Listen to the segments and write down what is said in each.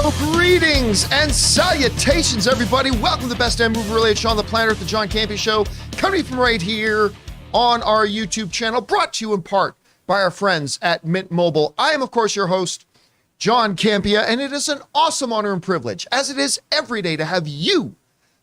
Show. Greetings and salutations, everybody. Welcome to the best damn movie-related show on the planet, the John Campea Show, coming from right here on our YouTube channel, brought to you in part by our friends at Mint Mobile. I am, of course, your host, John Campea, and it is an awesome honor and privilege, as it is every day, to have you,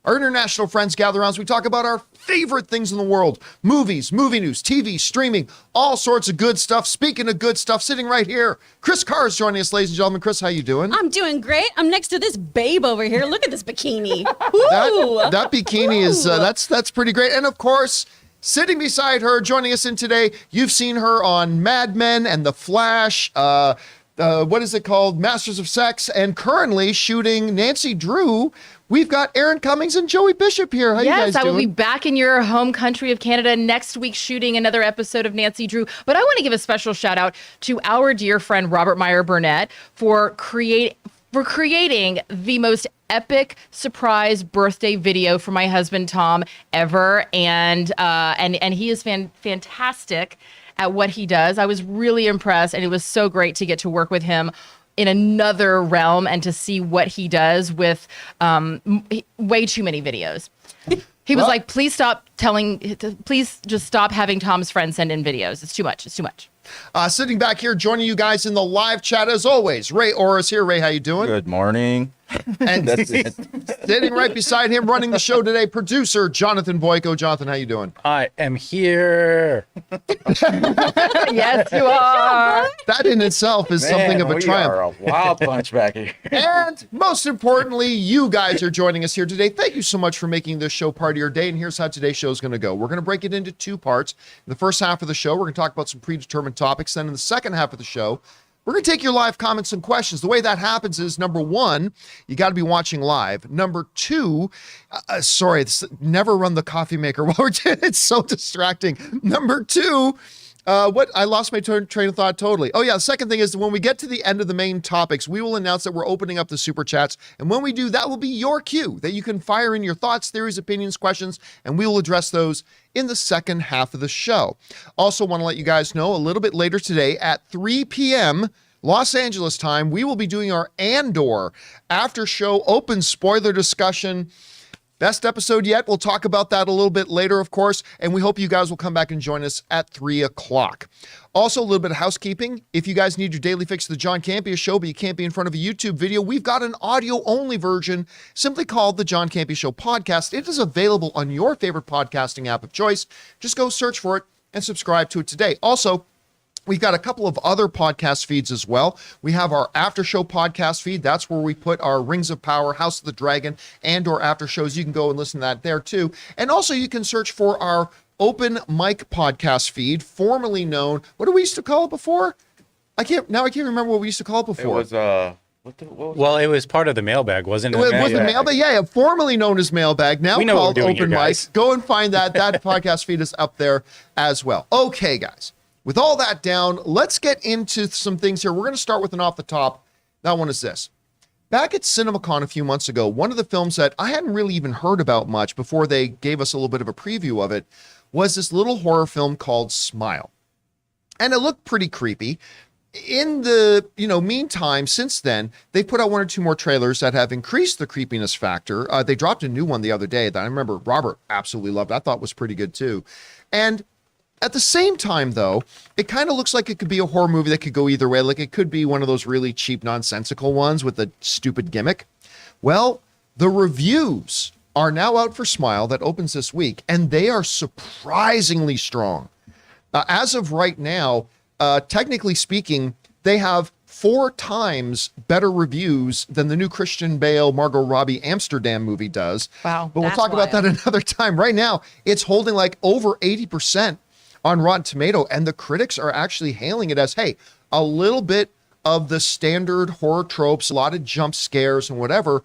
our international friends, gather around as we talk about our favorite things in the world: movies, movie news, TV, streaming, all sorts of good stuff. Speaking of good stuff, sitting right here, Chris Carr is joining us, ladies and gentlemen. Chris, how you doing? I'm doing great. I'm next to this babe over here. Look at this bikini. that bikini is, that's pretty great. And of course, sitting beside her, joining us in today, you've seen her on Mad Men and The Flash, what is it called? Masters of Sex, and currently shooting Nancy Drew. We've got Aaron Cummings and Joey Bishop here. How you guys doing? Yes, I will be back in your home country of Canada next week shooting another episode of Nancy Drew. But I want to give a special shout out to our dear friend Robert Meyer Burnett for creating the most epic surprise birthday video for my husband Tom ever, and he is fantastic at what he does. I was really impressed, and it was so great to get to work with him in another realm and to see what he does with way too many videos. He was like, please just stop having Tom's friends send in videos. It's too much. Sitting back here, joining you guys in the live chat as always, Ray Orr is here. Ray, how you doing? Good morning. And that's it. Sitting right beside him, running the show today, producer Jonathan Boyko. Jonathan, how you doing? I am here. Yes, you are. That in itself is something of a triumph. We are a wild bunch back here. And most importantly, you guys are joining us here today. Thank you so much for making this show part of your day. And here's how today's show is going to go. We're going to break it into two parts. In the first half of the show, we're going to talk about some predetermined topics. Then in the second half of the show, we're going to take your live comments and questions. The way that happens is, number one, you got to be watching live. Number two, never run the coffee maker while we're doing it. It's so distracting. Number two, I lost my train of thought totally. Oh yeah, the second thing is when we get to the end of the main topics, we will announce that we're opening up the super chats. And when we do, that will be your cue that you can fire in your thoughts, theories, opinions, questions, and we will address those in the second half of the show. Also want to let you guys know a little bit later today at 3 p.m. Los Angeles time, we will be doing our Andor after show open spoiler discussion. Best episode yet. We'll talk about that a little bit later, of course, and we hope you guys will come back and join us at 3 o'clock. Also, a little bit of housekeeping. If you guys need your daily fix of the John Campea Show, but you can't be in front of a YouTube video, we've got an audio-only version simply called the John Campea Show Podcast. It is available on your favorite podcasting app of choice. Just go search for it and subscribe to it today. Also, we've got a couple of other podcast feeds as well. We have our after show podcast feed. That's where we put our Rings of Power, House of the Dragon, and/or after shows. You can go and listen to that there too. And also you can search for our Open Mic podcast feed, formerly known, what did we used to call it before? I can't remember what we used to call it before. It was Well, it was part of the mailbag, wasn't it? Was the mailbag? Yeah, formerly known as Mailbag, now called Open Mic. Go and find that. That podcast feed is up there as well. Okay, guys. With all that down, let's get into some things here. We're going to start with an off the top. That one is this. Back at CinemaCon a few months ago, one of the films that I hadn't really even heard about much before they gave us a little bit of a preview of it was this little horror film called Smile. And it looked pretty creepy. In the, meantime, since then, they put out one or two more trailers that have increased the creepiness factor. They dropped a new one the other day that I remember Robert absolutely loved. I thought was pretty good too. And at the same time, though, it kind of looks like it could be a horror movie that could go either way. Like it could be one of those really cheap, nonsensical ones with a stupid gimmick. Well, the reviews are now out for Smile that opens this week, and they are surprisingly strong. As of right now, technically speaking, they have 4 times better reviews than the new Christian Bale, Margot Robbie Amsterdam movie does. Wow. But we'll talk about that another time. Right now, it's holding like over 80% on Rotten Tomato, and the critics are actually hailing it as, hey, a little bit of the standard horror tropes, a lot of jump scares and whatever,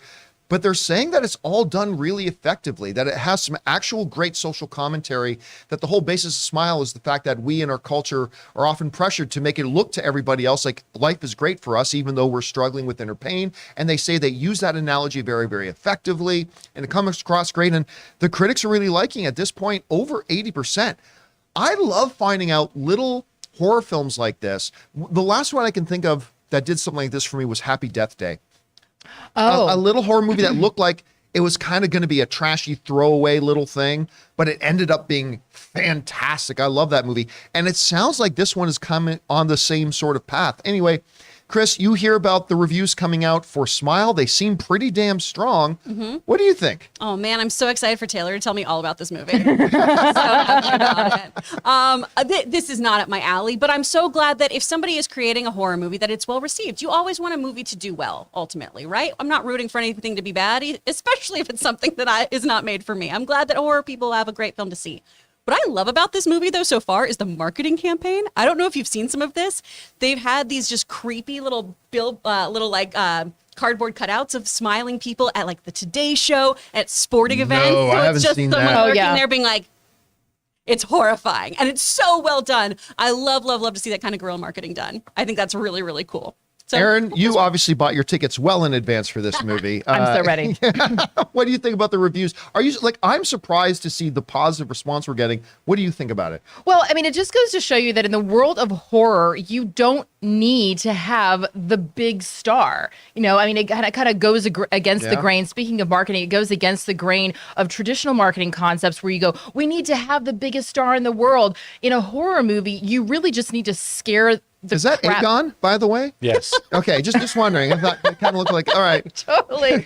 but they're saying that it's all done really effectively, that it has some actual great social commentary, that the whole basis of Smile is the fact that we in our culture are often pressured to make it look to everybody else like life is great for us, even though we're struggling with inner pain. And they say they use that analogy very, very effectively, and it comes across great. And the critics are really liking it at this point, over 80%. I love finding out little horror films like this. The last one I can think of that did something like this for me was Happy Death Day. A little horror movie that looked like it was kind of going to be a trashy throwaway little thing, but it ended up being fantastic. I love that movie. And it sounds like this one is coming on the same sort of path. Anyway, Chris, you hear about the reviews coming out for Smile. They seem pretty damn strong. What do you think? Oh man, I'm so excited for Taylor to tell me all about this movie. So happy about it. This is not up my alley, but I'm so glad that if somebody is creating a horror movie, that it's well received. You always want a movie to do well, ultimately, right? I'm not rooting for anything to be bad, especially if it's something that is not made for me. I'm glad that horror people have a great film to see. What I love about this movie, though, so far is the marketing campaign. I don't know if you've seen some of this. They've had these just creepy little cardboard cutouts of smiling people at like the Today Show, at sporting events. No, I haven't seen that. Someone working yeah. there being like, it's horrifying. And it's so well done. I love to see that kind of guerrilla marketing done. I think that's really, really cool. So, Aaron, you obviously bought your tickets well in advance for this movie. I'm so ready. What do you think about the reviews? Are you like, I'm surprised to see the positive response we're getting. What do you think about it? Well, I mean, it just goes to show you that in the world of horror, you don't need to have the big star. You know, I mean, it kind of goes against the grain. Speaking of marketing, it goes against the grain of traditional marketing concepts where you go, we need to have the biggest star in the world. In a horror movie, you really just need to scare the Is that crap. Aegon, by the way? Yes. Okay, just wondering. I thought it kind of looked like, all right. Totally.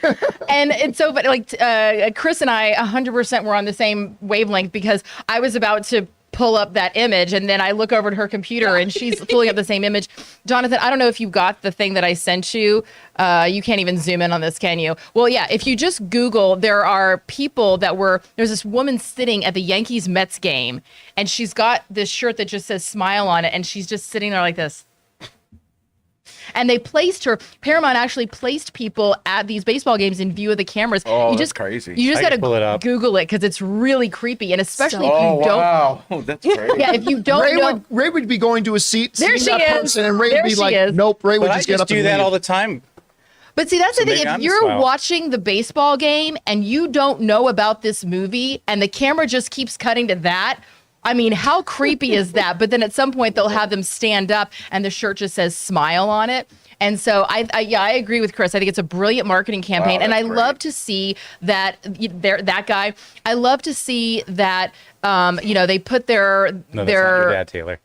And it's so, but like Chris and I 100% were on the same wavelength because I was about to pull up that image and then I look over at her computer and she's pulling up the same image. Jonathan, I don't know if you got the thing that I sent you. You can't even zoom in on this, can you? Well, yeah, if you just Google, there are people there's this woman sitting at the Yankees-Mets game and she's got this shirt that just says smile on it and she's just sitting there like this. And they placed her. Paramount actually placed people at these baseball games in view of the cameras. Oh, that's crazy. You just I got can pull it to up. Google it because it's really creepy, and especially if Oh, you don't. wow. Oh, that's great. Yeah, if you don't know. Ray would be going to a seat, There seeing she that is. person, and Ray There would be she like, is. nope. Ray would But I just get just up and do that leave. all the time. But see, that's the thing. maybe If I'm you're smile. watching the baseball game and you don't know about this movie, and the camera just keeps cutting to that. I mean, how creepy is that? But then at some point they'll have them stand up and the shirt just says smile on it. And so I agree with Chris. I think it's a brilliant marketing campaign. Wow, and I that's love great. to see that that guy. I love to see that, they put their, No, that's not your dad, Taylor.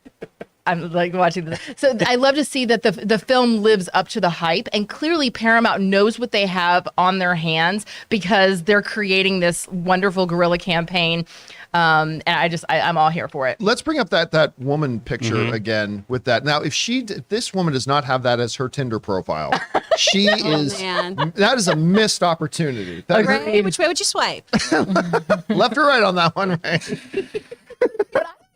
I'm like watching this. So I love to see that the film lives up to the hype, and clearly Paramount knows what they have on their hands because they're creating this wonderful guerrilla campaign. And I'm all here for it. Let's bring up that woman picture again with that. Now, if this woman does not have that as her Tinder profile, she is, man. that is a missed opportunity. That- Ray, which way would you swipe? left or right on that one, Ray?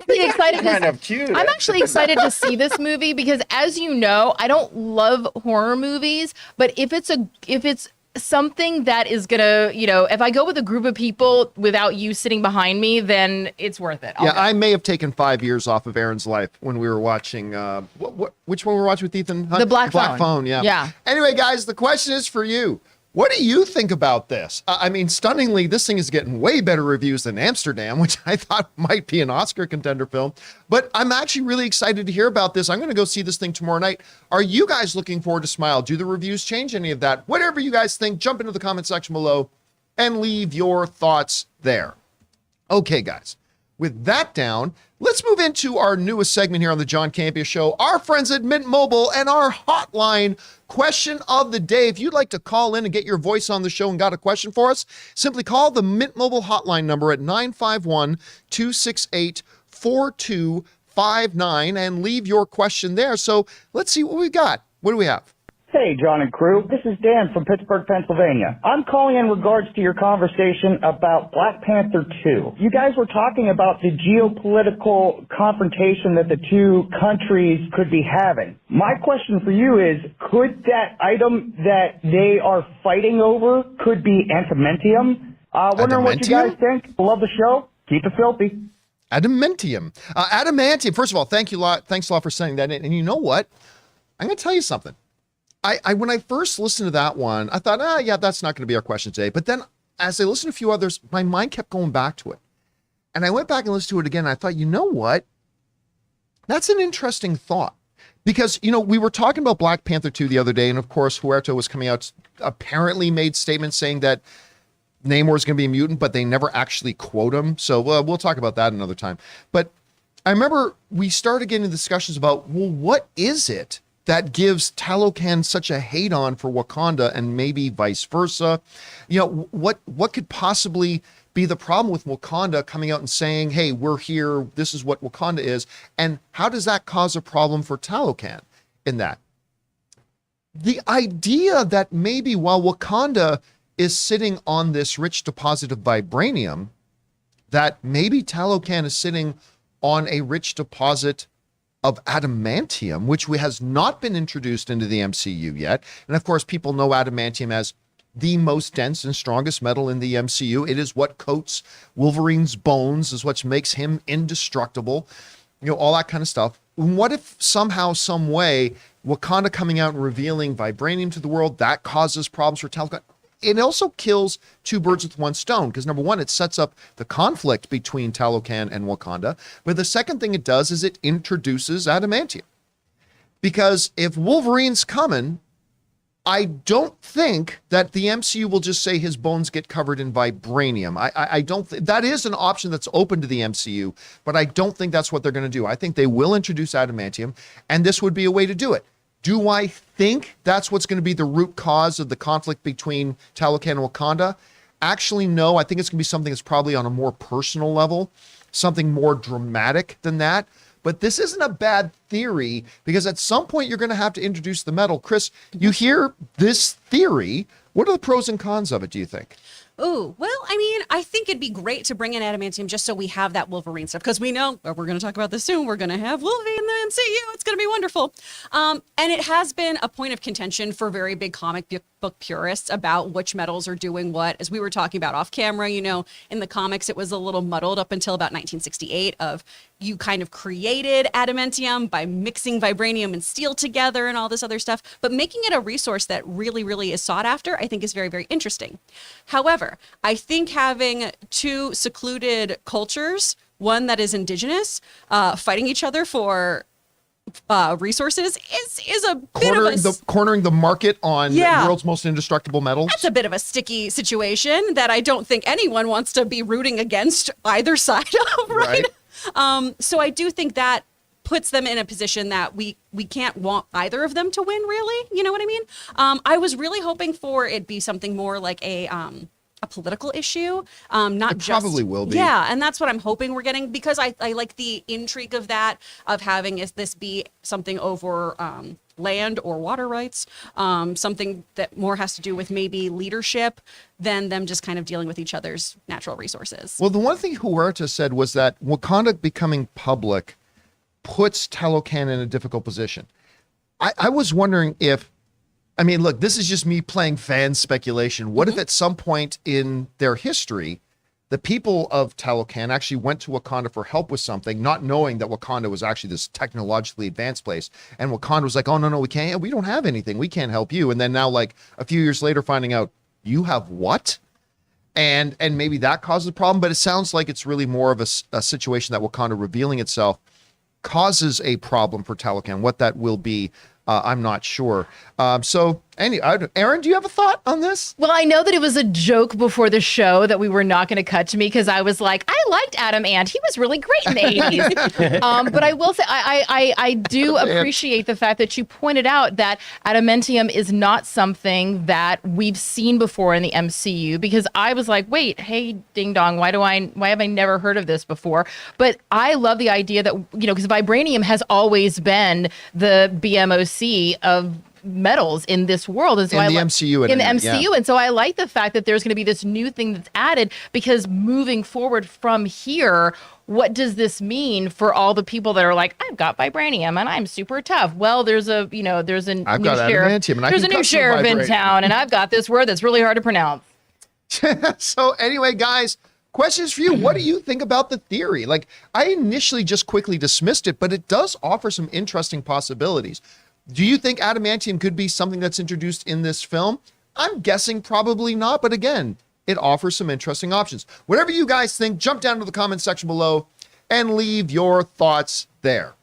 I'm excited Kind of cute. I'm actually excited to see this movie because, as you know, I don't love horror movies, but if it's something that is gonna, if I go with a group of people without you sitting behind me, then it's worth it. Yeah, I may have taken 5 years off of Aaron's life when we were watching, which one we were watching with Ethan Hunt? The Black Phone, yeah. Yeah. Anyway, guys, the question is for you. What do you think about this? I mean, stunningly, this thing is getting way better reviews than Amsterdam, which I thought might be an Oscar contender film. But I'm actually really excited to hear about this. I'm going to go see this thing tomorrow night. Are you guys looking forward to Smile? Do the reviews change any of that? Whatever you guys think, jump into the comment section below and leave your thoughts there. Okay, guys. With that down, let's move into our newest segment here on the John Campea Show, our friends at Mint Mobile and our hotline question of the day. If you'd like to call in and get your voice on the show and got a question for us, simply call the Mint Mobile hotline number at 951-268-4259 and leave your question there. So let's see what we got. What do we have? Hey, John and crew. This is Dan from Pittsburgh, Pennsylvania. I'm calling in regards to your conversation about Black Panther 2. You guys were talking about the geopolitical confrontation that the two countries could be having. My question for you is, could that item that they are fighting over could be adamantium? Wondering what you guys think. Love the show. Keep it filthy. Adamantium. Adamantium. First of all, thanks a lot for sending that in. And you know what? I'm going to tell you something. When I first listened to that one, I thought, yeah, that's not going to be our question today. But then as I listened to a few others, my mind kept going back to it. And I went back and listened to it again. And I thought, you know what? That's an interesting thought. Because, we were talking about Black Panther 2 the other day, and of course, Huerta was coming out, apparently made statements saying that Namor is going to be a mutant, but they never actually quote him. So we'll talk about that another time. But I remember we started getting discussions about, well, what is it that gives Talocan such a hate on for Wakanda and maybe vice versa? What could possibly be the problem with Wakanda coming out and saying, hey, we're here, this is what Wakanda is, and how does that cause a problem for Talocan in that? The idea that maybe while Wakanda is sitting on this rich deposit of vibranium, that maybe Talocan is sitting on a rich deposit of adamantium, which has not been introduced into the MCU yet. And of course, people know adamantium as the most dense and strongest metal in the MCU. It is what coats Wolverine's bones, is what makes him indestructible, all that kind of stuff. What if somehow, some way, Wakanda coming out and revealing vibranium to the world, that causes problems for Talocan? It also kills two birds with one stone, because number one, it sets up the conflict between Talocan and Wakanda. But the second thing it does is it introduces adamantium. Because if Wolverine's coming, I don't think that the MCU will just say his bones get covered in vibranium. I don't that is an option that's open to the MCU, but I don't think that's what they're going to do. I think they will introduce adamantium, and this would be a way to do it. Do I think that's what's going to be the root cause of the conflict between Talocan and Wakanda? Actually, no. I think it's going to be something that's probably on a more personal level, something more dramatic than that. But this isn't a bad theory, because at some point you're going to have to introduce the metal. Chris, you hear this theory. What are the pros and cons of it, do you think? Ooh, well, I mean, I think it'd be great to bring in adamantium just so we have that Wolverine stuff, because we know, we're going to talk about this soon, we're going to have Wolverine in the MCU. It's going to be wonderful. And it has been a point of contention for very big comic book purists about which metals are doing what. As we were talking about off camera, in the comics, it was a little muddled up until about 1968 of you kind of created adamantium by mixing vibranium and steel together and all this other stuff. But making it a resource that really, really is sought after, I think is very, very interesting. However, I think having two secluded cultures, one that is indigenous, fighting each other for resources is a bit of cornering the market on the world's most indestructible metals. That's a bit of a sticky situation that I don't think anyone wants to be rooting against either side of, right? So I do think that puts them in a position that we can't want either of them to win, really. You know what I mean? I was really hoping for it be something more like a political issue, not it just probably will be. Yeah, and that's what I'm hoping we're getting, because I like the intrigue of that, of having this be something over land or water rights, something that more has to do with maybe leadership than them just kind of dealing with each other's natural resources. Well, the one thing Huerta said was that Wakanda becoming public puts Talocan in a difficult position. I was wondering if, I mean, look, this is just me playing fan speculation. What if at some point in their history, the people of Talocan actually went to Wakanda for help with something, not knowing that Wakanda was actually this technologically advanced place. And Wakanda was like, oh, no, we don't have anything. We can't help you. And then now, like a few years later, finding out you have what? And maybe that causes a problem. But it sounds like it's really more of a situation that Wakanda revealing itself causes a problem for Talocan. What that will be, I'm not sure. Aaron, do you have a thought on this? Well, I know that it was a joke before the show that we were not going to cut to me, because I was like, I liked Adam Ant. He was really great in the 80s. But I will say, I do appreciate the fact that you pointed out that adamantium is not something that we've seen before in the MCU, because I was like, wait, hey, ding dong, why have I never heard of this before? But I love the idea that, because vibranium has always been the BMOC of metals in this world, and so in the MCU, and so I like the fact that there's going to be this new thing that's added, because moving forward from here, what does this mean for all the people that are like, I've got vibranium and I'm super tough? Well, there's a new sheriff in town, and I've got this word that's really hard to pronounce. So anyway, guys, questions for you. What do you think about the theory? Like, I initially just quickly dismissed it, but it does offer some interesting possibilities. Do you think adamantium could be something that's introduced in this film? I'm guessing probably not, but again, it offers some interesting options. Whatever you guys think, jump down to the comment section below and leave your thoughts there.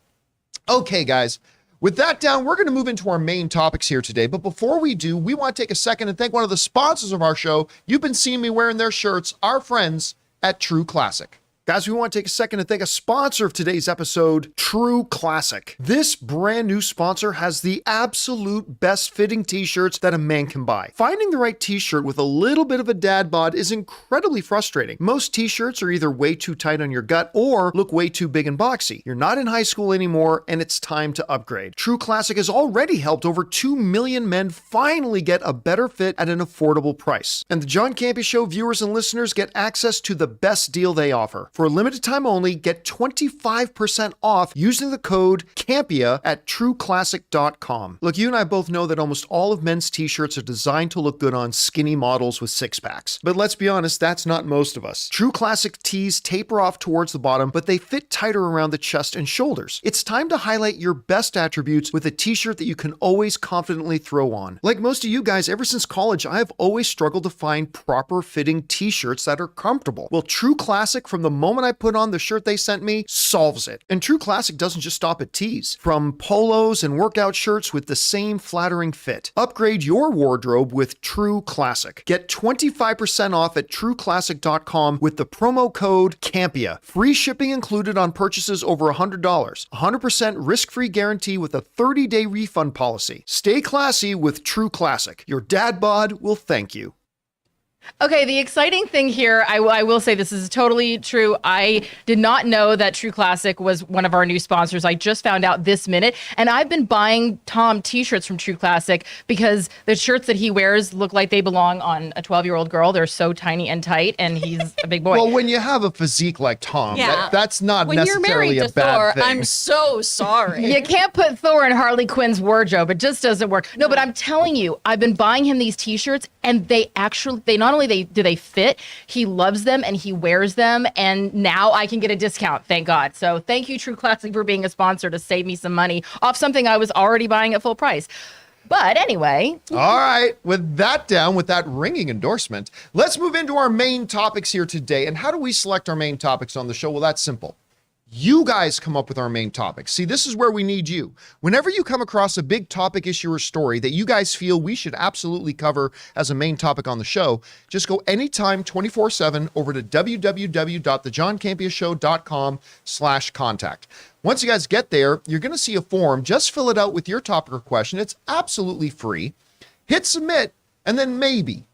Okay, guys, With that down, we're going to move into our main topics here today. But before we do, we want to take a second and thank one of the sponsors of our show. You've been seeing me wearing their shirts, our friends at True Classic. Guys, we want to take a second to thank a sponsor of today's episode, True Classic. This brand new sponsor has the absolute best fitting t-shirts that a man can buy. Finding the right t-shirt with a little bit of a dad bod is incredibly frustrating. Most t-shirts are either way too tight on your gut or look way too big and boxy. You're not in high school anymore and it's time to upgrade. True Classic has already helped over 2 million men finally get a better fit at an affordable price. And the John Campea Show viewers and listeners get access to the best deal they offer. For a limited time only, get 25% off using the code CAMPEA at trueclassic.com. Look, you and I both know that almost all of men's t-shirts are designed to look good on skinny models with six-packs. But let's be honest, that's not most of us. True Classic tees taper off towards the bottom, but they fit tighter around the chest and shoulders. It's time to highlight your best attributes with a t-shirt that you can always confidently throw on. Like most of you guys, ever since college, I've always struggled to find proper fitting t-shirts that are comfortable. Well, True Classic, from the moment I put on the shirt they sent me, solves it. And True Classic doesn't just stop at tees. From polos and workout shirts with the same flattering fit. Upgrade your wardrobe with True Classic. Get 25% off at trueclassic.com with the promo code CAMPEA. Free shipping included on purchases over $100. 100% risk-free guarantee with a 30-day refund policy. Stay classy with True Classic. Your dad bod will thank you. Okay, the exciting thing here, I will say this is totally true. I did not know that True Classic was one of our new sponsors. I just found out this minute. And I've been buying Tom t-shirts from True Classic because the shirts that he wears look like they belong on a 12-year-old girl. They're so tiny and tight, and he's a big boy. Well, when you have a physique like Tom, that's not when you're necessarily married a to bad Thor, thing. I'm so sorry. You can't put Thor in Harley Quinn's wardrobe. It just doesn't work. No, but I'm telling you, I've been buying him these t-shirts, and they not only do they fit, he loves them and he wears them, and now I can get a discount, thank God. So thank you, True Classic, for being a sponsor to save me some money off something I was already buying at full price. But anyway. All right, with that down, with that ringing endorsement, let's move into our main topics here today. And how do we select our main topics on the show? Well, that's simple. You guys come up with our main topics. See, this is where we need you. Whenever you come across a big topic, issue, or story that you guys feel we should absolutely cover as a main topic on the show, just go anytime 24/7 over to www.thejohncampeashow.com/contact. Once you guys get there, you're going to see a form. Just fill it out with your topic or question. It's absolutely free. Hit submit, and then maybe,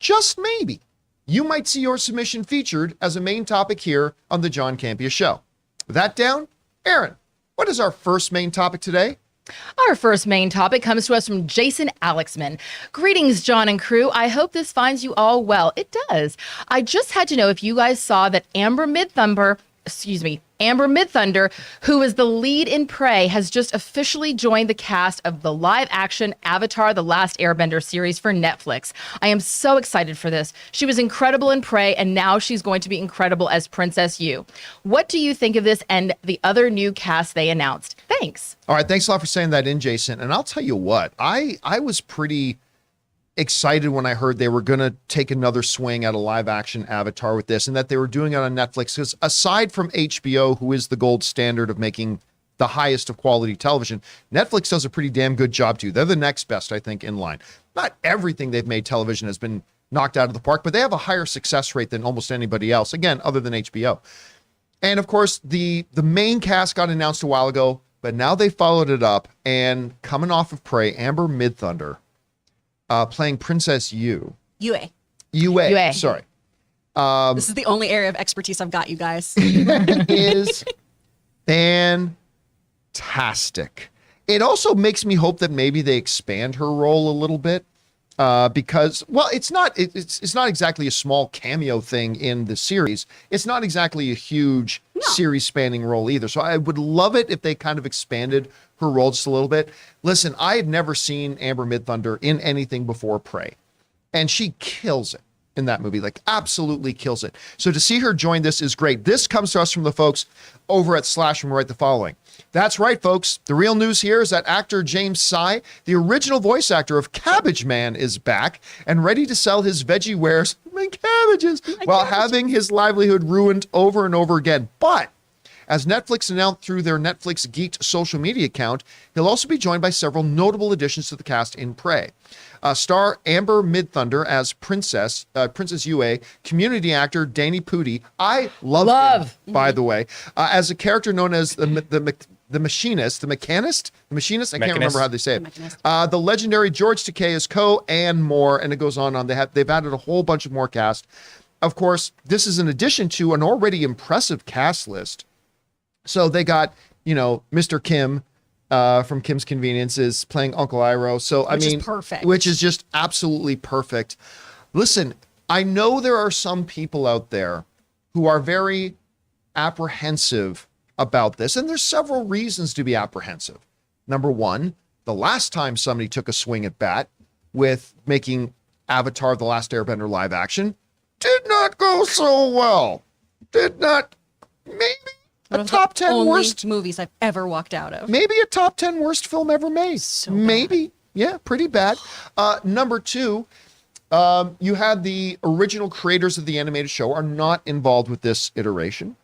just maybe, you might see your submission featured as a main topic here on The John Campea Show. With that down, Aaron, what is our first main topic today? Our first main topic comes to us from Jason Alexman. Greetings, John and crew. I hope this finds you all well. It does. I just had to know if you guys saw that Amber Midthunder, who is the lead in Prey, has just officially joined the cast of the live-action Avatar: The Last Airbender series for Netflix. I am so excited for this. She was incredible in Prey, and now she's going to be incredible as Princess Yu. What do you think of this and the other new cast they announced? Thanks. All right, thanks a lot for saying that in, Jason. And I'll tell you what, I was pretty excited when I heard they were going to take another swing at a live action Avatar with this, and that they were doing it on Netflix, because aside from HBO, who is the gold standard of making the highest of quality television, Netflix does a pretty damn good job too. They're the next best, I think, in line. Not everything they've made television has been knocked out of the park, but they have a higher success rate than almost anybody else, again, other than HBO. And of course, the main cast got announced a while ago, but now they followed it up, and coming off of Prey, Amber Midthunder, playing Princess Yu. Yue. Sorry. This is the only area of expertise I've got, you guys. Is fantastic. It also makes me hope that maybe they expand her role a little bit, because, well, it's not exactly a small cameo thing in the series. It's not exactly a huge series spanning role either. So I would love it if they kind of expanded her role just a little bit. Listen, I had never seen Amber Midthunder in anything before Prey, and she kills it in that movie, like absolutely kills it. So to see her join this is great. This comes to us from the folks over at Slash, and write the following. That's right, folks. The real news here is that actor James Tsai, the original voice actor of Cabbage Man, is back and ready to sell his veggie wares, having his livelihood ruined over and over again. But As Netflix announced through their Netflix Geeked social media account, he'll also be joined by several notable additions to the cast in Prey. Star Amber Midthunder as Princess Yue, community actor Danny Pudi. I love him, by the way, as a character known as the machinist. I can't remember how they say it. The legendary George Takei as Ko, and more, and it goes on. They've added a whole bunch of more cast. Of course, this is in addition to an already impressive cast list. So they got, Mr. Kim from Kim's Convenience is playing Uncle Iroh. So Which is perfect. Which is just absolutely perfect. Listen, I know there are some people out there who are very apprehensive about this, and there's several reasons to be apprehensive. Number one, the last time somebody took a swing at bat with making Avatar: The Last Airbender live action did not go so well. Maybe a top 10 only worst movies I've ever walked out of. Maybe a top 10 worst film ever made. So bad. Maybe. Yeah, pretty bad. Number two, you had the original creators of the animated show are not involved with this iteration.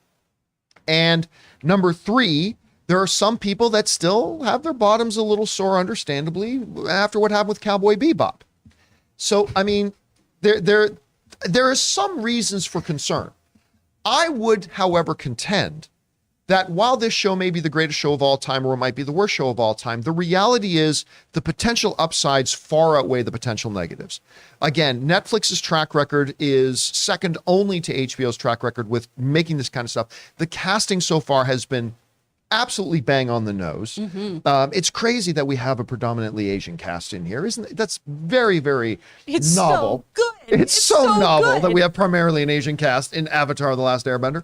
And number three, there are some people that still have their bottoms a little sore, understandably, after what happened with Cowboy Bebop. So, there are some reasons for concern. I would, however, contend that while this show may be the greatest show of all time, or it might be the worst show of all time, the reality is the potential upsides far outweigh the potential negatives. Again, Netflix's track record is second only to HBO's track record with making this kind of stuff. The casting so far has been absolutely bang on the nose. It's crazy that we have a predominantly Asian cast in here, isn't it? That's very, very novel. So good. It's so novel good. that we have primarily an Asian cast in Avatar: The Last Airbender.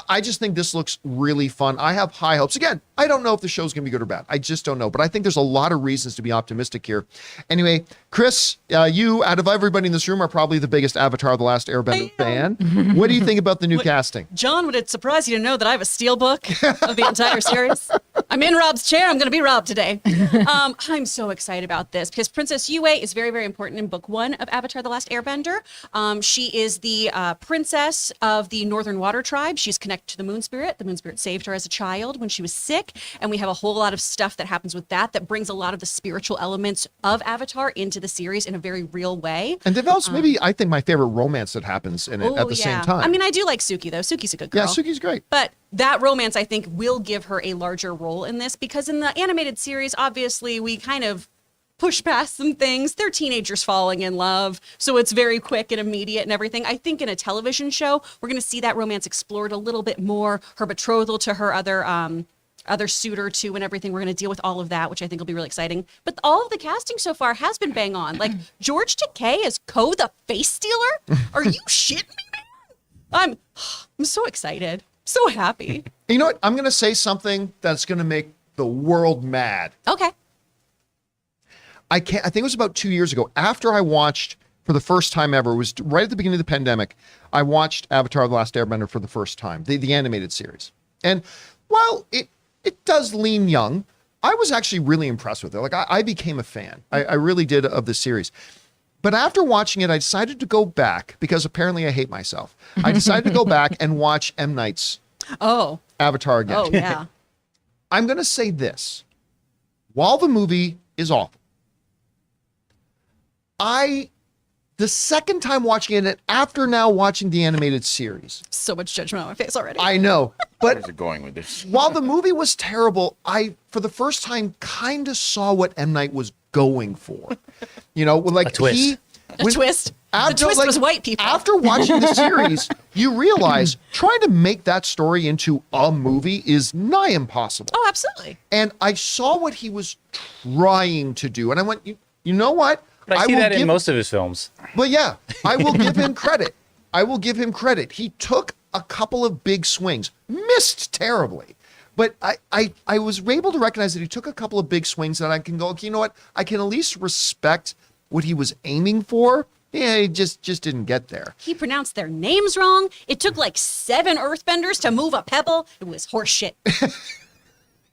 I just think this looks really fun. I have high hopes. Again, I don't know if the show's going to be good or bad. I just don't know. But I think there's a lot of reasons to be optimistic here. Anyway, Chris, you, out of everybody in this room, are probably the biggest Avatar: The Last Airbender fan. What do you think about the new casting? John, would it surprise you to know that I have a steelbook of the entire series? I'm in Rob's chair. I'm going to be Rob today. I'm so excited about this because Princess Yue is very, very important in book 1 of Avatar: The Last Airbender. She is the princess of the Northern Water Tribe. She's connected to the Moon Spirit. The Moon Spirit saved her as a child when she was sick, and we have a whole lot of stuff that happens with that brings a lot of the spiritual elements of Avatar into the series in a very real way. And develops maybe, I think, my favorite romance that happens in it at the same time. I do like Suki, though. Suki's a good girl. Yeah, Suki's great. But that romance, I think, will give her a larger role in this because in the animated series, obviously, we kind of push past some things. They're teenagers falling in love, so it's very quick and immediate and everything. I think in a television show, we're going to see that romance explored a little bit more. Her betrothal to her other suitor too and everything. We're going to deal with all of that, which I think will be really exciting. But all of the casting so far has been bang on. Like George Takei as Ko the Face Stealer? Are you shitting me, man? I'm so excited. So happy. You know what? I'm going to say something that's going to make the world mad. Okay. I think it was about 2 years ago, after I watched for the first time ever, it was right at the beginning of the pandemic, I watched Avatar: The Last Airbender for the first time, the animated series. And while it does lean young, I was actually really impressed with it. Like, I became a fan. I really did of the series. But after watching it, I decided to go back, because apparently I hate myself. I decided to go back and watch M. Night's Avatar again. Oh, yeah. I'm going to say this. While the movie is awful, the second time watching it, and after now watching the animated series. So much judgment on my face already. I know. But where's it going with this? While the movie was terrible, I, for the first time, kind of saw what M. Night was going for. Like a twist. A twist. The twist was white people. After watching the series, you realize trying to make that story into a movie is nigh impossible. Oh, absolutely. And I saw what he was trying to do, and I went, you know what? But I see that in most of his films. But yeah, I will give him credit. He took a couple of big swings, missed terribly. But I was able to recognize that he took a couple of big swings that I can go, okay, you know what? I can at least respect what he was aiming for. Yeah, he just didn't get there. He pronounced their names wrong. It took like 7 earthbenders to move a pebble. It was horseshit.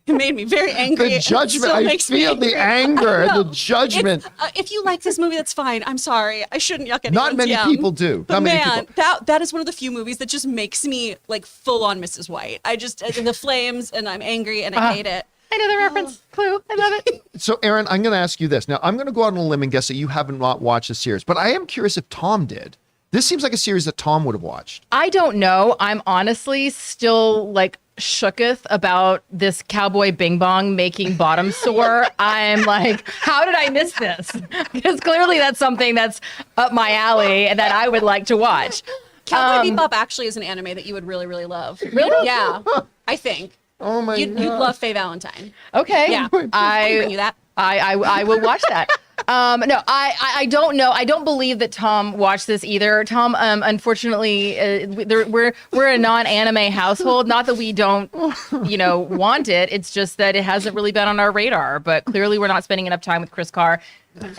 It made me very angry. The judgment. It still I makes me feel the angry. anger, the judgment. If you like this movie, that's fine. I'm sorry. I shouldn't yuck anyone's Not many yum. people do. But Not many man, people. that is one of the few movies that just makes me like full on Mrs. White. I just the flames, and I'm angry, and I hate it. I know the reference. Clue. I love it. So, Aaron, I'm going to ask you this. Now, I'm going to go out on a limb and guess that you haven't not watched the series, but I am curious if Tom did. This seems like a series that Tom would have watched. I don't know. I'm honestly still like shooketh about this Cowboy Bing Bong making bottom sore. I'm like, how did I miss this? Because clearly that's something that's up my alley and that I would like to watch. Cowboy Bebop actually is an anime that you would really, really love. Really? Yeah, I think. Oh my You'd love Faye Valentine. Okay. Yeah, I can bring you that. I will watch that. No, I don't know. I don't believe that Tom watched this either. Tom, unfortunately, we're a non-anime household. Not that we don't, want it. It's just that it hasn't really been on our radar. But clearly, we're not spending enough time with Chris Carr,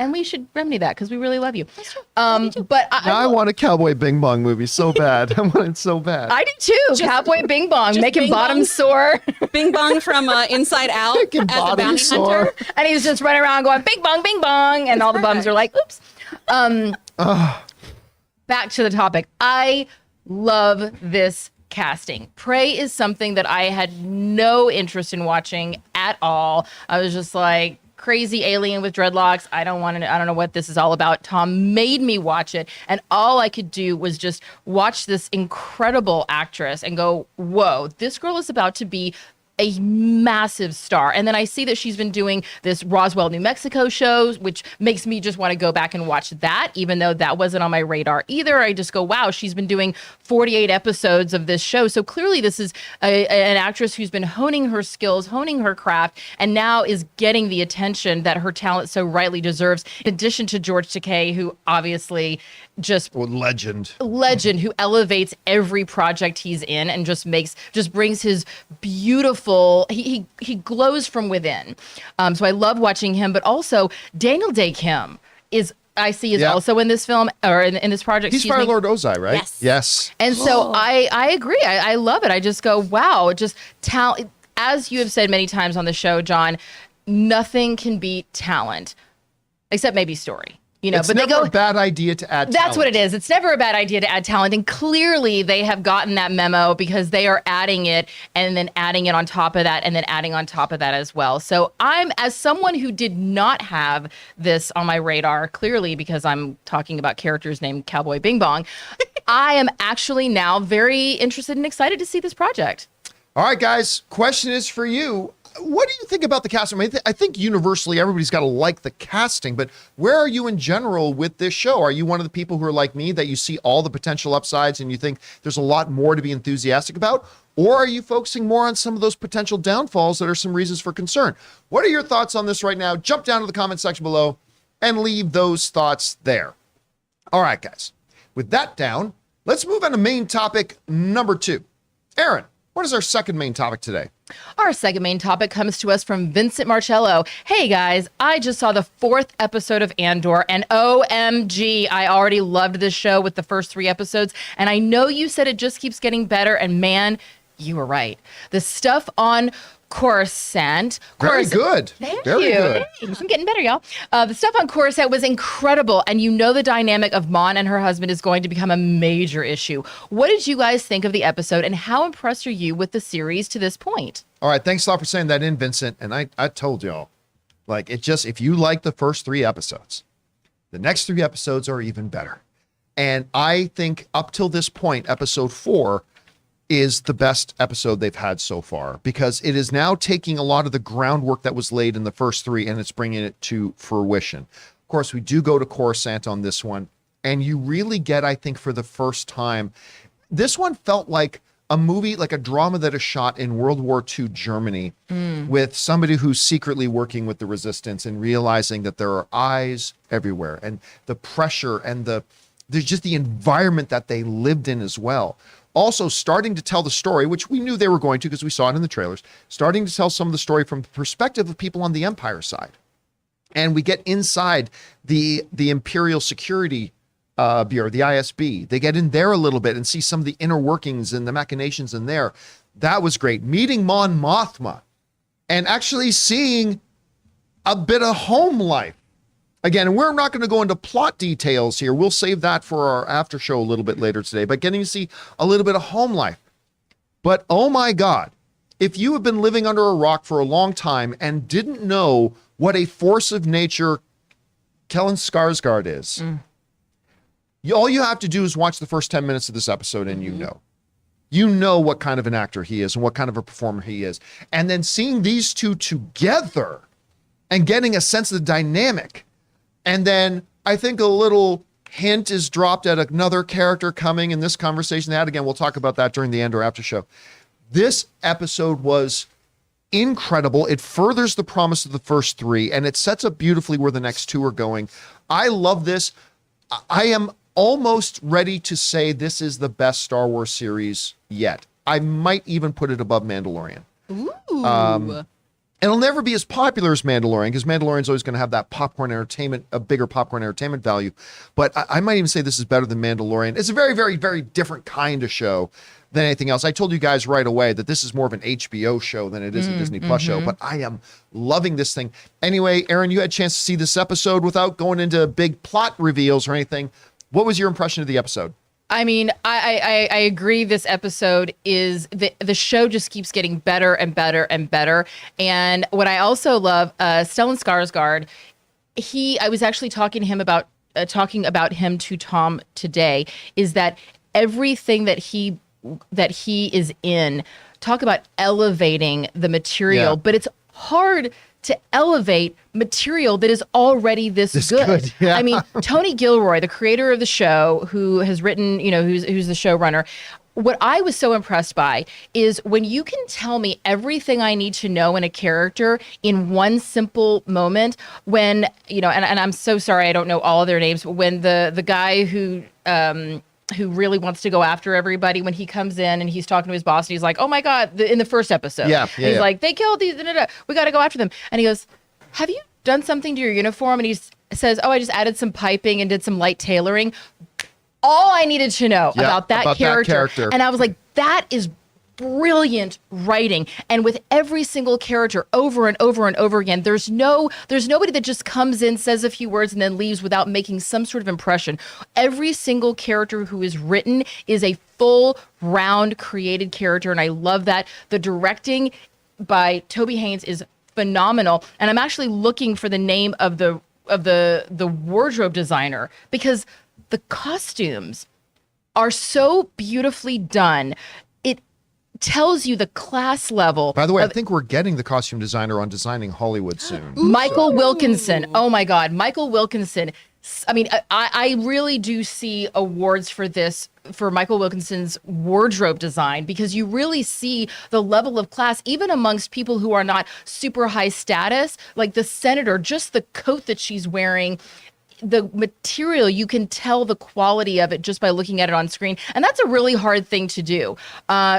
and we should remedy that because we really love you. But I want a Cowboy Bing Bong movie so bad. I want it so bad. I do too. Cowboy Bing Bong making Bing bottom Bong? sore, Bing Bong from Inside Out Making as a bottom bounty sore. hunter. and he's just running around going Bing Bong, and all the bums are like, "Oops." Back to the topic. I love this casting. Prey is something that I had no interest in watching at all. I was just like, crazy alien with dreadlocks. I don't know what this is all about. Tom made me watch it, and all I could do was just watch this incredible actress and go, whoa, this girl is about to be a massive star. And then I see that she's been doing this Roswell, New Mexico show, which makes me just want to go back and watch that, even though that wasn't on my radar either. I just go, wow, she's been doing 48 episodes of this show. So clearly this is an actress who's been honing her skills, honing her craft, and now is getting the attention that her talent so rightly deserves. In addition to George Takei, who obviously just legend who elevates every project he's in and just brings his beautiful, he glows from within. So I love watching him, but also Daniel Day Kim is also in this film, or in this project. He's Fire Lord Ozai, right? Yes. And so I agree. I love it. I just go, wow, just talent. As you have said many times on the show, John, nothing can beat talent, except maybe story. It's but never they go, a bad idea to add talent. That's what it is. It's never a bad idea to add talent. And clearly they have gotten that memo because they are adding it and then adding it on top of that and then adding on top of that as well. So I'm, as someone who did not have this on my radar, clearly because I'm talking about characters named Cowboy Bing Bong, I am actually now very interested and excited to see this project. All right, guys, question is for you. What do you think about the casting? I think universally everybody's got to like the casting, but where are you in general with this show? Are you one of the people who are like me, that you see all the potential upsides and you think there's a lot more to be enthusiastic about? Or are you focusing more on some of those potential downfalls that are some reasons for concern? What are your thoughts on this right now? Jump down to the comment section below and leave those thoughts there. All right, guys, with that down, let's move on to main topic number 2. Aaron, what is our second main topic today? Our second main topic comes to us from Vincent Marcello. Hey guys, I just saw the 4th episode of Andor, and OMG, I already loved this show with the first 3 episodes, and I know you said it just keeps getting better, and man, you were right. The stuff on Coruscant. Very good. Thank Very you. good. Thanks. I'm getting better, y'all. The stuff on Coruscant was incredible, and the dynamic of Mon and her husband is going to become a major issue. What did you guys think of the episode, and how impressed are you with the series to this point? All right, thanks a lot for saying that in, Vincent. And I told y'all, if you like the first 3 episodes, the next 3 episodes are even better. And I think up till this point, episode 4 is the best episode they've had so far, because it is now taking a lot of the groundwork that was laid in the first 3 and it's bringing it to fruition. Of course, we do go to Coruscant on this one, and you really get, I think, for the first time, this one felt like a movie, like a drama that is shot in World War II Germany with somebody who's secretly working with the resistance and realizing that there are eyes everywhere, and the pressure and there's just the environment that they lived in as well. Also starting to tell the story, which we knew they were going to because we saw it in the trailers, starting to tell some of the story from the perspective of people on the Empire side. And we get inside the Imperial Security Bureau, the ISB. They get in there a little bit and see some of the inner workings and the machinations in there. That was great. Meeting Mon Mothma and actually seeing a bit of home life. Again, we're not going to go into plot details here. We'll save that for our after show a little bit later today, but getting to see a little bit of home life. But oh my God, if you have been living under a rock for a long time and didn't know what a force of nature Stellan Skarsgård is, all you have to do is watch the first 10 minutes of this episode and you know what kind of an actor he is and what kind of a performer he is. And then seeing these two together and getting a sense of the dynamic. And then I think a little hint is dropped at another character coming in this conversation they had. Again, we'll talk about that during the Andor after show. This episode was incredible. It furthers the promise of the first three, and it sets up beautifully where the next two are going. I love this. I am almost ready to say this is the best Star Wars series yet. I might even put it above Mandalorian. Ooh. It'll never be as popular as Mandalorian because Mandalorian's always going to have that popcorn entertainment, a bigger popcorn entertainment value. But I might even say this is better than Mandalorian. It's a very, very, very different kind of show than anything else. I told you guys right away that this is more of an HBO show than it is a Disney Plus show, but I am loving this thing. Anyway, Aaron, you had a chance to see this episode without going into big plot reveals or anything. What was your impression of the episode? I mean, I agree. This episode is the show just keeps getting better and better and better. And what I also love, Stellan Skarsgård, I was actually talking about him to Tom today, is that everything that he is in, talk about elevating the material, but it's hard to elevate material that is already this good. Yeah. I mean, Tony Gilroy, the creator of the show, who has written, who's the showrunner. What I was so impressed by is when you can tell me everything I need to know in a character in one simple moment, when, and I'm so sorry, I don't know all of their names, but when the guy who really wants to go after everybody, when he comes in and he's talking to his boss and he's like, oh my God, in the first episode, he's like, they killed these, we got to go after them. And he goes, have you done something to your uniform? And he says, oh, I just added some piping and did some light tailoring. All I needed to know about that character. And I was like, that is brilliant writing. And with every single character over and over and over again, there's nobody that just comes in, says a few words and then leaves without making some sort of impression. Every single character who is written is a full round created character. And I love that. The directing by Toby Haynes is phenomenal. And I'm actually looking for the name of the wardrobe designer, because the costumes are so beautifully done. Tells you the class level. By the way, I think we're getting the costume designer on Designing Hollywood soon. Michael Wilkinson. Oh my God. Michael Wilkinson. I mean, I really do see awards for this, for Michael Wilkinson's wardrobe design, because you really see the level of class, even amongst people who are not super high status, like the senator, just the coat that she's wearing. The material, you can tell the quality of it just by looking at it on screen, and that's a really hard thing to do.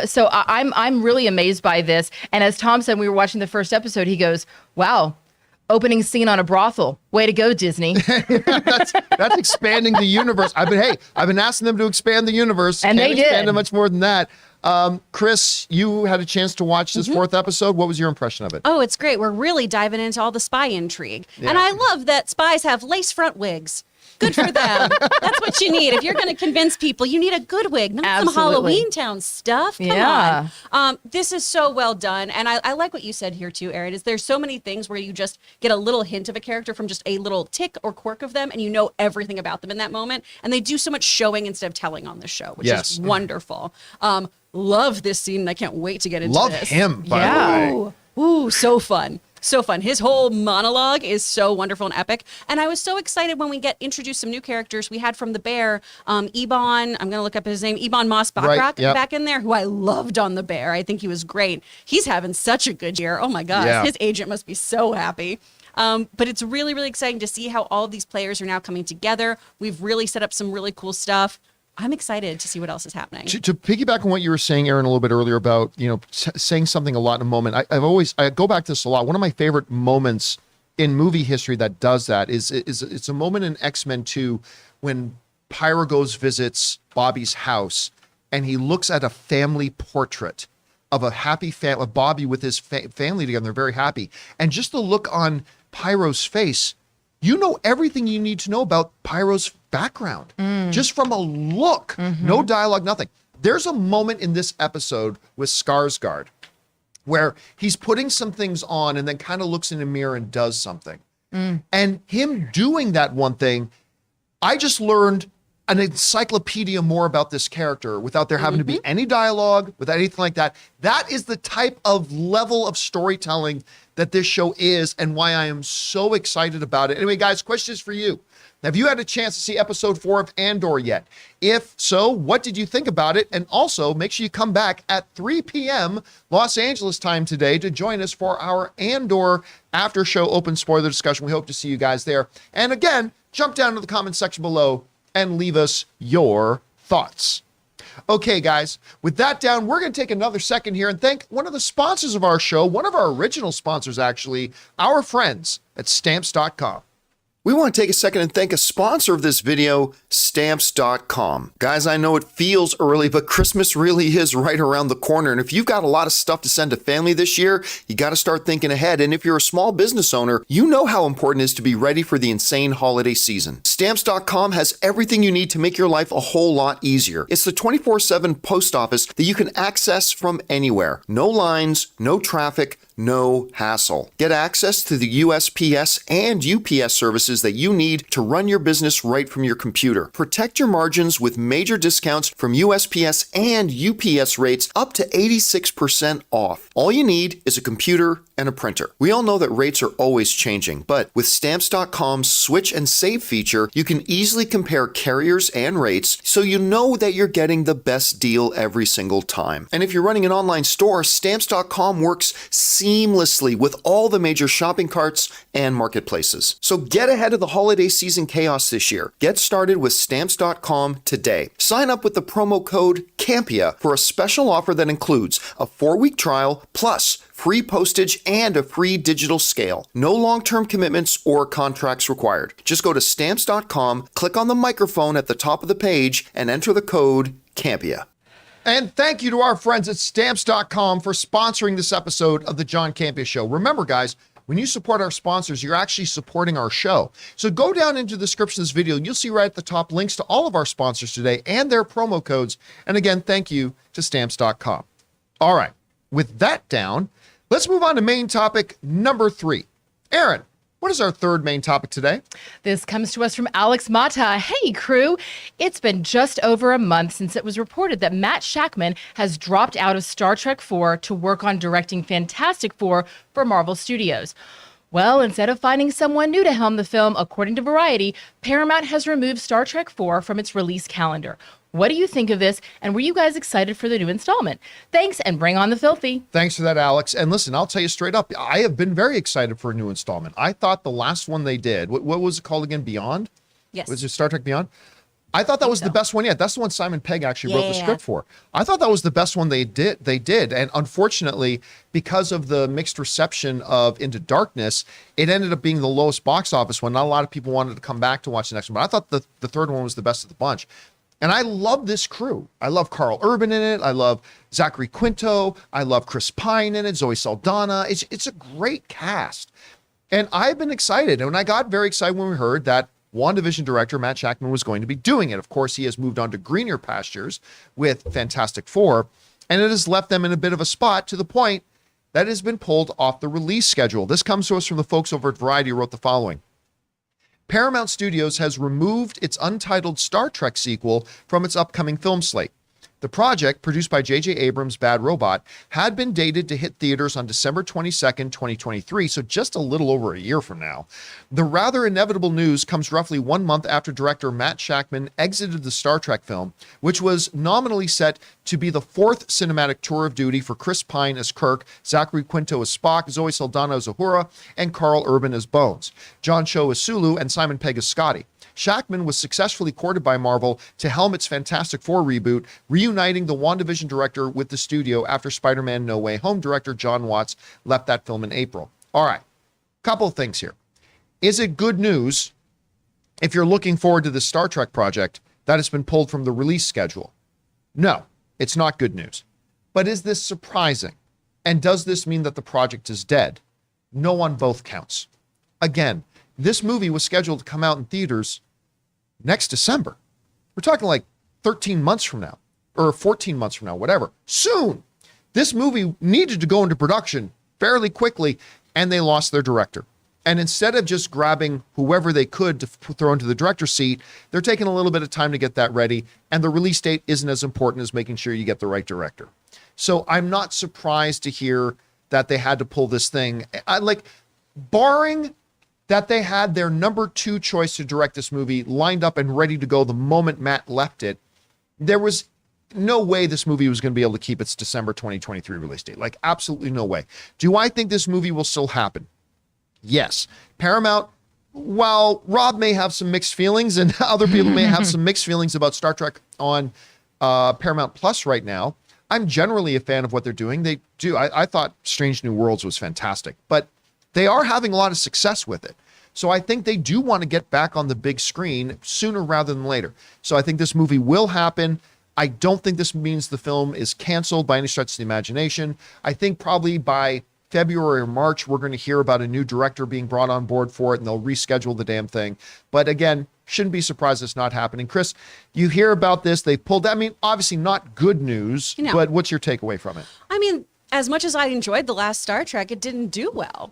So I'm really amazed by this. And as Tom said, when we were watching the first episode, he goes, "Wow, opening scene on a brothel. Way to go, Disney!" that's expanding the universe. I've been asking them to expand the universe, and they did. Expand it much more than that. Chris, you had a chance to watch this fourth episode. What was your impression of it? Oh, it's great. We're really diving into all the spy intrigue. And I love that spies have lace front wigs. Good for them. That's what you need. If you're going to convince people, you need a good wig, not some Halloween Town stuff. Come on. This is so well done. And I like what you said here too, Aaron, is there's so many things where you just get a little hint of a character from just a little tick or quirk of them, and you know everything about them in that moment. And they do so much showing instead of telling on the show, which is wonderful. Love this scene, and I can't wait to get into this. Love him, by the way. Ooh, so fun. So fun. His whole monologue is so wonderful and epic. And I was so excited when we get introduced some new characters. We had from The Bear, Ebon, I'm going to look up his name, Ebon Moss-Bachrach back in there, who I loved on The Bear. I think he was great. He's having such a good year. Oh my gosh. Yeah. His agent must be so happy. But it's really, really exciting to see how all of these players are now coming together. We've really set up some really cool stuff. I'm excited to see what else is happening. To piggyback on what you were saying, Aaron, a little bit earlier about, saying something a lot in a moment. I go back to this a lot. One of my favorite moments in movie history that does that is it's a moment in X-Men 2 when Pyro visits Bobby's house and he looks at a family portrait of a happy family, Bobby with his family together. They're very happy. And just the look on Pyro's face, you know everything you need to know about Pyro's background. Just from a look, no dialogue, nothing. There's a moment in this episode with Skarsgård where he's putting some things on and then kind of looks in the mirror and does something. And him doing that one thing, I just learned an encyclopedia more about this character without there having to be any dialogue, without anything like that. That is the type of level of storytelling that this show is and why I am so excited about it. Anyway, guys, question is for you. Have you had a chance to see episode 4 of Andor yet? If so, what did you think about it? And also, make sure you come back at 3 p.m. Los Angeles time today to join us for our Andor after show open spoiler discussion. We hope to see you guys there. And again, jump down to the comment section below and leave us your thoughts. Okay, guys, with that down, we're going to take another second here and thank one of the sponsors of our show, one of our original sponsors, actually, our friends at Stamps.com. We want to take a second and thank a sponsor of this video, Stamps.com. Guys, I know it feels early, but Christmas really is right around the corner. And if you've got a lot of stuff to send to family this year, you got to start thinking ahead. And if you're a small business owner, you know how important it is to be ready for the insane holiday season. Stamps.com has everything you need to make your life a whole lot easier. It's the 24/7 post office that you can access from anywhere. No lines, no traffic, no hassle. Get access to the USPS and UPS services that you need to run your business right from your computer. Protect your margins with major discounts from USPS and UPS rates up to 86% off. All you need is a computer and a printer. We all know that rates are always changing, but with Stamps.com's Switch and Save feature, you can easily compare carriers and rates so you know that you're getting the best deal every single time. And if you're running an online store, Stamps.com works seamlessly with all the major shopping carts and marketplaces. So get ahead of the holiday season chaos this year. Get started with Stamps.com today. Sign up with the promo code CAMPEA for a special offer that includes a 4-week trial plus free postage and a free digital scale. No long-term commitments or contracts required. Just go to Stamps.com, click on the microphone at the top of the page, and enter the code CAMPEA. And thank you to our friends at Stamps.com for sponsoring this episode of the John Campea Show. Remember, guys, when you support our sponsors, you're actually supporting our show. So go down into the description of this video, and you'll see right at the top links to all of our sponsors today and their promo codes. And again, thank you to Stamps.com. All right, with that down, let's move on to main topic number 3. Aaron, what is our third main topic today? This comes to us from Alex Mata. Hey, crew. It's been just over a month since it was reported that Matt Shakman has dropped out of Star Trek IV to work on directing Fantastic Four for Marvel Studios. Well, instead of finding someone new to helm the film, according to Variety, Paramount has removed Star Trek IV from its release calendar. What do you think of this? And were you guys excited for the new installment? Thanks, and bring on the filthy. Thanks for that, Alex. And listen, I'll tell you straight up, I have been very excited for a new installment. I thought the last one they did, what was it called again? Beyond? Yes. Was it Star Trek Beyond? I thought that was the best one yet. That's the one Simon Pegg actually wrote the script for. I thought that was the best one they did. And unfortunately, because of the mixed reception of Into Darkness, it ended up being the lowest box office one. Not a lot of people wanted to come back to watch the next one, but I thought the third one was the best of the bunch. And I love this crew. I love Carl Urban in it. I love Zachary Quinto. I love Chris Pine in it. Zoe Saldana. It's a great cast. And I've been excited. And I got very excited when we heard that WandaVision director Matt Shakman was going to be doing it. Of course, he has moved on to greener pastures with Fantastic Four, and it has left them in a bit of a spot to the point that it has been pulled off the release schedule. This comes to us from the folks over at Variety who wrote the following. Paramount Studios has removed its untitled Star Trek sequel from its upcoming film slate. The project, produced by J.J. Abrams' Bad Robot, had been dated to hit theaters on December 22nd, 2023, so just a little over a year from now. The rather inevitable news comes roughly 1 month after director Matt Shakman exited the Star Trek film, which was nominally set to be the 4th cinematic tour of duty for Chris Pine as Kirk, Zachary Quinto as Spock, Zoe Saldana as Uhura, and Carl Urban as Bones, John Cho as Sulu, and Simon Pegg as Scotty. Shakman was successfully courted by Marvel to helm its Fantastic Four reboot, reuniting the WandaVision director with the studio after Spider-Man No Way Home director John Watts left that film in April. All right, couple of things here. Is it good news if you're looking forward to the Star Trek project that it's been pulled from the release schedule? No, it's not good news. But is this surprising? And does this mean that the project is dead? No on both counts. Again, this movie was scheduled to come out in theaters next December. We're talking like 13 months from now, or 14 months from now, whatever. Soon. This movie needed to go into production fairly quickly, and they lost their director. And instead of just grabbing whoever they could to throw into the director's seat, they're taking a little bit of time to get that ready. And the release date isn't as important as making sure you get the right director. So I'm not surprised to hear that they had to pull this thing. Barring that they had their number 2 choice to direct this movie lined up and ready to go the moment Matt left it, there was no way this movie was going to be able to keep its December 2023 release date. Like, absolutely no way. Do I think this movie will still happen? Yes. Paramount, while Rob may have some mixed feelings and other people may have some mixed feelings about Star Trek on Paramount Plus right now, I'm generally a fan of what they're doing. They do. I thought Strange New Worlds was fantastic, but they are having a lot of success with it. So I think they do want to get back on the big screen sooner rather than later. So I think this movie will happen. I don't think this means the film is canceled by any stretch of the imagination. I think probably by February or March, we're going to hear about a new director being brought on board for it, and they'll reschedule the damn thing. But again, shouldn't be surprised it's not happening. Chris, you hear about this. They pulled, I mean, obviously not good news, but what's your takeaway from it? I mean, as much as I enjoyed the last Star Trek, it didn't do well.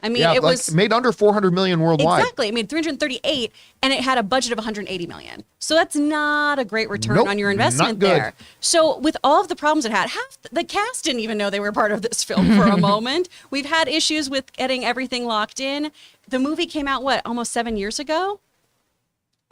I mean, Yeah, it like, was made under 400 million worldwide. exactly. It made 338, and it had a budget of 180 million. So that's not a great return Nope, on your not investment good. there. So with all of the problems it had, half the cast didn't even know they were part of this film for a moment. We've had issues with getting everything locked in. The movie came out almost 7 years ago.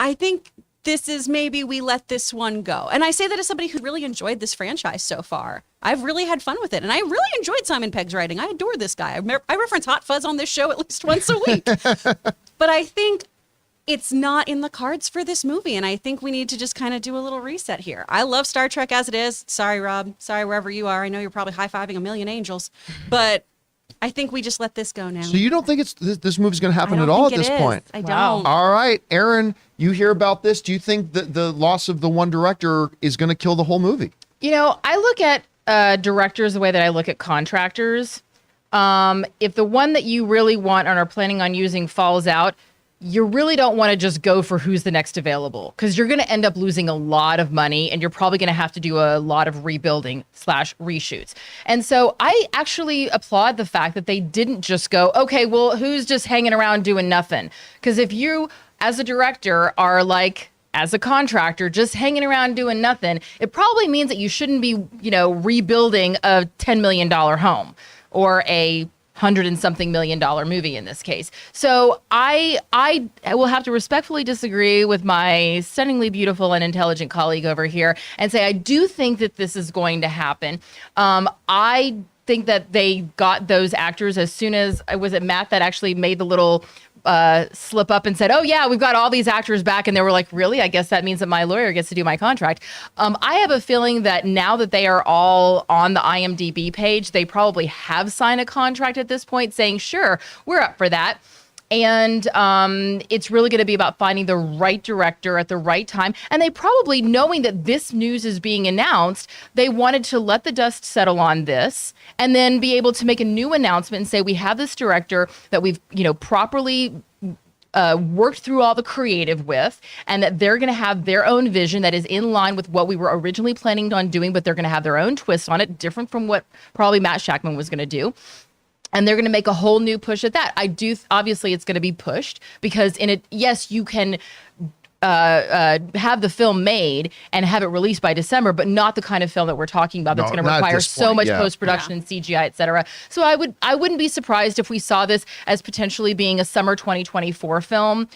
I think this is maybe we let this one go. And I say that as somebody who really enjoyed this franchise so far. I've really had fun with it. And I really enjoyed Simon Pegg's writing. I adore this guy. I reference Hot Fuzz on this show at least once a week. But I think it's not in the cards for this movie. And I think we need to just kind of do a little reset here. I love Star Trek as it is. Sorry, Rob. Sorry, wherever you are. I know you're probably high-fiving a million angels. But I think we just let this go now. So you don't think this movie's going to happen I at don't all at think this it is. point? I Wow. don't. All right, Aaron, you hear about this. Do you think that the loss of the one director is going to kill the whole movie? You know, I look at directors the way that I look at contractors. If the one that you really want and are planning on using falls out, you really don't want to just go for who's the next available, because you're going to end up losing a lot of money and you're probably going to have to do a lot of rebuilding / reshoots. And so I actually applaud the fact that they didn't just go, okay, well, who's just hanging around doing nothing? Because if you, as a director, are like, as a contractor, just hanging around doing nothing, it probably means that you shouldn't be, rebuilding a $10 million home or a $100 and something million movie in this case. So I will have to respectfully disagree with my stunningly beautiful and intelligent colleague over here and say I do think that this is going to happen. I think that they got those actors as soon as, was it Matt that actually made the little slip up and said, oh yeah, we've got all these actors back, and they were like, really? I guess that means that my lawyer gets to do my contract. I have a feeling that now that they are all on the IMDb page, they probably have signed a contract at this point saying, sure, we're up for that. And it's really going to be about finding the right director at the right time. And they probably, knowing that this news is being announced, they wanted to let the dust settle on this and then be able to make a new announcement and say, we have this director that we've, properly worked through all the creative with, and that they're going to have their own vision that is in line with what we were originally planning on doing, but they're going to have their own twist on it, different from what probably Matt Shakman was going to do. And they're going to make a whole new push at that. Obviously it's going to be pushed because in it, yes, you can have the film made and have it released by December, but not the kind of film that we're talking about that's No, going to not at require this so point, much yeah. post-production and CGI, et cetera. So I wouldn't be surprised if we saw this as potentially being a summer 2024 film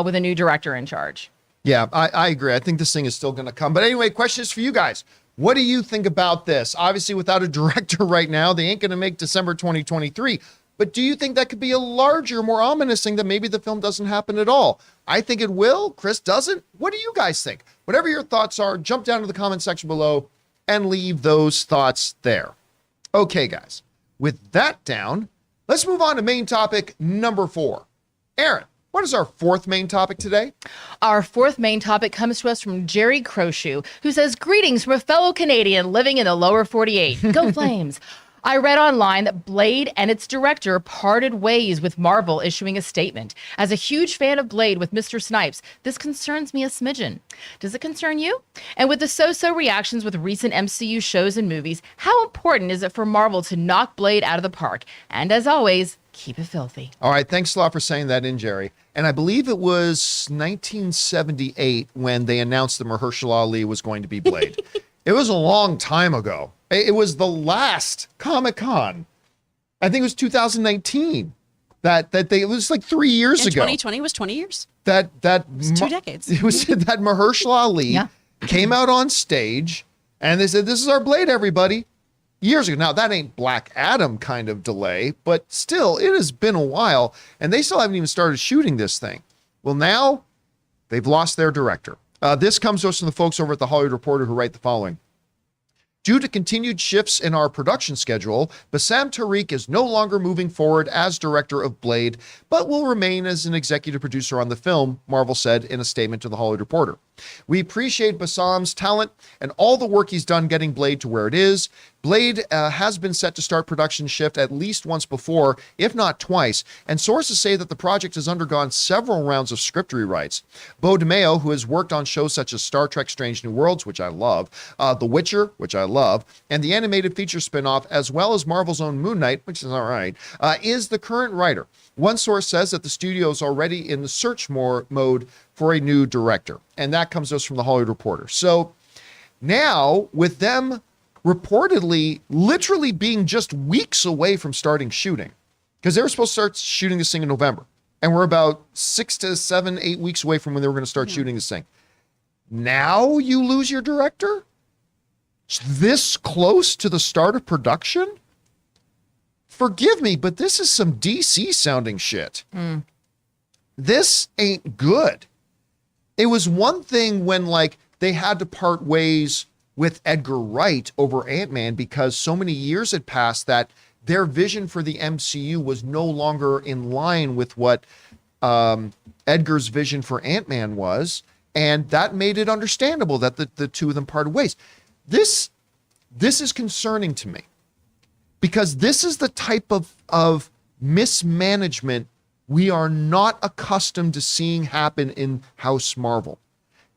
with a new director in charge. Yeah, I agree. I think this thing is still going to come. But anyway, question is for you guys. What do you think about this? Obviously, without a director right now, they ain't going to make December 2023. But do you think that could be a larger, more ominous thing that maybe the film doesn't happen at all? I think it will. Chris doesn't. What do you guys think? Whatever your thoughts are, jump down to the comment section below and leave those thoughts there. Okay, guys. With that down, let's move on to main topic number 4. Aaron, What is our fourth main topic today? Our fourth main topic comes to us from Jerry Croshoe, who says, "Greetings from a fellow Canadian living in the lower 48. Go Flames." I read online that Blade and its director parted ways with Marvel issuing a statement. As a huge fan of Blade with Mr. Snipes, this concerns me a smidgen. Does it concern you? And with the so-so reactions with recent MCU shows and movies, how important is it for Marvel to knock Blade out of the park? And as always, keep it filthy. All right, thanks a lot for saying that in, Jerry. And I believe it was 1978 when they announced that Mahershala Ali was going to be Blade. It was a long time ago. It was the last Comic-Con. I think it was 2019. It was like 3 years ago. 2020 was 20 years. It's 2 decades. It was that Mahershala Ali came out on stage and they said, "This is our Blade, everybody." Years ago. Now, that ain't Black Adam kind of delay, but still, it has been a while, and they still haven't even started shooting this thing. Well, now they've lost their director. This comes to us from the folks over at the Hollywood Reporter who write the following. Due to continued shifts in our production schedule, Bassam Tariq is no longer moving forward as director of Blade, but will remain as an executive producer on the film, Marvel said in a statement to the Hollywood Reporter. We appreciate Bassam's talent and all the work he's done getting Blade to where it is. Blade has been set to start production shift at least once before, if not twice, and sources say that the project has undergone several rounds of script rewrites. Beau DeMayo, who has worked on shows such as Star Trek Strange New Worlds, which I love, The Witcher, which I love, and the animated feature spinoff, as well as Marvel's own Moon Knight, which is all right, is the current writer. One source says that the studio is already in the search mode for a new director, and that comes to us from the Hollywood Reporter. So now, with them reportedly literally being just weeks away from starting shooting, because they were supposed to start shooting this thing in November, and we're about 6 to 7, 8 weeks away from when they were going to start shooting this thing. Now you lose your director? This close to the start of production? Forgive me, but this is some DC sounding shit. This ain't good. It was one thing when they had to part ways with Edgar Wright over Ant-Man because so many years had passed that their vision for the MCU was no longer in line with what Edgar's vision for Ant-Man was, and that made it understandable that the two of them parted ways. This is concerning to me because this is the type of mismanagement we are not accustomed to seeing happen in House Marvel.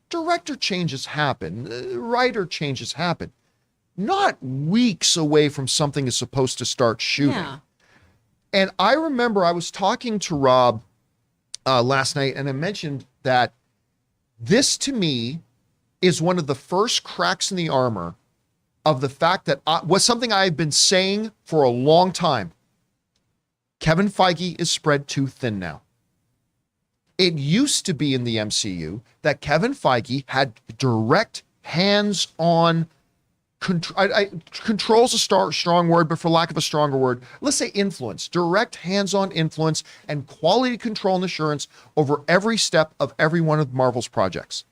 Director changes happen, writer changes happen, not weeks away from something is supposed to start shooting. Yeah. And I remember I was talking to Rob last night, and I mentioned that this to me is one of the first cracks in the armor of the fact that was something I've been saying for a long time. Kevin Feige is spread too thin now. It used to be in the MCU that Kevin Feige had direct hands-on control's a strong word, but for lack of a stronger word, let's say influence, direct hands-on influence and quality control and assurance over every step of every one of Marvel's projects.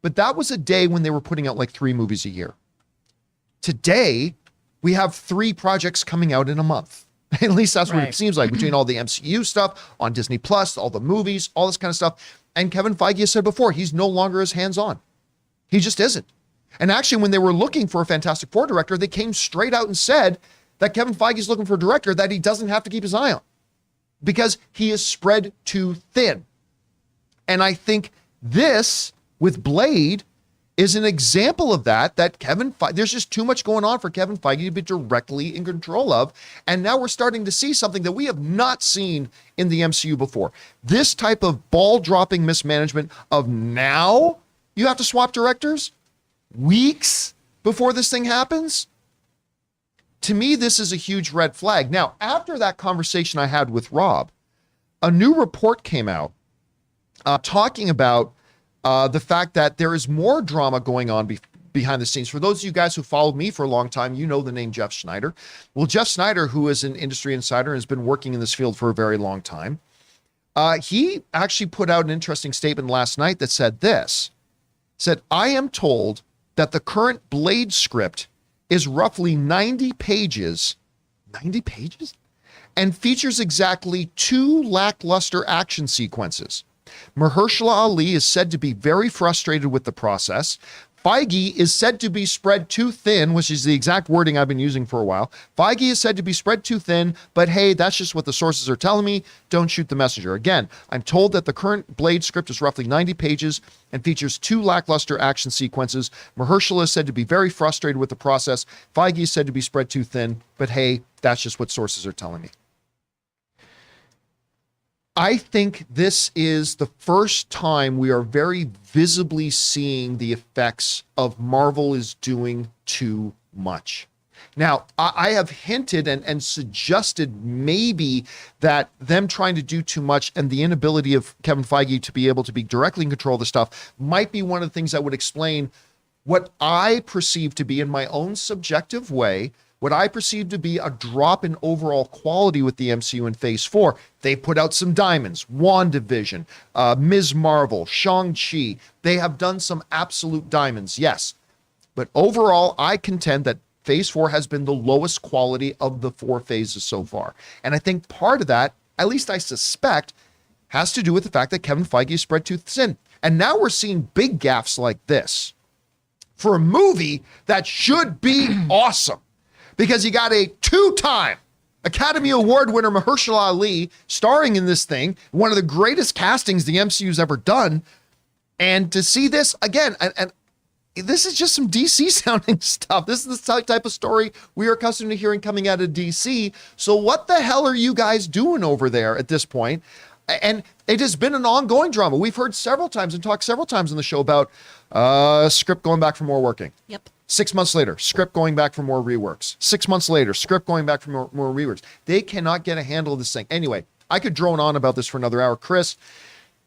But that was a day when they were putting out 3 movies a year. Today, we have 3 projects coming out in a month. At least that's what it seems like between all the MCU stuff on Disney Plus, all the movies, all this kind of stuff. And Kevin Feige has said before, he's no longer as hands-on. He just isn't. And actually, when they were looking for a Fantastic Four director, they came straight out and said that Kevin Feige is looking for a director that he doesn't have to keep his eye on because he is spread too thin. And I think this, with Blade, is an example of that Kevin Feige, there's just too much going on for Kevin Feige to be directly in control of. And now we're starting to see something that we have not seen in the MCU before. This type of ball-dropping mismanagement of now you have to swap directors weeks before this thing happens. To me, this is a huge red flag. Now, after that conversation I had with Rob, a new report came out talking about the fact that there is more drama going on behind the scenes. For those of you guys who followed me for a long time, you know the name Jeff Snyder. Well, Jeff Snyder, who is an industry insider and has been working in this field for a very long time, he actually put out an interesting statement last night that said this. Said, I am told that the current Blade script is roughly 90 pages, 90 pages? and features exactly 2 lackluster action sequences. Mahershala Ali is said to be very frustrated with the process. Feige is said to be spread too thin, which is the exact wording I've been using for a while. Feige is said to be spread too thin, but hey, that's just what the sources are telling me. Don't shoot the messenger. Again, I'm told that the current Blade script is roughly 90 pages and features 2 lackluster action sequences. Mahershala is said to be very frustrated with the process. Feige is said to be spread too thin, but hey, that's just what sources are telling me. I think this is the first time we are very visibly seeing the effects of Marvel is doing too much. Now, I have hinted and suggested maybe that them trying to do too much and the inability of Kevin Feige to be able to be directly in control of the stuff might be one of the things that would explain what I perceive to be, in my own subjective way, what I perceive to be a drop in overall quality with the MCU in Phase 4. They put out some diamonds, WandaVision, Ms. Marvel, Shang-Chi. They have done some absolute diamonds, yes. But overall, I contend that Phase 4 has been the lowest quality of the 4 phases so far. And I think part of that, at least I suspect, has to do with the fact that Kevin Feige is spread too thin. And now we're seeing big gaffes like this for a movie that should be awesome. Because you got a 2-time Academy Award winner, Mahershala Ali, starring in this thing, one of the greatest castings the MCU's ever done. And to see this again, and this is just some DC sounding stuff. This is the type of story we are accustomed to hearing coming out of DC. So what the hell are you guys doing over there at this point? And it has been an ongoing drama. We've heard several times and talked several times on the show about script going back for more working. Yep. 6 months later, script going back for more reworks. 6 months later, script going back for more reworks. They cannot get a handle of this thing. Anyway, I could drone on about this for another hour. Chris,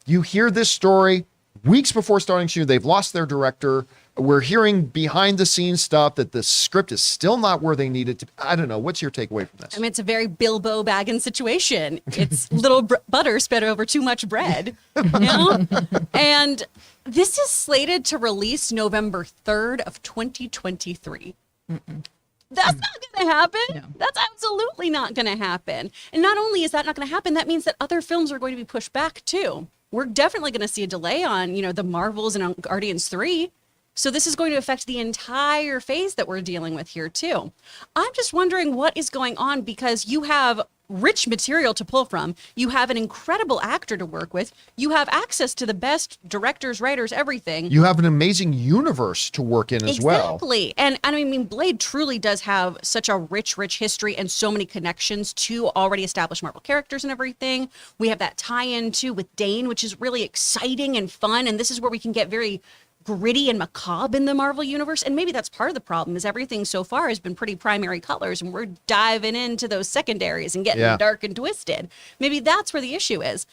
you hear this story weeks before starting shooting. They've lost their director. We're hearing behind the scenes stuff that the script is still not where they need it to. I don't know. What's your takeaway from this? I mean, it's a very Bilbo Baggins situation. It's little butter spread over too much bread, you know? And this is slated to release November 3rd of 2023. That's not going to happen. No. That's absolutely not going to happen. And not only is that not going to happen, that means that other films are going to be pushed back too. We're definitely going to see a delay on, the Marvels and Guardians 3. So this is going to affect the entire phase that we're dealing with here too. I'm just wondering what is going on, because you have rich material to pull from. You have an incredible actor to work with. You have access to the best directors, writers, everything. You have an amazing universe to work in as well. Exactly. And I mean, Blade truly does have such a rich history and so many connections to already established Marvel characters and everything. We have that tie-in too with Dane, which is really exciting and fun. And this is where we can get very gritty and macabre in the Marvel universe. And maybe that's part of the problem, is everything so far has been pretty primary colors and we're diving into those secondaries and getting dark and twisted. Maybe that's where the issue is.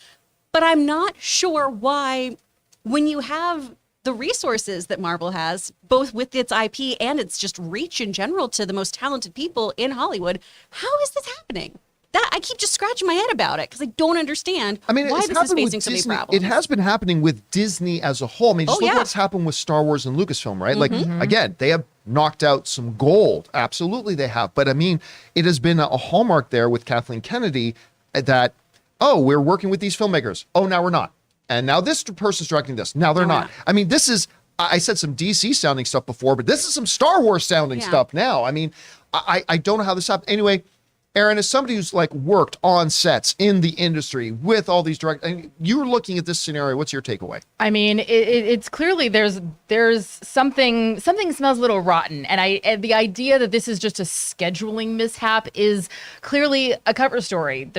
But I'm not sure why, when you have the resources that Marvel has, both with its IP and its just reach in general to the most talented people in Hollywood, how is this happening? That I keep just scratching my head about it because I don't understand why this is facing so many problems. It has been happening with Disney as a whole. I mean, just look what's happened with Star Wars and Lucasfilm, right? Like, again, they have knocked out some gold. Absolutely they have. But I mean, it has been a hallmark there with Kathleen Kennedy that, we're working with these filmmakers. Oh, now we're not. And now this person's directing this. Now they're not. I mean, this is, I said some DC sounding stuff before, but this is some Star Wars sounding stuff now. I mean, I don't know how this happened. Anyway, Aaron, as somebody who's worked on sets in the industry with all these you're looking at this scenario. What's your takeaway? I mean, it's clearly there's something smells a little rotten, and the idea that this is just a scheduling mishap is clearly a cover story.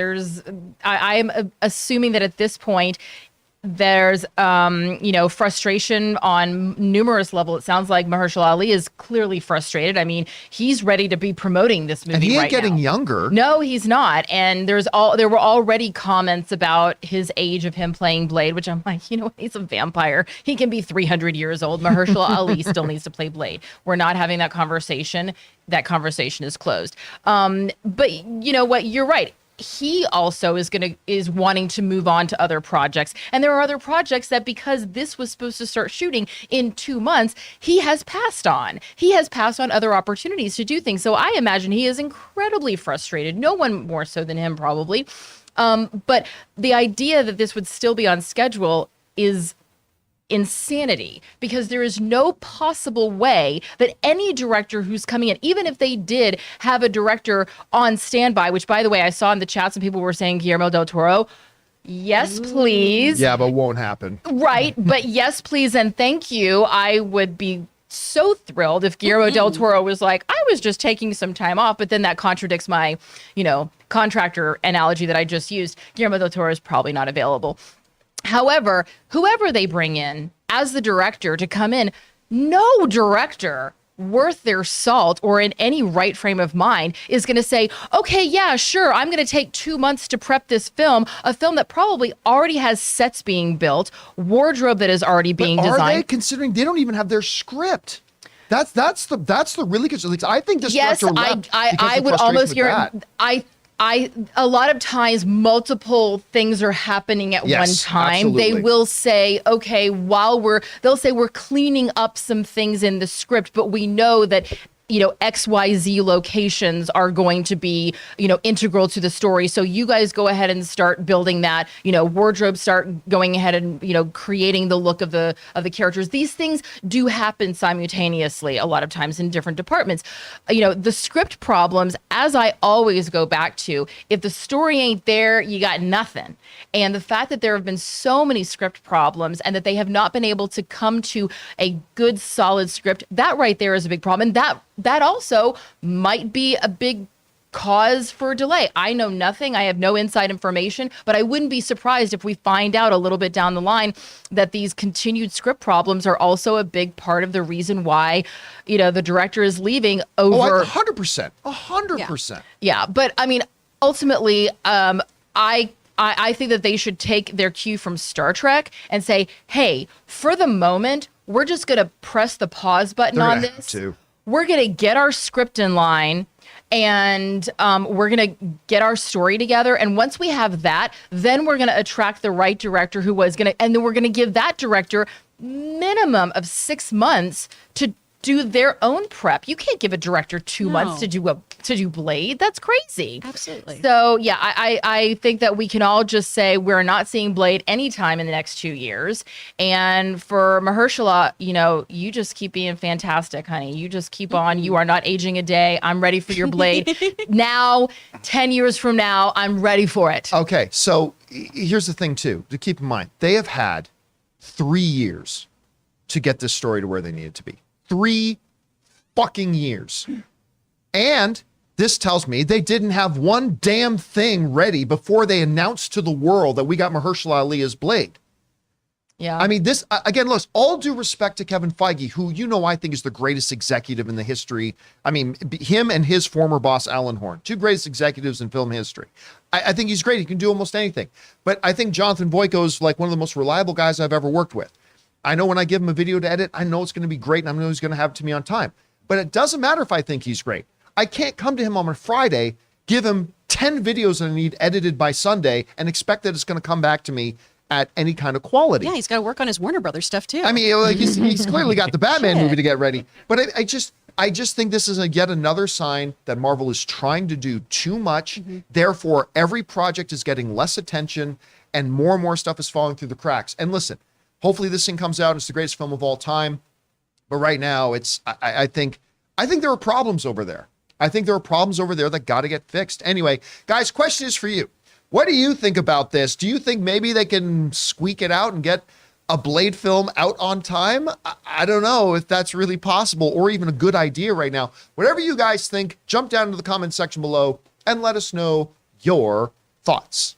I am assuming that at this point, there's, frustration on numerous levels. It sounds like Mahershala Ali is clearly frustrated. I mean, he's ready to be promoting this movie. And he ain't right getting now. younger. No, he's not. And there were already comments about his age of him playing Blade, which I'm like, he's a vampire. He can be 300 years old. Mahershala Ali still needs to play Blade. We're not having that conversation. That conversation is closed. But you know what? You're right. he also is wanting to move on to other projects. And there are other projects that, because this was supposed to start shooting in 2 months, he has passed on. He has passed on other opportunities to do things. So I imagine he is incredibly frustrated. No one more so than him, probably. But the idea that this would still be on schedule is insanity, because there is no possible way that any director who's coming in, even if they did have a director on standby, which, by the way, I saw in the chat some people were saying Guillermo del Toro. Yes, please. Yeah, but won't happen. Right. But yes, please. And thank you. I would be so thrilled if Guillermo del Toro was like, I was just taking some time off, but then that contradicts my, contractor analogy that I just used. Guillermo del Toro is probably not available. However, whoever they bring in as the director to come in, no director worth their salt or in any right frame of mind is going to say, okay, yeah, sure, I'm going to take 2 months to prep this film, a film that probably already has sets being built, wardrobe that is already being designed. Are they, considering they don't even have their script? That's the really good. I think this director left I would almost hear a lot of times multiple things are happening at one time. Absolutely. They will say, okay, they'll say we're cleaning up some things in the script, but we know that XYZ locations are going to be, integral to the story. So you guys go ahead and start building that, wardrobe, start going ahead and, creating the look of the characters. These things do happen simultaneously a lot of times in different departments. The script problems, as I always go back to, if the story ain't there, you got nothing. And the fact that there have been so many script problems and that they have not been able to come to a good, solid script, that right there is a big problem. And that also might be a big cause for delay. I know nothing. I have no inside information, but I wouldn't be surprised if we find out a little bit down the line that these continued script problems are also a big part of the reason why, the director is leaving over 100%. 100%. Yeah. But I mean, ultimately, I think that they should take their cue from Star Trek and say, hey, for the moment, we're just going to press the pause button on this. We're going to get our script in line, and we're going to get our story together. And once we have that, then we're going to attract the right director and then we're going to give that director minimum of 6 months to do their own prep. You can't give a director 2 months to do Blade. That's crazy. Absolutely. So yeah, I think that we can all just say we're not seeing Blade anytime in the next 2 years. And for Mahershala, you just keep being fantastic, honey. You just keep on. You are not aging a day. I'm ready for your Blade. Now, 10 years from now, I'm ready for it. Okay, so here's the thing too, to keep in mind. They have had 3 years to get this story to where they need it to be. 3 fucking years. And this tells me they didn't have one damn thing ready before they announced to the world that we got Mahershala Ali as Blade. Yeah. I mean, this, again, look, all due respect to Kevin Feige, who, I think is the greatest executive in the history. I mean, him and his former boss, Alan Horn, 2 greatest executives in film history. I think he's great. He can do almost anything. But I think Jonathan Boyko is like one of the most reliable guys I've ever worked with. I know when I give him a video to edit, I know it's going to be great, and I know he's going to have it to me on time. But it doesn't matter if I think he's great. I can't come to him on a Friday, give him 10 videos that I need edited by Sunday, and expect that it's going to come back to me at any kind of quality. Yeah, he's got to work on his Warner Brothers stuff too. I mean, like he's clearly got the Batman movie to get ready. But I just think this is yet another sign that Marvel is trying to do too much. Therefore, every project is getting less attention, and more stuff is falling through the cracks. And listen, hopefully this thing comes out and it's the greatest film of all time. But right now, I think there are problems over there. I think there are problems over there that got to get fixed. Anyway, guys, question is for you. What do you think about this? Do you think maybe they can squeak it out and get a Blade film out on time? I don't know if that's really possible or even a good idea right now. Whatever you guys think, jump down into the comment section below and let us know your thoughts.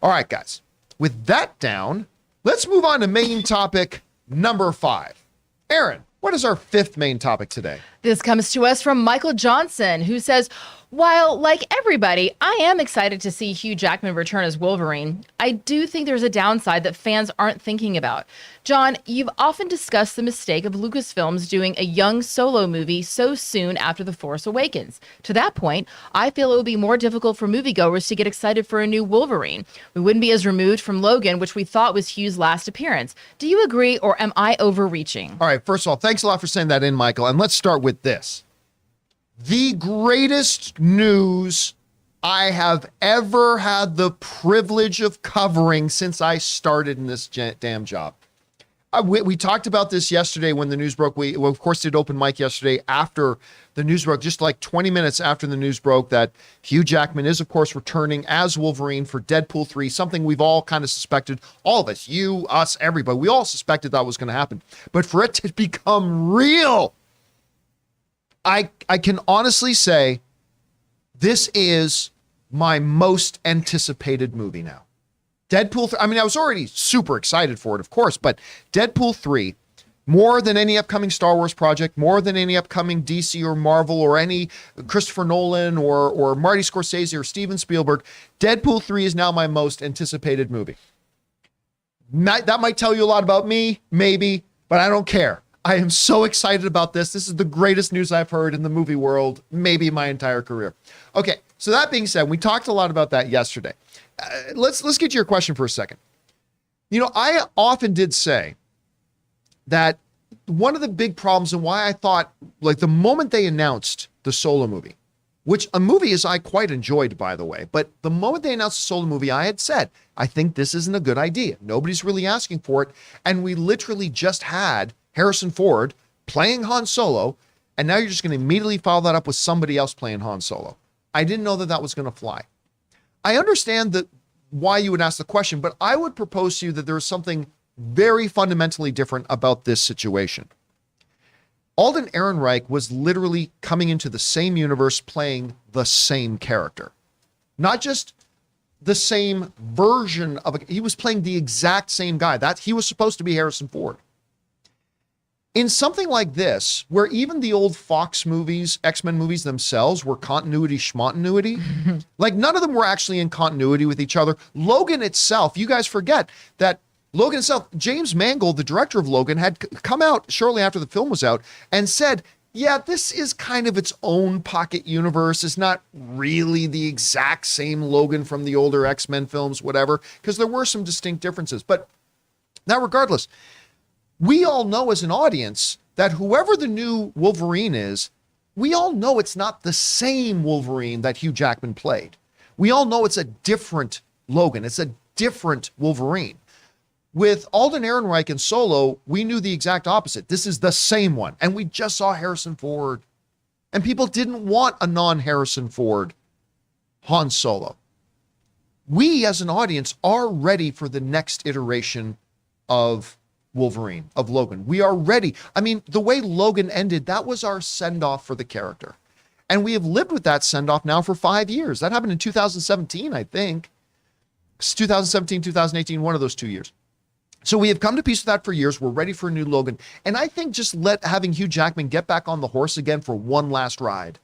All right, guys, with that down, let's move on to main topic number 5. Aaron, what is our 5th main topic today? This comes to us from Michael Johnson, who says, while, like everybody, I am excited to see Hugh Jackman return as Wolverine, I do think there's a downside that fans aren't thinking about. John, you've often discussed the mistake of Lucasfilms doing a young Solo movie so soon after The Force Awakens. To that point, I feel it would be more difficult for moviegoers to get excited for a new Wolverine. We wouldn't be as removed from Logan, which we thought was Hugh's last appearance. Do you agree, or am I overreaching? All right, first of all, thanks a lot for saying that in, Michael. And let's start with this. The greatest news I have ever had the privilege of covering since I started in this damn job. We talked about this yesterday when the news broke. We, of course, did open mic yesterday after the news broke, just like 20 minutes after the news broke, that Hugh Jackman is, of course, returning as Wolverine for Deadpool 3, something we've all kind of suspected, all of us, you, us, everybody, we all suspected that was going to happen. But for it to become real, I can honestly say this is my most anticipated movie now. Deadpool 3, I mean, I was already super excited for it, of course, but Deadpool 3, more than any upcoming Star Wars project, more than any upcoming DC or Marvel or any Christopher Nolan or Marty Scorsese or Steven Spielberg, Deadpool 3 is now my most anticipated movie. That might tell you a lot about me, maybe, but I don't care. I am so excited about this. This is the greatest news I've heard in the movie world, maybe my entire career. Okay, so that being said, we talked a lot about that yesterday. Let's get to your question for a second. You know, I often did say that one of the big problems and why I thought, like, the moment they announced the Solo movie, which a movie is I quite enjoyed, by the way, but the moment they announced the Solo movie, I had said, I think this isn't a good idea. Nobody's really asking for it. And we literally just had Harrison Ford playing Han Solo, and now you're just going to immediately follow that up with somebody else playing Han Solo. I didn't know that that was going to fly. I understand that why you would ask the question, but I would propose to you that there is something very fundamentally different about this situation. Alden Ehrenreich was literally coming into the same universe playing the same character. Not just the same version of he was playing the exact same guy. That he was supposed to be Harrison Ford. In something like this, where even the old Fox movies, X-Men movies themselves were continuity schmontinuity, like none of them were actually in continuity with each other. Logan itself, you guys forget that Logan itself, James Mangold, the director of Logan, had come out shortly after the film was out and said, yeah, this is kind of its own pocket universe. It's not really the exact same Logan from the older X-Men films, whatever, because there were some distinct differences. But now regardless, we all know as an audience that whoever the new Wolverine is, we all know it's not the same Wolverine that Hugh Jackman played. We all know it's a different Logan. It's a different Wolverine. With Alden Ehrenreich and Solo, we knew the exact opposite. This is the same one. And we just saw Harrison Ford. And people didn't want a non-Harrison Ford Han Solo. We as an audience are ready for the next iteration of Wolverine, of Logan. We are ready. I mean, the way Logan ended, that was our send-off for the character. And we have lived with that send-off now for 5 years. That happened in 2017, I think. It's 2017, 2018, one of those 2 years. So we have come to peace with that for years. We're ready for a new Logan. And I think just having Hugh Jackman get back on the horse again for one last ride,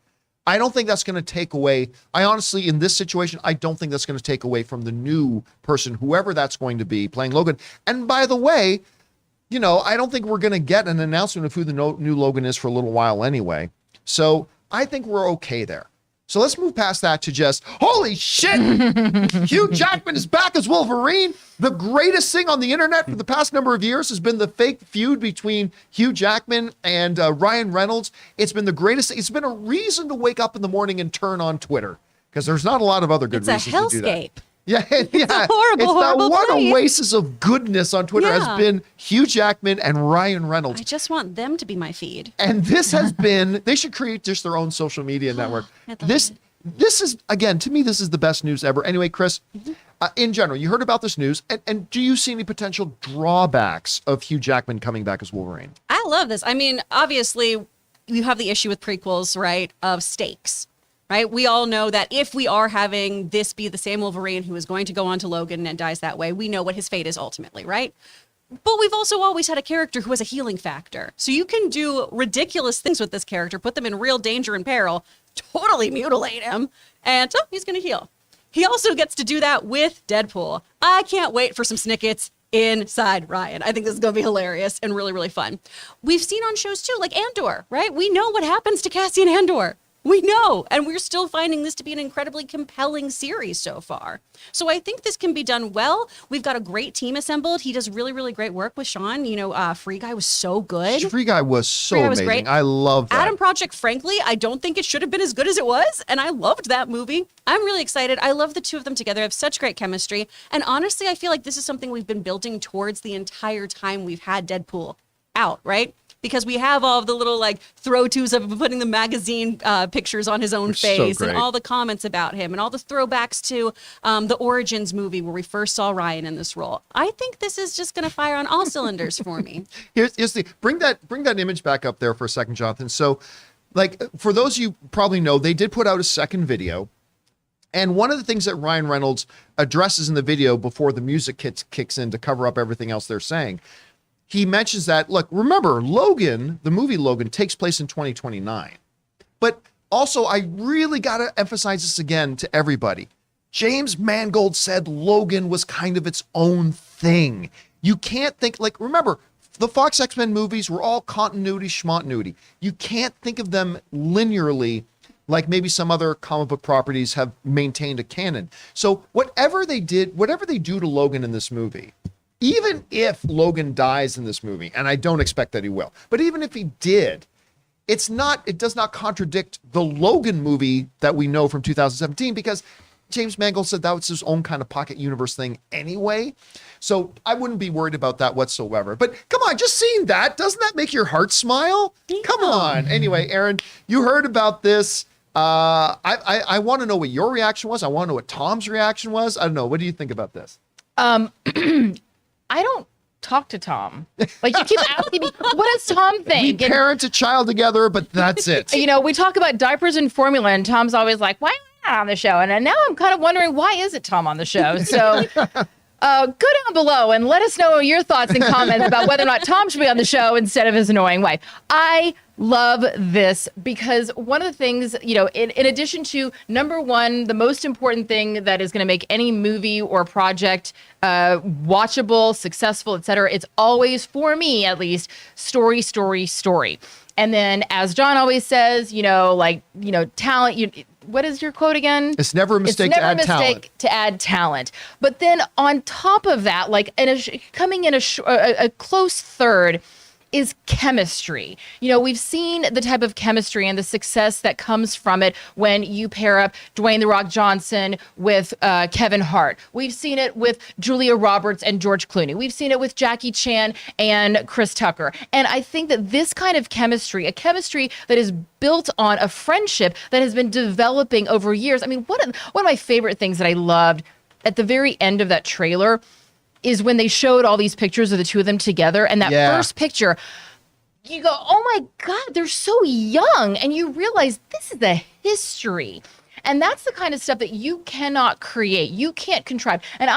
I don't think that's going to take away, I honestly, in this situation, I don't think that's going to take away from the new person, whoever that's going to be, playing Logan. And by the way, you know, I don't think we're going to get an announcement of who the new Logan is for a little while anyway. So I think we're okay there. So let's move past that to just, holy shit, Hugh Jackman is back as Wolverine. The greatest thing on the internet for the past number of years has been the fake feud between Hugh Jackman and Ryan Reynolds. It's been the greatest. It's been a reason to wake up in the morning and turn on Twitter, because there's not a lot of other good reasons to do that. Hellscape. Yeah, It's a horrible one place. oasis of goodness on Twitter has been Hugh Jackman and Ryan Reynolds. I just want them to be my feed. And this has been, they should create just their own social media network. This is, again, to me, this is the best news ever. Anyway, Chris, in general, you heard about this news, and do you see any potential drawbacks of Hugh Jackman coming back as Wolverine? I love this. I mean, obviously, you have the issue with prequels, right, of stakes. Right? We all know that if we are having this be the same Wolverine who is going to go on to Logan and dies that way, we know what his fate is ultimately, right? But we've also always had a character who has a healing factor. So you can do ridiculous things with this character, put them in real danger and peril, totally mutilate him, and he's going to heal. He also gets to do that with Deadpool. I can't wait for some snickets inside Ryan. I think this is going to be hilarious and really, really fun. We've seen on shows too, like Andor, right? We know what happens to Cassian Andor. We know, and we're still finding this to be an incredibly compelling series so far. So I think this can be done well. We've got a great team assembled. He does really, really great work with Sean. You know, Free Guy was so good. Free Guy was so Free Guy was amazing. great. I love that. Adam Project, frankly, I don't think it should have been as good as it was, and I loved that movie. I'm really excited. I love the two of them together. They have such great chemistry, and honestly, I feel like this is something we've been building towards the entire time we've had Deadpool out, right? Because we have all of the little like throw-tos of putting the magazine pictures on his own face and all the comments about him and all the throwbacks to the Origins movie where we first saw Ryan in this role. I think this is just going to fire on all cylinders for me. Here's the bring that image back up there for a second, Jonathan. So, like for those you probably know, they did put out a second video. And one of the things that Ryan Reynolds addresses in the video before the music kicks in to cover up everything else they're saying, he mentions that, look, remember, Logan, the movie Logan, takes place in 2029. But also, I really got to emphasize this again to everybody. James Mangold said Logan was kind of its own thing. You can't think, like, remember, the Fox X-Men movies were all continuity, schmontinuity. You can't think of them linearly like maybe some other comic book properties have maintained a canon. So whatever they do to Logan in this movie, even if Logan dies in this movie, and I don't expect that he will, but even if he did, it does not contradict the Logan movie that we know from 2017, because James Mangold said that was his own kind of pocket universe thing anyway. So I wouldn't be worried about that whatsoever. But come on, just seeing that, doesn't that make your heart smile? Come on. Anyway, Aaron, you heard about this. I want to know what your reaction was. I want to know what Tom's reaction was. I don't know. What do you think about this? I don't talk to Tom. Like, you keep asking me, what does Tom think? We parent a child together, but that's it. You know, we talk about diapers and formula, and Tom's always like, why am I not on the show? And now I'm kind of wondering, why isn't Tom on the show? So go down below and let us know your thoughts and comments about whether or not Tom should be on the show instead of his annoying wife. I love this because one of the things, you know, in addition to number one, the most important thing that is going to make any movie or project watchable, successful, etc., it's always, for me at least, story, story, story. And then, as John always says, talent. What is your quote again? It's never a mistake to add talent. To add talent. But then on top of that, like coming in a close third is chemistry. You know, we've seen the type of chemistry and the success that comes from it when you pair up Dwayne "The Rock" Johnson with Kevin Hart. We've seen it with Julia Roberts and George Clooney. We've seen it with Jackie Chan and Chris Tucker. And I think that this kind of chemistry, a chemistry that is built on a friendship that has been developing over years. I mean, one of my favorite things that I loved at the very end of that trailer is when they showed all these pictures of the two of them together. And that first picture, you go, oh my God, they're so young. And you realize this is the history. And that's the kind of stuff that you cannot create. You can't contrive. And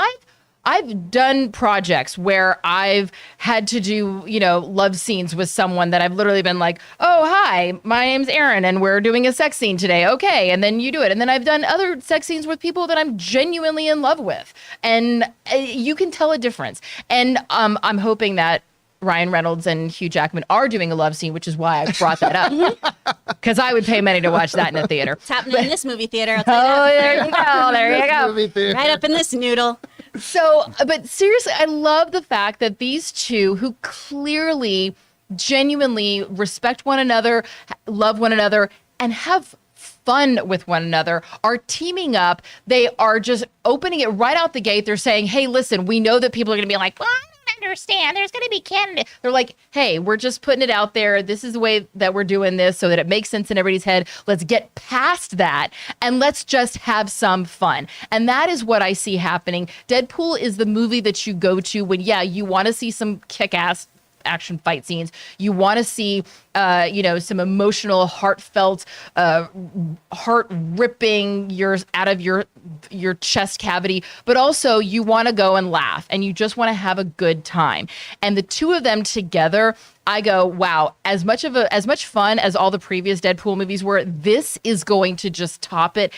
I've done projects where I've had to do, love scenes with someone that I've literally been like, oh, hi, my name's Aaron and we're doing a sex scene today. Okay. And then you do it. And then I've done other sex scenes with people that I'm genuinely in love with. And you can tell a difference. And I'm hoping that Ryan Reynolds and Hugh Jackman are doing a love scene, which is why I brought that up. Because I would pay money to watch that in a theater. It's happening in this movie theater. I'll tell you there you go. There you go. Right up in this noodle. So, but seriously, I love the fact that these two, who clearly, genuinely respect one another, love one another, and have fun with one another, are teaming up. They are just opening it right out the gate. They're saying, hey, listen, we know that people are going to be like, well, I don't understand. There's going to be candidates. They're like, hey, we're just putting it out there. This is the way that we're doing this so that it makes sense in everybody's head. Let's get past that and let's just have some fun. And that is what I see happening. Deadpool is the movie that you go to when, you want to see some kick-ass action fight scenes. You want to see, some emotional, heartfelt, heart ripping, you're out of your your chest cavity, but also you want to go and laugh and you just want to have a good time. And the two of them together, I go, wow, as much fun as all the previous Deadpool movies were, this is going to just top it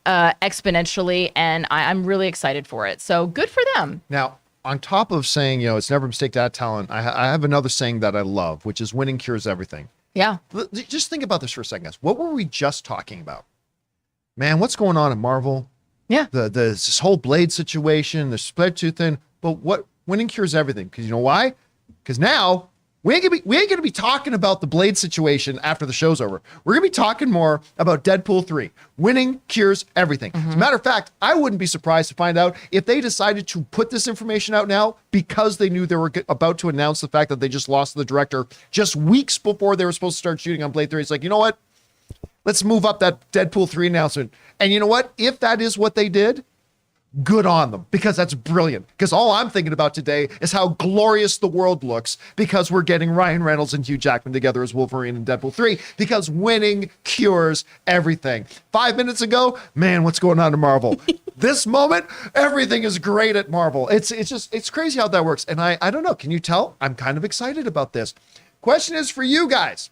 exponentially, and I'm really excited for it. So good for them. Now, on top of saying, it's never a mistake to add talent, I have another saying that I love, which is winning cures everything. Yeah. Just think about this for a second, guys. What were we just talking about? Man, what's going on in Marvel? Yeah. This whole Blade situation, the spread too thin, but winning cures everything. Because you know why? Because now we ain't gonna be talking about the Blade situation after the show's over. We're gonna be talking more about Deadpool 3. Winning cures everything. As a matter of fact, I wouldn't be surprised to find out if they decided to put this information out now because they knew they were about to announce the fact that they just lost the director just weeks before they were supposed to start shooting on Blade 3. It's like, you know what? Let's move up that Deadpool 3 announcement. And you know what? If that is what they did, good on them, because that's brilliant. Because all I'm thinking about today is how glorious the world looks because we're getting Ryan Reynolds and Hugh Jackman together as Wolverine in Deadpool 3, because winning cures everything. 5 minutes ago, man, what's going on in Marvel? This moment, everything is great at Marvel. It's crazy how that works. And I don't know, can you tell? I'm kind of excited about this. Question is for you guys.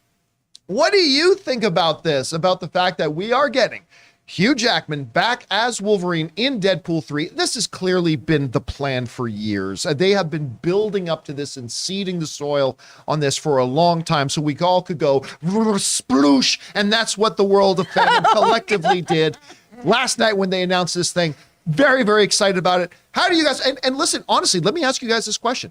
What do you think about this? About the fact that we are getting Hugh Jackman back as Wolverine in Deadpool 3. This has clearly been the plan for years. They have been building up to this and seeding the soil on this for a long time, so we all could go sploosh, and that's what the world of fandom collectively did last night when they announced this thing. Very, very excited about it. How do you guys, and listen, honestly, let me ask you guys this question.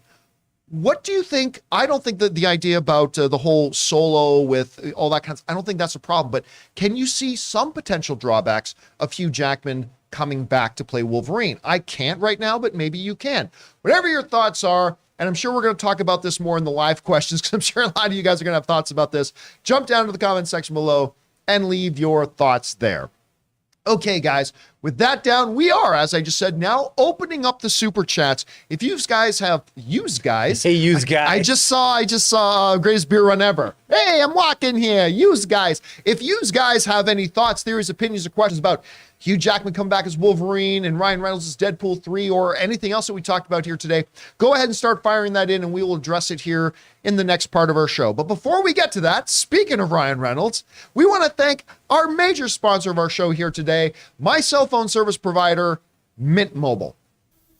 What do you think? I don't think that the idea about the whole solo with all that kind of, I don't think that's a problem, but can you see some potential drawbacks of Hugh Jackman coming back to play Wolverine? I can't right now, but maybe you can. Whatever your thoughts are, and I'm sure we're going to talk about this more in the live questions because I'm sure a lot of you guys are going to have thoughts about this. Jump down to the comment section below and leave your thoughts there. Okay, guys, with that down, we are, as I just said, now opening up the super chats. If you guys have I just saw greatest beer run ever. Hey, I'm walking here. Use guys. If you guys have any thoughts, theories, opinions, or questions about Hugh Jackman coming back as Wolverine and Ryan Reynolds as Deadpool 3 or anything else that we talked about here today, go ahead and start firing that in and we will address it here in the next part of our show. But before we get to that, speaking of Ryan Reynolds, we want to thank our major sponsor of our show here today, my cell phone service provider, Mint Mobile.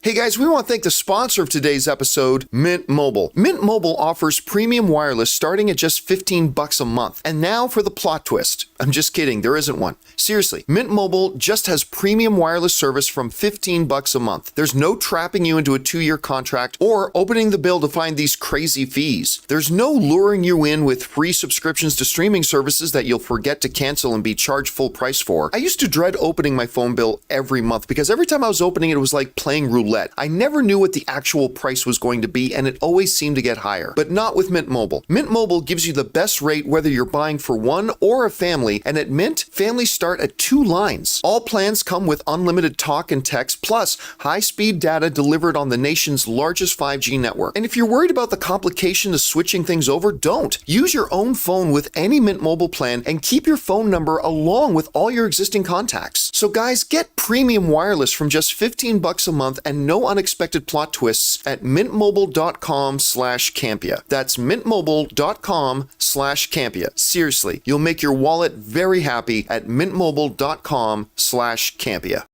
Hey guys, we want to thank the sponsor of today's episode, Mint Mobile. Mint Mobile offers premium wireless starting at just $15 a month. And now for the plot twist. I'm just kidding, there isn't one. Seriously, Mint Mobile just has premium wireless service from $15 a month. There's no trapping you into a 2-year contract or opening the bill to find these crazy fees. There's no luring you in with free subscriptions to streaming services that you'll forget to cancel and be charged full price for. I used to dread opening my phone bill every month because every time I was opening it, it was like playing roulette. I never knew what the actual price was going to be, and it always seemed to get higher. But not with Mint Mobile. Mint Mobile gives you the best rate whether you're buying for one or a family, and at Mint, families start at 2 lines. All plans come with unlimited talk and text, plus high-speed data delivered on the nation's largest 5G network. And if you're worried about the complication of switching things over, don't. Use your own phone with any Mint Mobile plan and keep your phone number along with all your existing contacts. So guys, get premium wireless from just $15 a month and no unexpected plot twists at mintmobile.com/Campea. That's mintmobile.com/Campea. Seriously, you'll make your wallet very happy at mintmobile.com/Campea.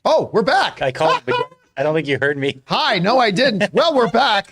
Oh, we're back. I called, but I don't think you heard me. Hi, no, I didn't. Well, we're back.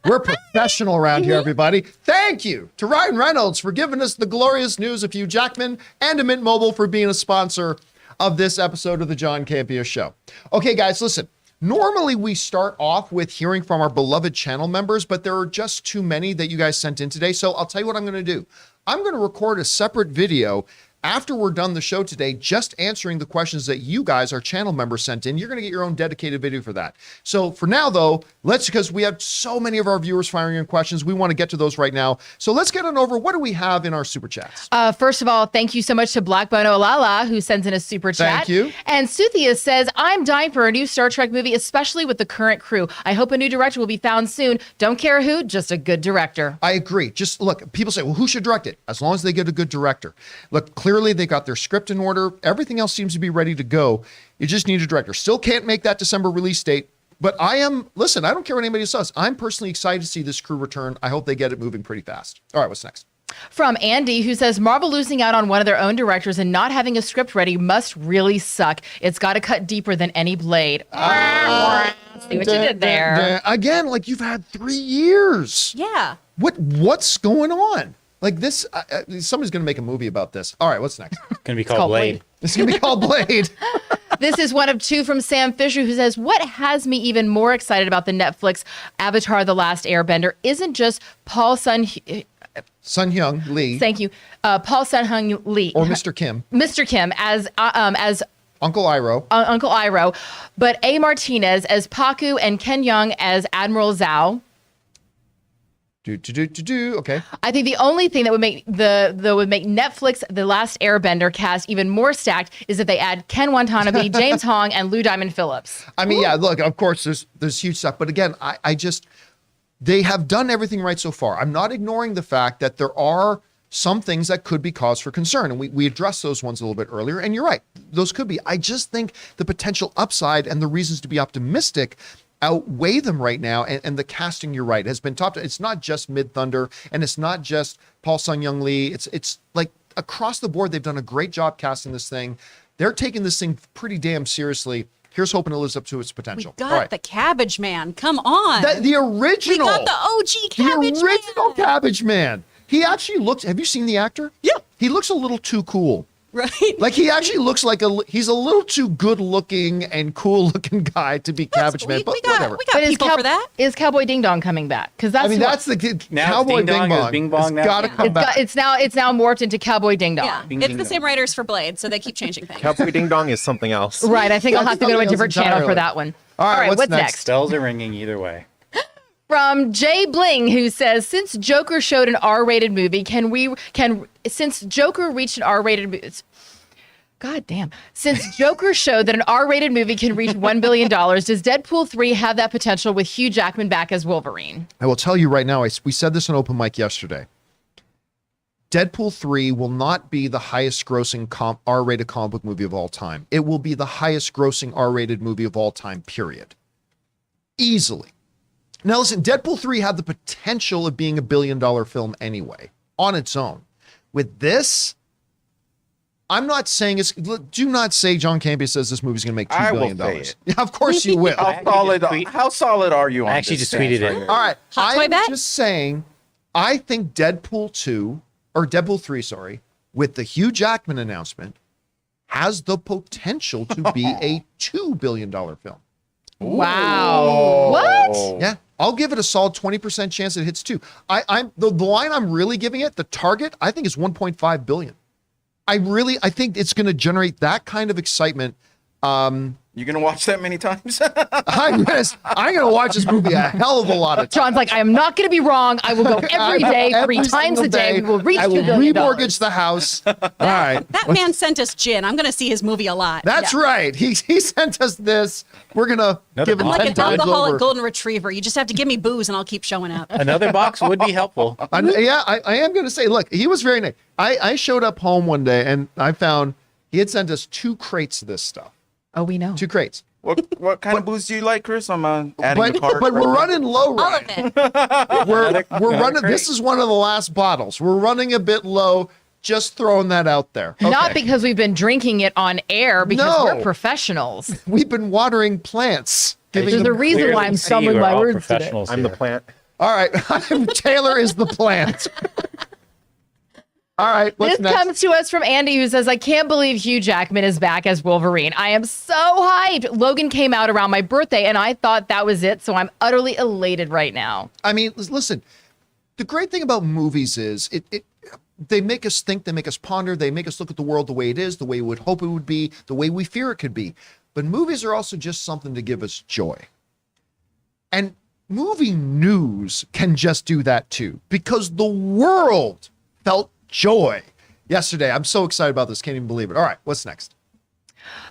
We're professional around here, everybody. Thank you to Ryan Reynolds for giving us the glorious news of Hugh Jackman and to Mint Mobile for being a sponsor of this episode of the John Campea Show. Okay, guys, listen. Normally, we start off with hearing from our beloved channel members, but there are just too many that you guys sent in today. So I'll tell you what I'm going to do. I'm going to record a separate video after we're done the show today, just answering the questions that you guys, our channel members, sent in. You're going to get your own dedicated video for that. So for now, though, because we have so many of our viewers firing in questions, we want to get to those right now. So let's get on over. What do we have in our super chats? First of all, thank you so much to Black Bono Olala, who sends in a super chat. Thank you. And Suthia says, I'm dying for a new Star Trek movie, especially with the current crew. I hope a new director will be found soon. Don't care who, just a good director. I agree. Just look, people say, well, who should direct it? As long as they get a good director. Look, clearly they got their script in order. Everything else seems to be ready to go. You just need a director. Still can't make that December release date. But listen, I don't care what anybody says. I'm personally excited to see this crew return. I hope they get it moving pretty fast. All right, what's next? From Andy, who says, Marvel losing out on one of their own directors and not having a script ready must really suck. It's got to cut deeper than any blade. See what you did there. Again, like you've had 3 years. Yeah. What's going on? Like this, somebody's going to make a movie about this. All right, what's next? Going to be called Blade. It's going to be called Blade. This is one of two from Sam Fisher, who says, what has me even more excited about the Netflix Avatar: The Last Airbender isn't just Paul Sun-Hyung Lee. Thank you. Paul Sun-Hyung Lee. Or Mr. Kim. Mr. Kim as Uncle Iroh. Uncle Iroh, but A. Martinez as Paku and Ken Jeong as Admiral Zhao. Okay. I think the only thing that would make Netflix The Last Airbender cast even more stacked is if they add Ken Watanabe, James Hong, and Lou Diamond Phillips. I mean, yeah, look, of course there's huge stuff, but again, they have done everything right so far. I'm not ignoring the fact that there are some things that could be cause for concern, and we addressed those ones a little bit earlier, and you're right, those could be. I just think the potential upside and the reasons to be optimistic outweigh them right now, and the casting, you're right, has been top. It's not just Midthunder, and it's not just Paul Sun-Hyung Lee. It's like across the board, they've done a great job casting this thing. They're taking this thing pretty damn seriously. Here's hoping it lives up to its potential. We got the Cabbage Man. Come on. The original. We got the OG Cabbage Man. The original Cabbage Man. He actually looks, have you seen the actor? Yeah. He looks a little too cool. Right. Like he actually looks like he's a little too good looking and cool looking guy to be Cabbage Man, but whatever. We got people for that. Is Cowboy Ding Dong coming back? Because that's the Now Cowboy Ding Dong is Bing Bong now? Got to come back. it's now morphed into Cowboy Ding Dong. Yeah. Bing, It's ding, the dong. same writers for Blade, so they keep changing things. Cowboy Ding Dong is something else. Right. I think I'll have to go to a something different else channel for entirely. that one. All right, what's next? Bells are ringing either way. From Jay Bling, who says, since Joker showed an R-rated movie, since Joker reached an R-rated movie, God damn. Since Joker showed that an R-rated movie can reach $1 billion, does Deadpool 3 have that potential with Hugh Jackman back as Wolverine? I will tell you right now, we said this on Open Mic yesterday. Deadpool 3 will not be the highest grossing R-rated comic book movie of all time. It will be the highest grossing R-rated movie of all time, period. Easily. Now listen, Deadpool 3 had the potential of being $1 billion film anyway, on its own. With this, I'm not saying do not say John Campea says this movie's going to make $2 billion. say it. Yeah, of course you will. How solid are you on I actually this just tweeted stance it. right All right. Hot toy I'm bet? just saying, I think Deadpool 3, with the Hugh Jackman announcement, has the potential to be a $2 billion film. Wow. What? Yeah. I'll give it a solid 20% chance it hits 2. The line I'm really giving it, the target, I think is 1.5 billion. I think it's going to generate that kind of excitement. You gonna watch that many times? I'm gonna watch this movie a hell of a lot of times. John's like, I am not going to be wrong. I will go every day, three times single a day. We will reach I will $2 billion. remortgage the house. All right. That man sent us gin. I'm going to see his movie a lot. That's right. He sent us this. We're gonna give him I'm like 10 an times alcoholic over. golden retriever. You just have to give me booze and I'll keep showing up. Another box would be helpful. I am gonna say, look, he was very nice. I showed up home one day and I found he had sent us 2 crates of this stuff. Oh, we know. 2 crates. What kind of booze do you like, Chris? I'm adding the card. But we're running low, All right? of it. We're running. crate. This is one of the last bottles. We're running a bit low. Just throwing that out there. Not Okay. because we've been drinking it on air, because No. we're professionals. We've been watering plants. There's Giving a them, reason why I'm Clearly see stumbling we're my all words today. professionals I'm the here. plant. all right. Taylor is the plant. All right. What's This next? comes to us from Andy, who says, I can't believe Hugh Jackman is back as Wolverine. I am so hyped. Logan came out around my birthday, and I thought that was it, so I'm utterly elated right now. I mean, listen, the great thing about movies is they make us think, they make us ponder, they make us look at the world the way it is, the way we would hope it would be, the way we fear it could be. But movies are also just something to give us joy. And movie news can just do that too, because the world felt joy yesterday. I'm so excited about this. Can't even believe it. All right, what's next?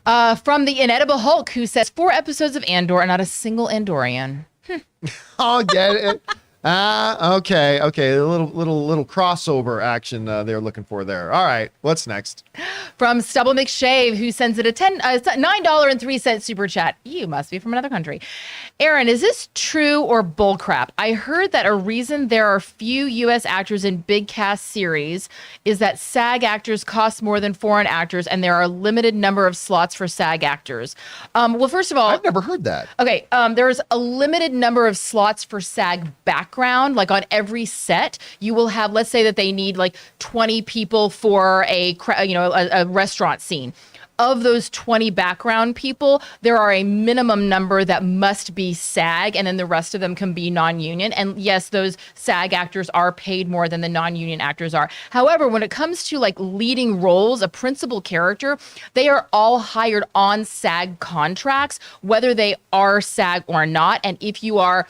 From the Inedible Hulk, who says 4 episodes of Andor and not a single Andorian. I'll get it. Okay. A little crossover action they're looking for there. All right, what's next? From Stubble McShave, who sends it a $9.03 super chat. You must be from another country. Aaron, is this true or bullcrap? I heard that a reason there are few U.S. actors in big cast series is that SAG actors cost more than foreign actors, and there are a limited number of slots for SAG actors. Well, first of all, I've never heard that. Okay, there's a limited number of slots for SAG background. Like on every set, you will have, let's say that they need like 20 people for a restaurant scene. Of those 20 background people, there are a minimum number that must be SAG, and then the rest of them can be non-union. And yes, those SAG actors are paid more than the non-union actors are. However, when it comes to like leading roles, a principal character, they are all hired on SAG contracts, whether they are SAG or not. And if you are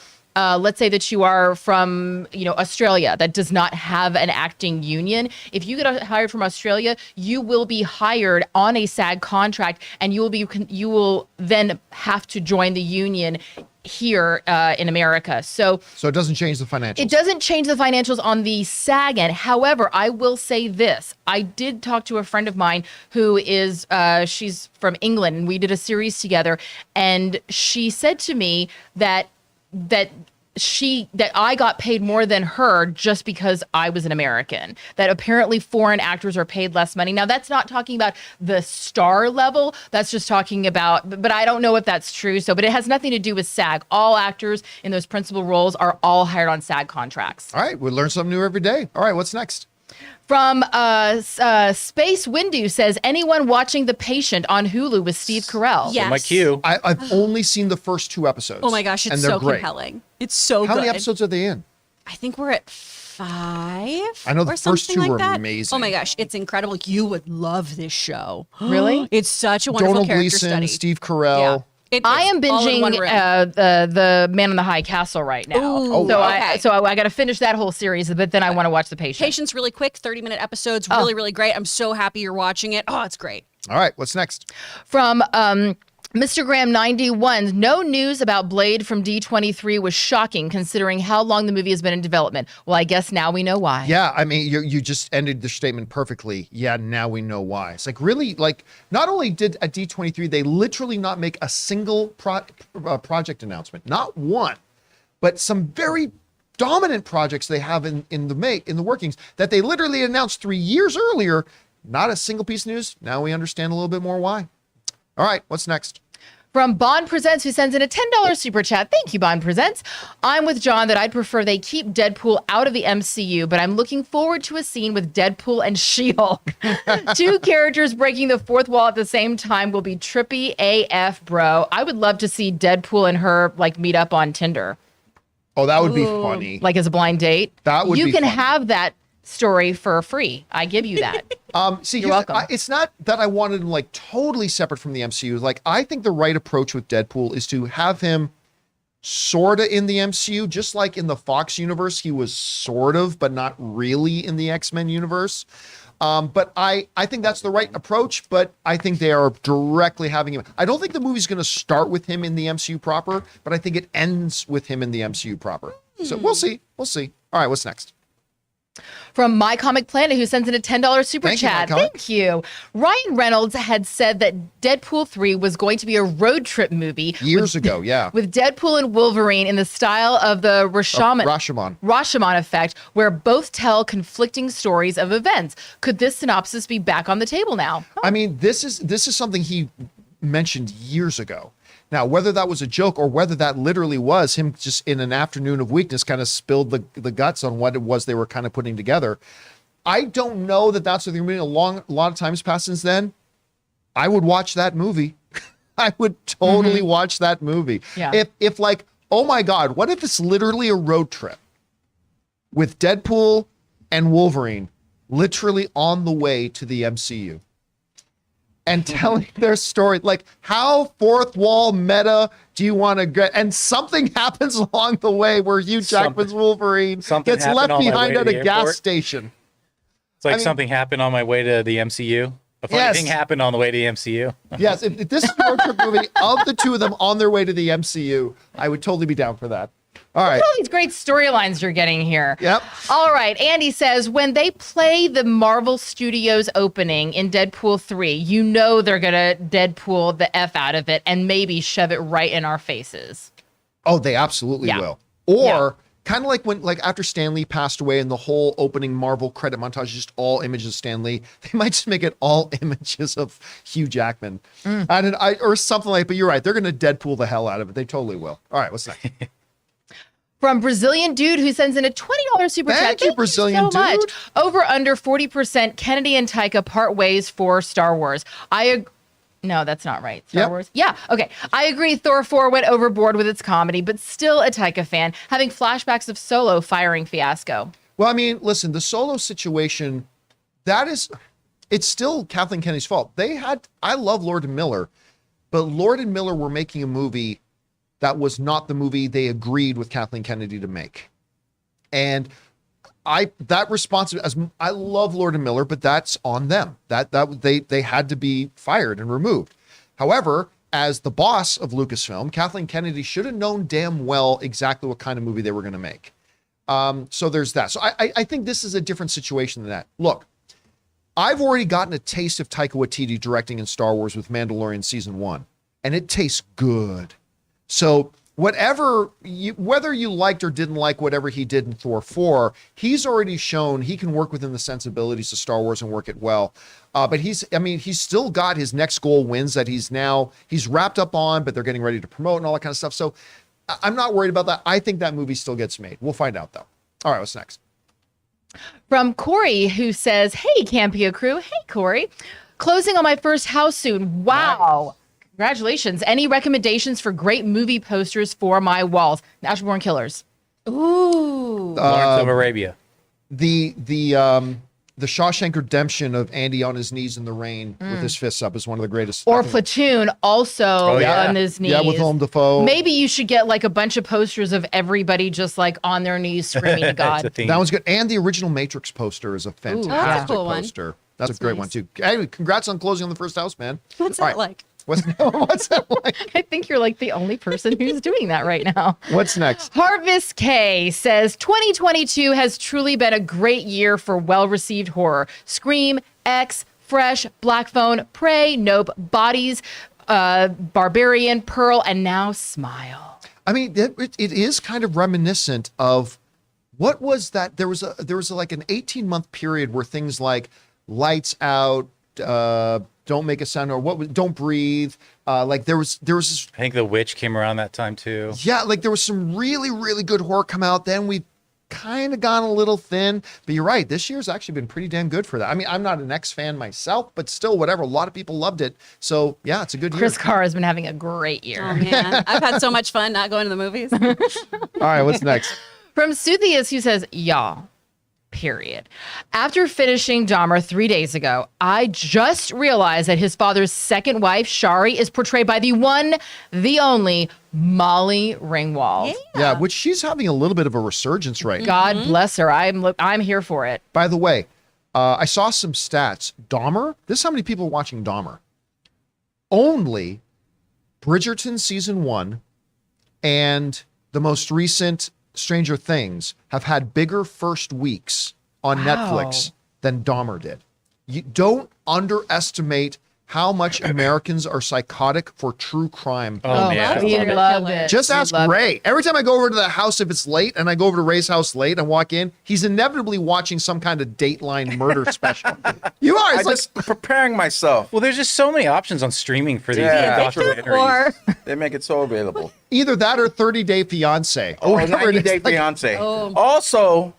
let's say that you are from, Australia that does not have an acting union. If you get hired from Australia, you will be hired on a SAG contract, and you will then have to join the union here in America. So it doesn't change the financials. It doesn't change the financials on the SAG end. However, I will say this. I did talk to a friend of mine who is, she's from England, and we did a series together. And she said to me that I got paid more than her just because I was an American. That apparently foreign actors are paid less money. Now, that's not talking about the star level. That's just talking about, but I don't know if that's true. But it has nothing to do with SAG. All actors in those principal roles are all hired on SAG contracts. All right, we learn something new every day. All right, what's next? From Space Windu says, anyone watching The Patient on Hulu with Steve Carell? Yes. My cue. I've only seen the first 2 episodes. Oh my gosh, it's and they're so great. compelling. It's so good. How many episodes are they in? I think we're at 5. I know the or first something 2 like were that. amazing. Oh my gosh, it's incredible. You would love this show. Really? It's such a wonderful Donald character Gleason, study. Steve Carell. Yeah. I am binging the Man in the High Castle right now. Ooh, so okay. I got to finish that whole series, but then I want to watch The Patient. Patient's really quick, 30-minute episodes, really, really great. I'm so happy you're watching it. Oh, it's great. All right, what's next? From Mr. Graham 91, no news about Blade from D23 was shocking considering how long the movie has been in development. Well, I guess now we know why. Yeah, I mean, you just ended the statement perfectly. Yeah, now we know why. It's like, really, like, not only did at D23, they literally not make a single project announcement, not one, but some very dominant projects they have in the workings that they literally announced 3 years earlier. Not a single piece of news. Now we understand a little bit more why. All right, what's next? From Bond Presents, who sends in a $10 super chat. Thank you, Bond Presents. I'm with John that I'd prefer they keep Deadpool out of the MCU, but I'm looking forward to a scene with Deadpool and She-Hulk. 2 characters breaking the fourth wall at the same time will be trippy AF, bro. I would love to see Deadpool and her meet up on Tinder. Oh, that would be funny. Like as a blind date. That would be You can funny. have that story for free. I give you that. See, You're welcome. It's not that I wanted him totally separate from the MCU. I think the right approach with Deadpool is to have him sorta in the MCU, just like in the Fox universe, he was sort of, but not really in the X-Men universe. But I think that's the right approach, but I think they are directly having him. I don't think the movie's going to start with him in the MCU proper, but I think it ends with him in the MCU proper. So we'll see. We'll see. All right, what's next? From My Comic Planet, who sends in a $10 super Thank you, chat. My Comic. Thank you. Ryan Reynolds had said that Deadpool 3 was going to be a road trip movie. Years ago, yeah. With Deadpool and Wolverine in the style of the Rashomon effect, where both tell conflicting stories of events. Could this synopsis be back on the table now? I mean, this is something he mentioned years ago. Now, whether that was a joke or whether that literally was him just in an afternoon of weakness kind of spilled the guts on what it was they were kind of putting together. I don't know that that's what they're doing. A lot of times passed since then. I would watch that movie. I would totally watch that movie. Yeah. If oh my God, what if it's literally a road trip with Deadpool and Wolverine literally on the way to the MCU and telling their story. Like, how fourth wall meta do you want to get? And something happens along the way where Hugh Jackman's Wolverine something gets happened left on my behind way at to a the gas airport. station. It's like I mean- something happened on my way to the MCU. A funny Yes. thing happened on the way to the MCU. Yes, if this is a road trip movie of the two of them on their way to the MCU, I would totally be down for that. All right. All these great storylines you're getting here. Yep. All right. Andy says, when they play the Marvel Studios opening in Deadpool 3, you know they're going to Deadpool the F out of it and maybe shove it right in our faces. Oh, they absolutely Yeah. will. Or kind of like when, like after Stan Lee passed away and the whole opening Marvel credit montage is just all images of Stan Lee, they might just make it all images of Hugh Jackman. Or something like, but you're right. They're going to Deadpool the hell out of it. They totally will. All right, what's next? From Brazilian Dude, who sends in a $20 super chat. Thank you, Brazilian so much. Dude. Over under 40%, Kennedy and Taika part ways for Star Wars. No, that's not right. Star Yep. Wars? Yeah, okay. I agree Thor 4 went overboard with its comedy, but still a Taika fan, having flashbacks of Solo firing fiasco. Well, I mean, listen, the Solo situation, it's still Kathleen Kennedy's fault. I love Lord and Miller, but Lord and Miller were making a movie that was not the movie they agreed with Kathleen Kennedy to make. And I love Lord and Miller, but that's on them. They had to be fired and removed. However, as the boss of Lucasfilm, Kathleen Kennedy should have known damn well exactly what kind of movie they were going to make. So there's that. So I think this is a different situation than that. Look, I've already gotten a taste of Taika Waititi directing in Star Wars with Mandalorian Season 1, and it tastes good. So whether you liked or didn't like whatever he did in Thor 4, he's already shown he can work within the sensibilities of Star Wars and work it well. But he's still got his next goal wins that he's wrapped up on, but they're getting ready to promote and all that kind of stuff. So I'm not worried about that. I think that movie still gets made. We'll find out though. All right, what's next? From Corey, who says, hey, Campea crew. Hey, Corey. Closing on my first house soon. Wow. Congratulations. Any recommendations for great movie posters for my walls? Natural Born Killers. Ooh. Lawrence of Arabia. The Shawshank Redemption of Andy on his knees in the rain with his fists up is one of the greatest. Or I think- Platoon, also yeah. on his knees. Yeah, with Willem Dafoe. Maybe you should get like a bunch of posters of everybody just like on their knees screaming to It's a God. theme. That one's good. And the original Matrix poster is a fantastic that's a cool one. poster. That's a great one too. Hey, congrats on closing on the first house, man. What's All that right. like? What's that like? I think you're like the only person who's doing that right now. What's next? Harvest K says 2022 has truly been a great year for well-received horror. Scream, X, Fresh, Black Phone, Prey, Nope, Bodies, Barbarian, Pearl, and now Smile. I mean, it is kind of reminiscent of what was that? There was like an 18-month period where things like Lights Out, Don't Make a Sound, or Don't Breathe. Like there was this, I think The Witch came around that time too. yeah, like there was some really, really good horror come out. Then we kind of gone a little thin, but you're right. This year's actually been pretty damn good for that. I mean, I'm not an X fan myself, but still, whatever. A lot of people loved it. So yeah, it's a good year. Chris Carr has been having a great year. Oh man, I've had so much fun not going to the movies. All right, what's next? From Suthius, who says, y'all, period. After finishing Dahmer 3 days ago, I just realized that his father's second wife, Shari, is portrayed by the one, the only Molly Ringwald. Yeah, which she's having a little bit of a resurgence right now. God bless her. I'm here for it. By the way, I saw some stats. Dahmer, this is how many people are watching Dahmer. Only Bridgerton season 1 and the most recent Stranger Things have had bigger first weeks on Netflix than Dahmer did. You don't underestimate how much Americans are psychotic for true crime. Oh, man. We loved it. Just We ask loved Ray. Every time I go over to the house, if it's late, and I go over to Ray's house late and walk in, he's inevitably watching some kind of Dateline murder special. You are. I'm It's like, just preparing myself. Well, there's just so many options on streaming for these Yeah. documentaries. Or They make it so available. either that or 30 Day Fiance. Oh, Whatever it 90 is. Day Like, Fiance. Oh. Also,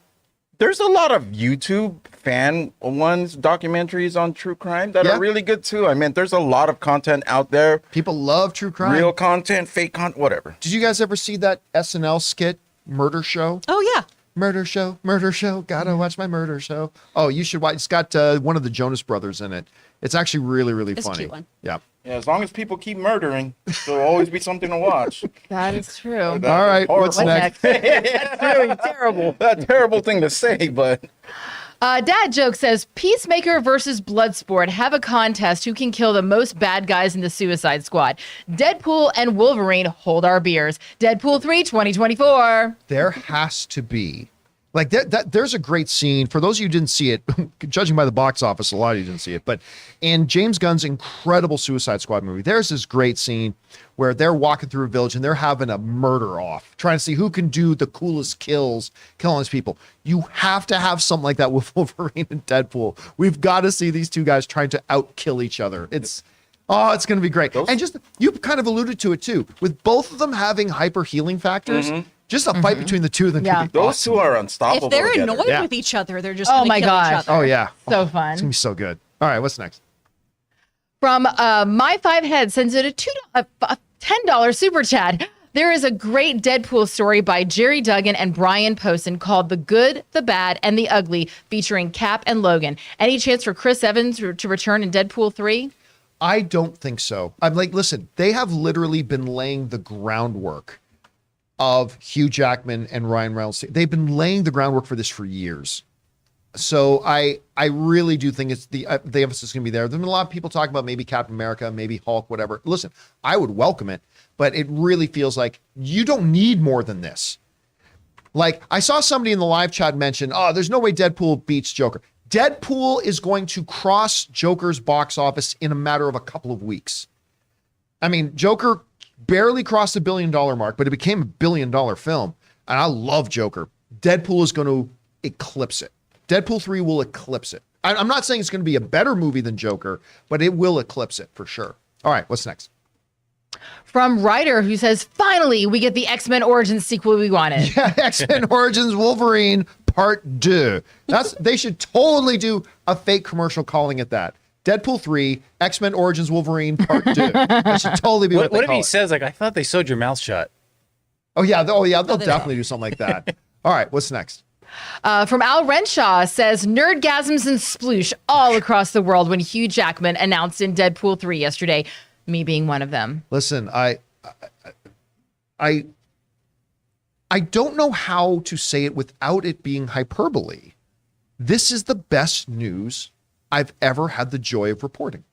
there's a lot of YouTube fan documentaries on true crime that Yeah. are really good too. I mean, there's a lot of content out there. people love true crime. Real content, fake content, whatever. Did you guys ever see that SNL skit, Murder Show? oh yeah, Murder show. Gotta watch my murder show. Oh, you should watch. It's got one of the Jonas Brothers in it. It's actually really, really It's a funny. cute one. Yeah. Yeah, as long as people keep murdering, there'll always be something to watch. That is true. All right. What's horrible. next? That's really terrible. That's a terrible thing to say, but Dad Joke says, Peacemaker versus Bloodsport have a contest who can kill the most bad guys in the Suicide Squad. Deadpool and Wolverine hold our beers. Deadpool 3 2024. There has to be. Like there's a great scene. For those of you who didn't see it, judging by the box office, a lot of you didn't see it. But in James Gunn's incredible Suicide Squad movie, there's this great scene where they're walking through a village and they're having a murder off, trying to see who can do the coolest kills, killing these people. You have to have something like that with Wolverine and Deadpool. We've got to see these two guys trying to outkill each other. It's going to be great. And just, you kind of alluded to it too, with both of them having hyper healing factors. Just a fight between the two of them. Yeah. Could be those awesome. two are unstoppable. If they're together. annoyed Yeah. with each other, they're just Oh gonna my kill gosh. each other. Oh yeah. So It's fun. gonna be so good. All right, what's next? From My Five Head sends it a $10 super chat. There is a great Deadpool story by Jerry Duggan and Brian Posehn called The Good, the Bad, and the Ugly, featuring Cap and Logan. Any chance for Chris Evans to return in Deadpool 3? I don't think so. I'm like, listen, they have literally been laying the groundwork of Hugh Jackman and Ryan Reynolds. They've been laying the groundwork for this for years. So I really do think it's the emphasis is going to be there. There's been a lot of people talking about maybe Captain America, maybe Hulk, whatever. Listen, I would welcome it, but it really feels like you don't need more than this. Like, I saw somebody in the live chat mention, oh, there's no way Deadpool beats Joker. Deadpool is going to cross Joker's box office in a matter of a couple of weeks. I mean, Joker barely crossed the $1 billion mark, but it became a $1 billion film. And I love Joker. Deadpool is going to eclipse it. Deadpool 3 will eclipse it. I'm not saying it's going to be a better movie than Joker, but it will eclipse it for sure. All right, what's next? From Ryder, who says, finally, we get the X-Men Origins sequel we wanted. Yeah, X-Men Origins Wolverine Part 2. They should totally do a fake commercial calling it that. Deadpool 3, X-Men Origins Wolverine Part 2. That should totally be what What they if call he it. says, like, I thought they sewed your mouth shut? Oh yeah, they'll they definitely do something like that. All right, what's next? From Al Renshaw says, nerdgasms and sploosh all across the world when Hugh Jackman announced in Deadpool 3 yesterday, me being one of them. Listen, I don't know how to say it without it being hyperbole. This is the best news I've ever had the joy of reporting,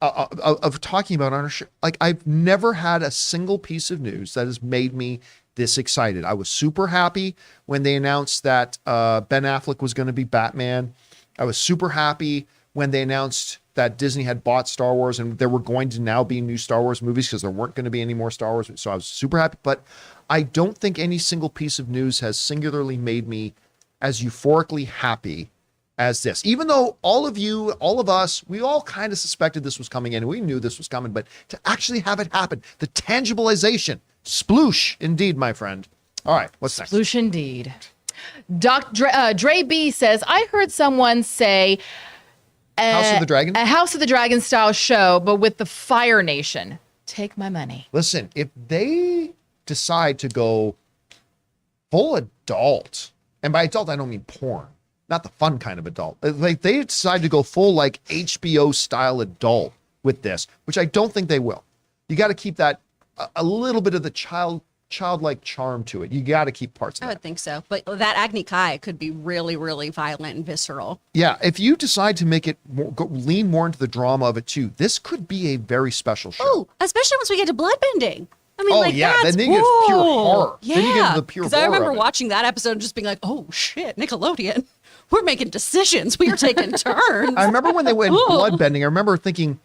of talking about on our show. Like, I've never had a single piece of news that has made me this excited. I was super happy when they announced that Ben Affleck was going to be Batman. I was super happy when they announced that Disney had bought Star Wars and there were going to now be new Star Wars movies because there weren't going to be any more Star Wars. So I was super happy. But I don't think any single piece of news has singularly made me as euphorically happy as this. Even though all of you, all of us, we all kind of suspected this was coming in and we knew this was coming, but to actually have it happen, the tangibilization, sploosh, indeed, my friend. All right, what's next? Sploosh indeed. Dre B says, I heard someone say House of the Dragon? a House of the Dragon style show, but with the Fire Nation. Take my money. Listen, if they decide to go full adult, and by adult, I don't mean porn, not the fun kind of adult. Like, they decide to go full, like, HBO style adult with this, which I don't think they will. You got to keep that a little bit of the childlike charm to it. You got to keep parts of I that. would think so. But that Agni Kai could be really, really violent and visceral. Yeah, if you decide to make it lean more into the drama of it too, this could be a very special show. Oh, especially once we get to bloodbending. I mean, Oh, like, yeah, that's then you get pure whoa. horror. Yeah, Then you get into the pure because I horror remember of it. watching that episode and just being like, oh, shit, Nickelodeon. We're making decisions. We are taking turns. I remember when they went Ooh. bloodbending, I remember thinking,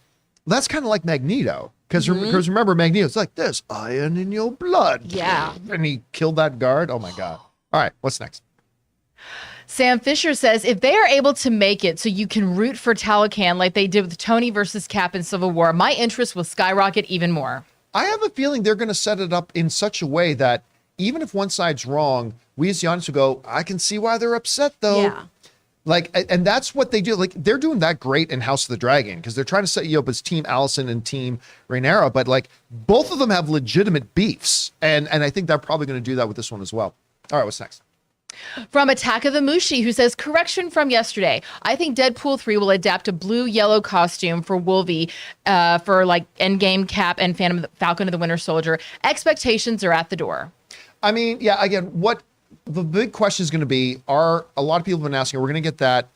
that's kind of like Magneto. Because remember, Magneto, it's like, there's iron in your blood. Yeah. And he killed that guard. Oh, my God. All right, what's next? Sam Fisher says, if they are able to make it so you can root for Talocan like they did with Tony versus Cap in Civil War, my interest will skyrocket even more. I have a feeling they're going to set it up in such a way that even if one side's wrong, we as the audience will go, I can see why they're upset, though. Yeah. Like, and that's what they do. Like, they're doing that great in House of the Dragon because they're trying to set you up as Team Allison and Team Rhaenyra, but like both of them have legitimate beefs, and I think they're probably going to do that with this one as well. All right, what's next? From Attack of the Mushi, who says, correction from yesterday. I think Deadpool 3 will adapt a blue-yellow costume for Wolvie for like Endgame, Cap, and Falcon of the Winter Soldier. Expectations are at the door. I mean, yeah, again, what the big question is going to be are a lot of people have been asking, we're going to get that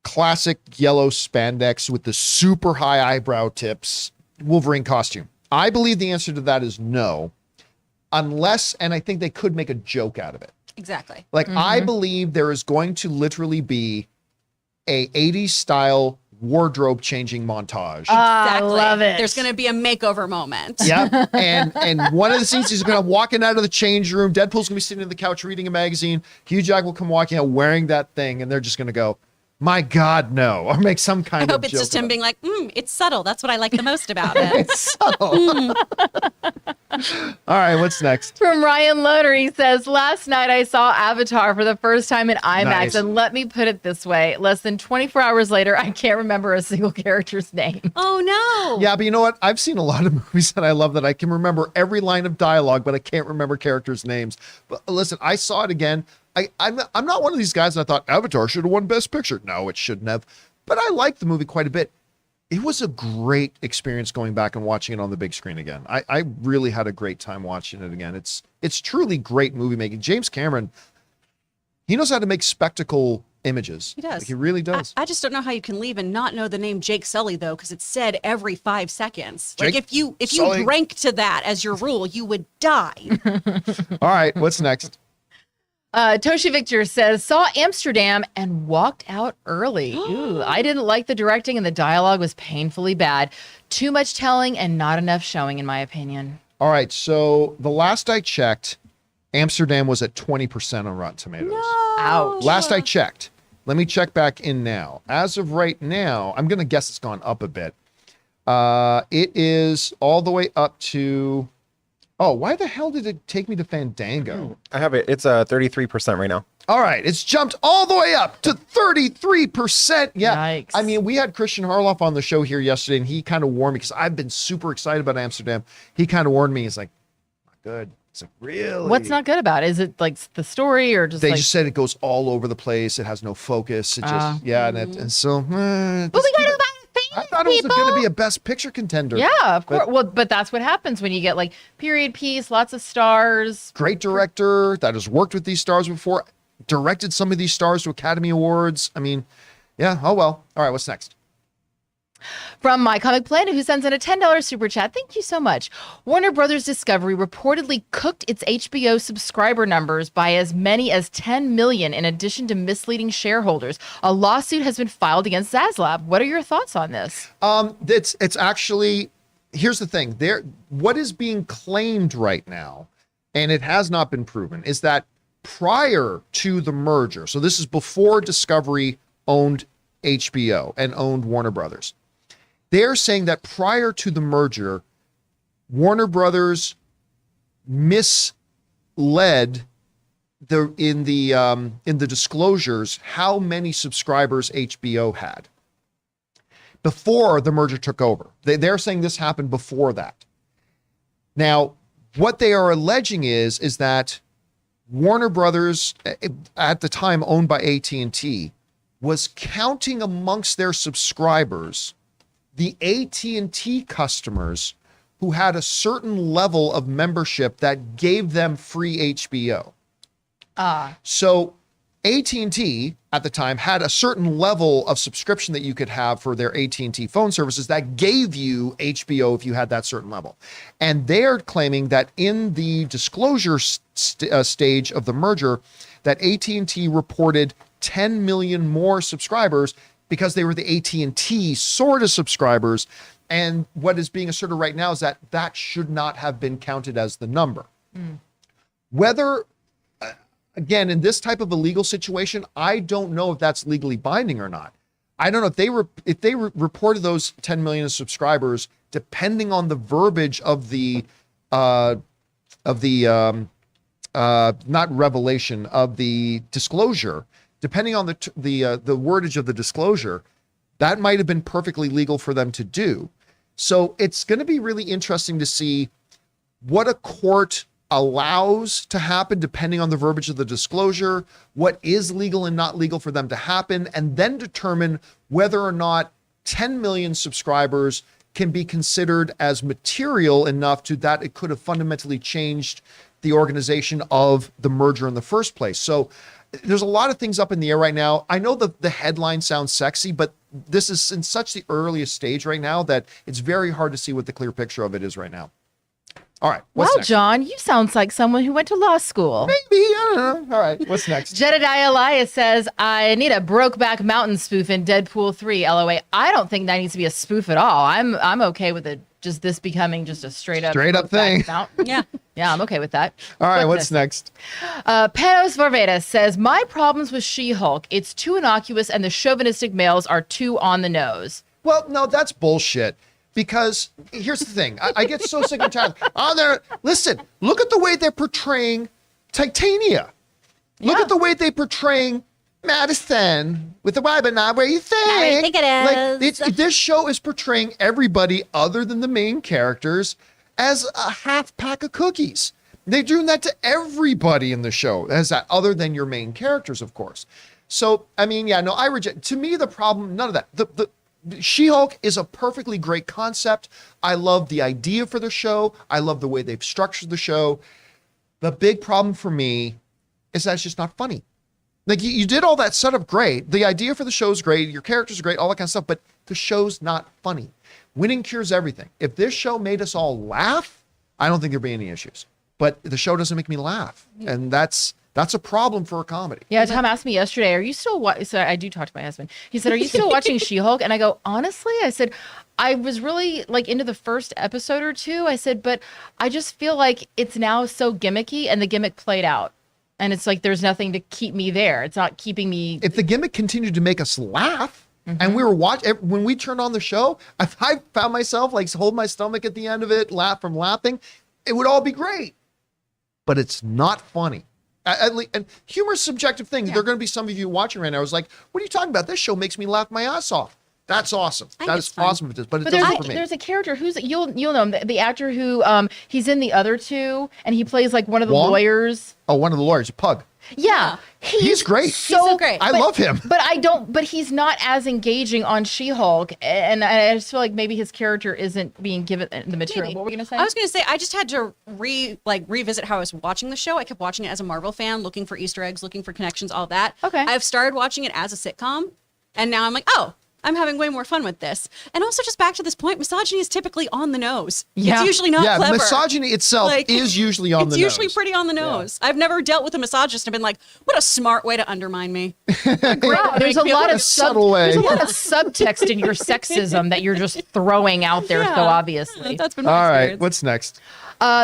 classic yellow spandex with the super high eyebrow tips Wolverine costume. I believe the answer to that is no, unless, and I think they could make a joke out of it. Exactly. Like, I believe there is going to literally be a 80s style wardrobe changing montage. I love it. There's going to be a makeover moment. Yep. And one of the scenes he's going to walking out of the change room. Deadpool's going to be sitting on the couch reading a magazine. Hugh Jackman will come walking out wearing that thing, and they're just going to go, my God, no, or make some kind I of hope it's joke just him about being like, it's subtle. That's what I like the most about it. it. It's subtle. All right, what's next? From Ryan Loner, he says, last night I saw Avatar for the first time in IMAX, Nice. and let me put it this way. Less than 24 hours later, I can't remember a single character's name. Oh, no. Yeah, but you know what? I've seen a lot of movies that I love that I can remember every line of dialogue, but I can't remember characters' names. But listen, I saw it again. I'm not one of these guys that thought Avatar should have won Best Picture. No, it shouldn't have. But I liked the movie quite a bit. It was a great experience going back and watching it on the big screen again. I really had a great time watching it again. It's truly great movie making. James Cameron, he knows how to make spectacle images. He does. Like, he really does. I just don't know how you can leave and not know the name Jake Sully, though, because it's said every 5 seconds. Like, Jake if you Sully. drank to that as your rule, you would die. All right, what's next? Toshi Victor says, saw Amsterdam and walked out early. Ooh, I didn't like the directing and the dialogue was painfully bad. Too much telling and not enough showing, in my opinion. All right, so the last I checked, Amsterdam was at 20% on Rotten Tomatoes. Ouch. Last I checked. Let me check back in now. As of right now, I'm going to guess it's gone up a bit. It is all the way up to... Oh, why the hell did it take me to Fandango? I have it. It's 33% right now. All right, it's jumped all the way up to 33%. Yeah. Yikes. I mean, we had Christian Harloff on the show here yesterday, and he kind of warned me because I've been super excited about Amsterdam. He kind of warned me. He's like, not good. It's like, really? What's not good about it? Is it like the story or just They like... just said it goes all over the place. It has no focus. It just, yeah. And so, But we gotta I thought it was going to be a Best Picture contender. Yeah, of course. Well, but that's what happens when you get like period piece, lots of stars. Great director that has worked with these stars before, directed some of these stars to Academy Awards. I mean, yeah, oh well. All right, what's next? From My Comic Planet, who sends in a $10 super chat. Thank you so much. Warner Brothers Discovery reportedly cooked its HBO subscriber numbers by as many as 10 million in addition to misleading shareholders. A lawsuit has been filed against Zaslav. What are your thoughts on this? It's actually, here's the thing. What is being claimed right now, and it has not been proven, is that prior to the merger, so this is before Discovery owned HBO and owned Warner Brothers. They're saying that prior to the merger, Warner Brothers misled in the disclosures how many subscribers HBO had before the merger took over. They're saying this happened before that. Now, what they are alleging is that Warner Brothers, at the time owned by AT&T, was counting amongst their subscribers the AT&T customers who had a certain level of membership that gave them free HBO. So AT&T at the time had a certain level of subscription that you could have for their AT&T phone services that gave you HBO if you had that certain level. And they're claiming that in the disclosure stage of the merger, that AT&T reported 10 million more subscribers because they were the AT&T sort of subscribers. And what is being asserted right now is that that should not have been counted as the number. Whether, again, in this type of a legal situation, I don't know if that's legally binding or not. I don't know if they reported those 10 million subscribers, depending on the verbiage of the not revelation of the disclosure, depending on the wordage of the disclosure, that might have been perfectly legal for them to do. So it's going to be really interesting to see what a court allows to happen depending on the verbiage of the disclosure, what is legal and not legal for them to happen, and then determine whether or not 10 million subscribers can be considered as material enough to that it could have fundamentally changed the organization of the merger in the first place. So there's a lot of things up in the air right now. I know the headline sounds sexy, but this is in such the earliest stage right now that it's very hard to see what the clear picture of it is right now. All right. What's next? John, you sound like someone who went to law school. Maybe, I don't know. All right. What's next? Jedediah Elias says, I need a Brokeback Mountain spoof in Deadpool 3, LOA. I don't think that needs to be a spoof at all. I'm okay with it. Just this becoming just a straight up thing. Mountain. Yeah. Yeah, I'm okay with that. All right. What's next? Panos Varvedas says, my problems with She-Hulk, it's too innocuous and the chauvinistic males are too on the nose. Well, no, that's bullshit. Because here's the thing. I get so sick and tired. Listen, look at the way they're portraying Titania. Look at the way they're portraying Madison with the why, but not where you think. Not where you think it is. This show is portraying everybody other than the main characters as a half pack of cookies. They're doing that to everybody in the show, as that other than your main characters, of course. So, I mean, yeah, no, I reject. To me, the problem, none of that. The She-Hulk is a perfectly great concept. I love the idea for the show. I love the way they've structured the show. The big problem for me is that it's just not funny. Like you did all that setup great. The idea for the show is great. Your characters are great, all that kind of stuff, but the show's not funny. Winning cures everything. If this show made us all laugh, I don't think there'd be any issues. But the show doesn't make me laugh. And that's a problem for a comedy. Yeah, Tom asked me yesterday, are you still watching? So I do talk to my husband. He said, are you still watching She-Hulk? And I go, honestly, I said, I was really like into the first episode or two. I said, but I just feel like it's now so gimmicky and the gimmick played out. And it's like, there's nothing to keep me there. It's not keeping me. If the gimmick continued to make us laugh, and we were watching, when we turned on the show, if I found myself like hold my stomach at the end of it, laugh from laughing, it would all be great. But it's not funny. And humor is a subjective thing. There are going to be some of you watching right now who's like, what are you talking about? This show makes me laugh my ass off. That's awesome. That is awesome. But it doesn't for me. There's a character who's, you'll know him, the actor who, he's in the other two, and he plays like one of the lawyers. Oh, one of the lawyers, Pug. Yeah. He's great. So great. I love him. But he's not as engaging on She-Hulk. And I just feel like maybe his character isn't being given the material. Maybe. What were we going to say? I was going to say, I just had to revisit how I was watching the show. I kept watching it as a Marvel fan, looking for Easter eggs, looking for connections, all that. Okay. I've started watching it as a sitcom. And now I'm like, oh, I'm having way more fun with this. And also just back to this point, misogyny is typically on the nose. Yeah. It's usually not clever. Misogyny itself is usually on the nose. It's usually pretty on the nose. Yeah. I've never dealt with a misogynist and been like, what a smart way to undermine me. Wow, there's a lot of subtext in your sexism that you're just throwing out there so obviously. That's been my All experience. right, what's next?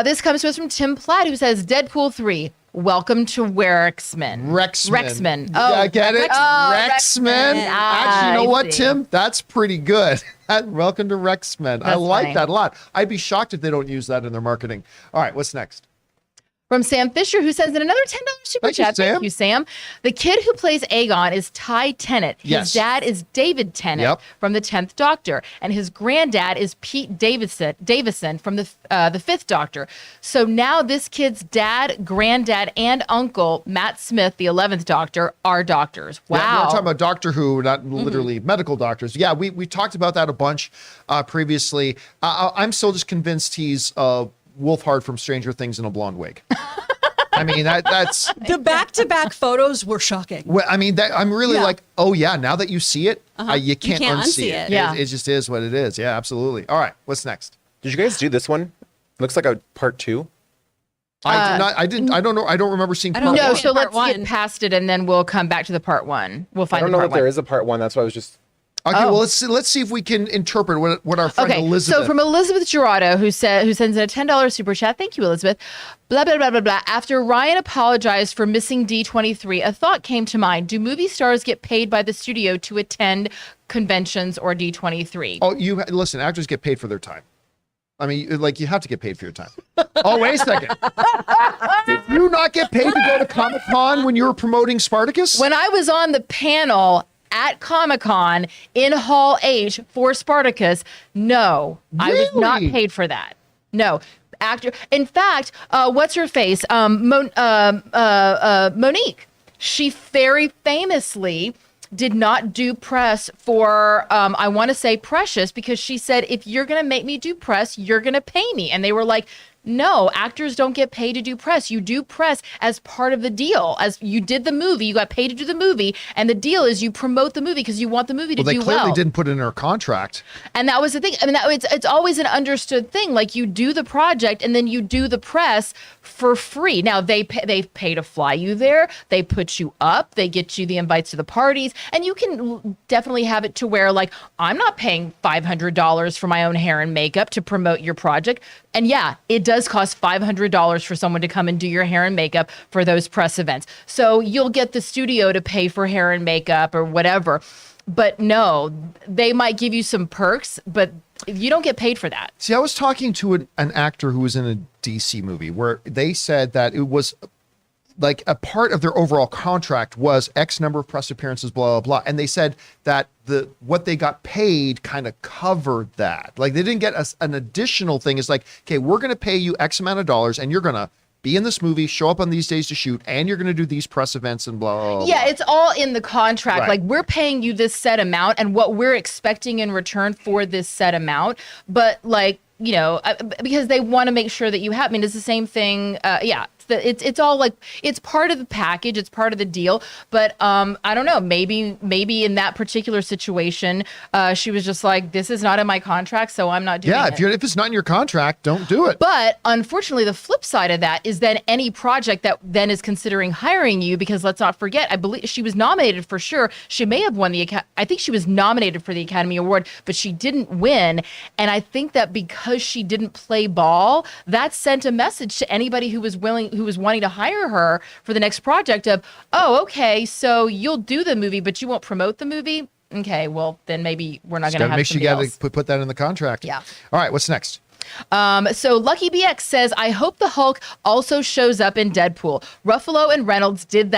This comes to us from Tim Platt, who says, Deadpool 3, welcome to Rexman. Rexman. Oh, yeah, get it? Rexman. Rexman. Actually, you know what, see. Tim? That's pretty good. Welcome to Rexman. I like funny. that a lot. I'd be shocked if they don't use that in their marketing. All right, what's next? From Sam Fisher, who sends in another $10 super chat. Thank you, Sam. The kid who plays Aegon is Ty Tennant. His dad is David Tennant from the 10th Doctor, and his granddad is Pete Davison from the 5th Doctor. So now this kid's dad, granddad, and uncle, Matt Smith, the 11th Doctor, are doctors. Wow. Yeah, we're talking about Doctor Who, not literally medical doctors. Yeah, we talked about that a bunch previously. I'm still just convinced he's Wolfhard from Stranger Things in a blonde wig. I mean, that's the back-to-back photos were shocking. Well, I mean, I'm really like, oh yeah, now that you see it, you can't unsee it. Yeah. It just is what it is. Yeah, absolutely. All right, what's next? Did you guys do this one? Looks like a part 2. I did not. I didn't. I don't know. I don't remember seeing. I don't part know. one. So let's Part get one. past it, and then we'll come back to the part 1. We'll find I don't know part if there 1. is a part 1. That's why I was just. Okay, well let's see if we can interpret what our friend Elizabeth. So from Elizabeth Gerardo, who sends in a $10 super chat. Thank you, Elizabeth. Blah blah blah blah blah. After Ryan apologized for missing D23, a thought came to mind: do movie stars get paid by the studio to attend conventions or D23? Oh, listen. Actors get paid for their time. I mean, like you have to get paid for your time. Oh, wait a second. Did you not get paid to go to Comic-Con when you were promoting Spartacus? When I was on the panel at Comic-Con in Hall H for Spartacus, no, I was not Really? paid for that. No. actor. In fact, what's her face? Monique. She very famously did not do press for, I want to say Precious, because she said, if you're going to make me do press, you're going to pay me. And they were like, no, actors don't get paid to do press. You do press as part of the deal. As you did the movie, you got paid to do the movie. And the deal is you promote the movie because you want the movie to do well. They clearly didn't put it in her contract. And that was the thing. I mean, it's always an understood thing. Like, you do the project and then you do the press for free. Now, they pay to fly you there. They put you up. They get you the invites to the parties. And you can definitely have it to where, like, I'm not paying $500 for my own hair and makeup to promote your project. And yeah, it does cost $500 for someone to come and do your hair and makeup for those press events. So you'll get the studio to pay for hair and makeup or whatever. But no, they might give you some perks, but you don't get paid for that. See, I was talking to an actor who was in a DC movie where they said that it was like a part of their overall contract was X number of press appearances, blah, blah, blah. And they said that what they got paid kind of covered that. Like, they didn't get an additional thing. It's like, okay, we're going to pay you X amount of dollars and you're going to be in this movie, show up on these days to shoot, and you're going to do these press events and blah, blah, blah. Yeah, it's all in the contract. Right. Like, we're paying you this set amount and what we're expecting in return for this set amount. But, like, you know, because they want to make sure that you have, I mean, it's the same thing. Yeah. It's all like, it's part of the package, it's part of the deal. But I don't know, maybe in that particular situation, she was just like, this is not in my contract, so I'm not doing it. Yeah, if it's not in your contract, don't do it. But unfortunately, the flip side of that is then any project that then is considering hiring you, because let's not forget, I believe she was nominated for sure. She may have won I think she was nominated for the Academy Award, but she didn't win. And I think that because she didn't play ball, that sent a message to anybody who was wanting to hire her for the next project of, oh, okay, so you'll do the movie, but you won't promote the movie. Okay, well, then maybe we're not going to have make sure somebody you else. got to put that in the contract. Yeah. All right, what's next? So Lucky BX says, I hope the Hulk also shows up in Deadpool. Ruffalo and Reynolds did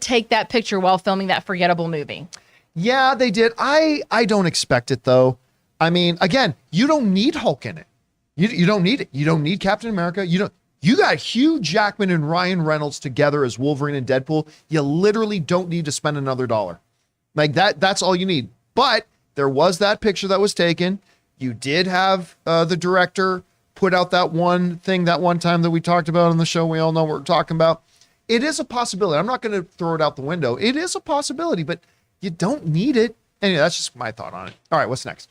take that picture while filming that forgettable movie. Yeah, they did. I don't expect it, though. I mean, again, you don't need Hulk in it. You don't need it. You don't need Captain America. You got Hugh Jackman and Ryan Reynolds together as Wolverine and Deadpool. You literally don't need to spend another dollar. Like that's all you need. But there was that picture that was taken. You did have the director put out that one thing that one time that we talked about on the show. We all know what we're talking about. It is a possibility. I'm not going to throw it out the window. It is a possibility, but you don't need it. Anyway, that's just my thought on it. All right, what's next?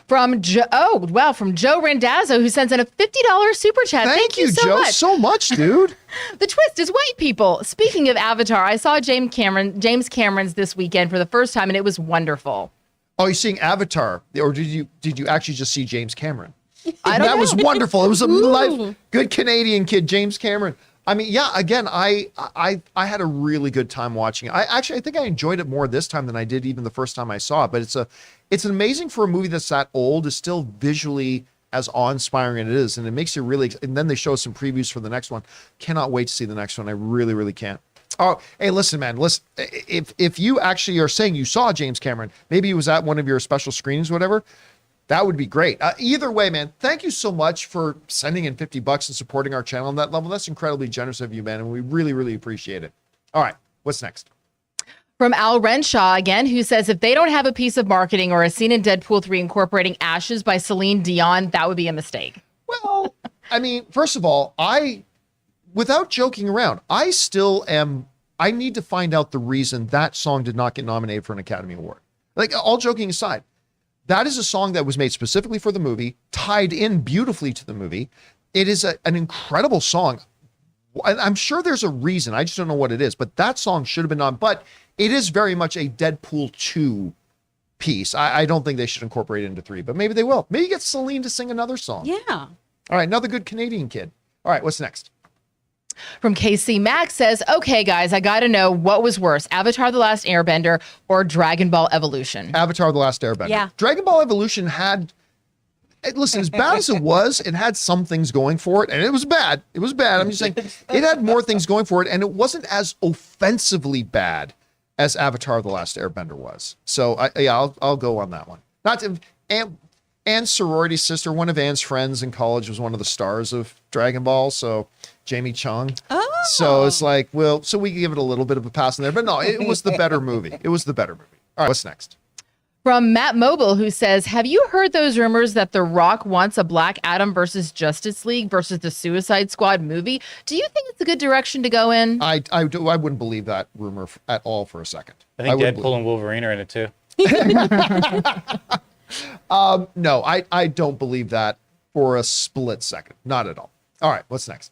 From Joe Randazzo, who sends in a $50 super chat. Thank you, Joe, much. so much, dude. The twist is white people. Speaking of Avatar, I saw James Cameron's this weekend for the first time, and it was wonderful. Oh, you're seeing Avatar, or did you actually just see James Cameron? I don't know. That was wonderful. It was a good Canadian kid, James Cameron. I mean, yeah. Again, I had a really good time watching it. I think I enjoyed it more this time than I did even the first time I saw it. But it's amazing for a movie that's that old is still visually as awe-inspiring as it is, and it makes you really. And then they show some previews for the next one. Cannot wait to see the next one. I really, really can't. Oh, hey, listen, man. Listen, if you actually are saying you saw James Cameron, maybe he was at one of your special screenings, whatever. That would be great. Either way, man, thank you so much for sending in $50 and supporting our channel on that level. That's incredibly generous of you, man, and we really, really appreciate it. All right, what's next? From Al Renshaw again, who says, if they don't have a piece of marketing or a scene in Deadpool 3 incorporating Ashes by Celine Dion, that would be a mistake. Well, I mean, first of all, without joking around, I need to find out the reason that song did not get nominated for an Academy Award. Like, all joking aside, that is a song that was made specifically for the movie, tied in beautifully to the movie. It is an incredible song. I'm sure there's a reason. I just don't know what it is, but that song should have been on. But it is very much a Deadpool 2 piece. I don't think they should incorporate it into 3, but maybe they will. Maybe get Celine to sing another song. Yeah. All right, another good Canadian kid. All right, what's next? From KC Max says, okay, guys, I got to know what was worse, Avatar: The Last Airbender or Dragon Ball Evolution? Avatar: The Last Airbender. Yeah. Dragon Ball Evolution had, listen, as bad as it had some things going for it, and it was bad. It was bad. I'm just saying, it had more things going for it, and it wasn't as offensively bad as Avatar: The Last Airbender was. So, I'll go on that one. Anne's sorority sister, one of Anne's friends in college, was one of the stars of Dragon Ball. So Jamie Chung. Oh. So it's like, well, so we give it a little bit of a pass in there, but no, it was the better movie. It was the better movie. All right, what's next? From Matt Mobile, who says, have you heard those rumors that The Rock wants a Black Adam versus Justice League versus the Suicide Squad movie? Do you think it's a good direction to go in? I wouldn't believe that rumor at all for a second. I think wouldn't Deadpool and Wolverine are in it too. No, I don't believe that for a split second. Not at all. All right, what's next?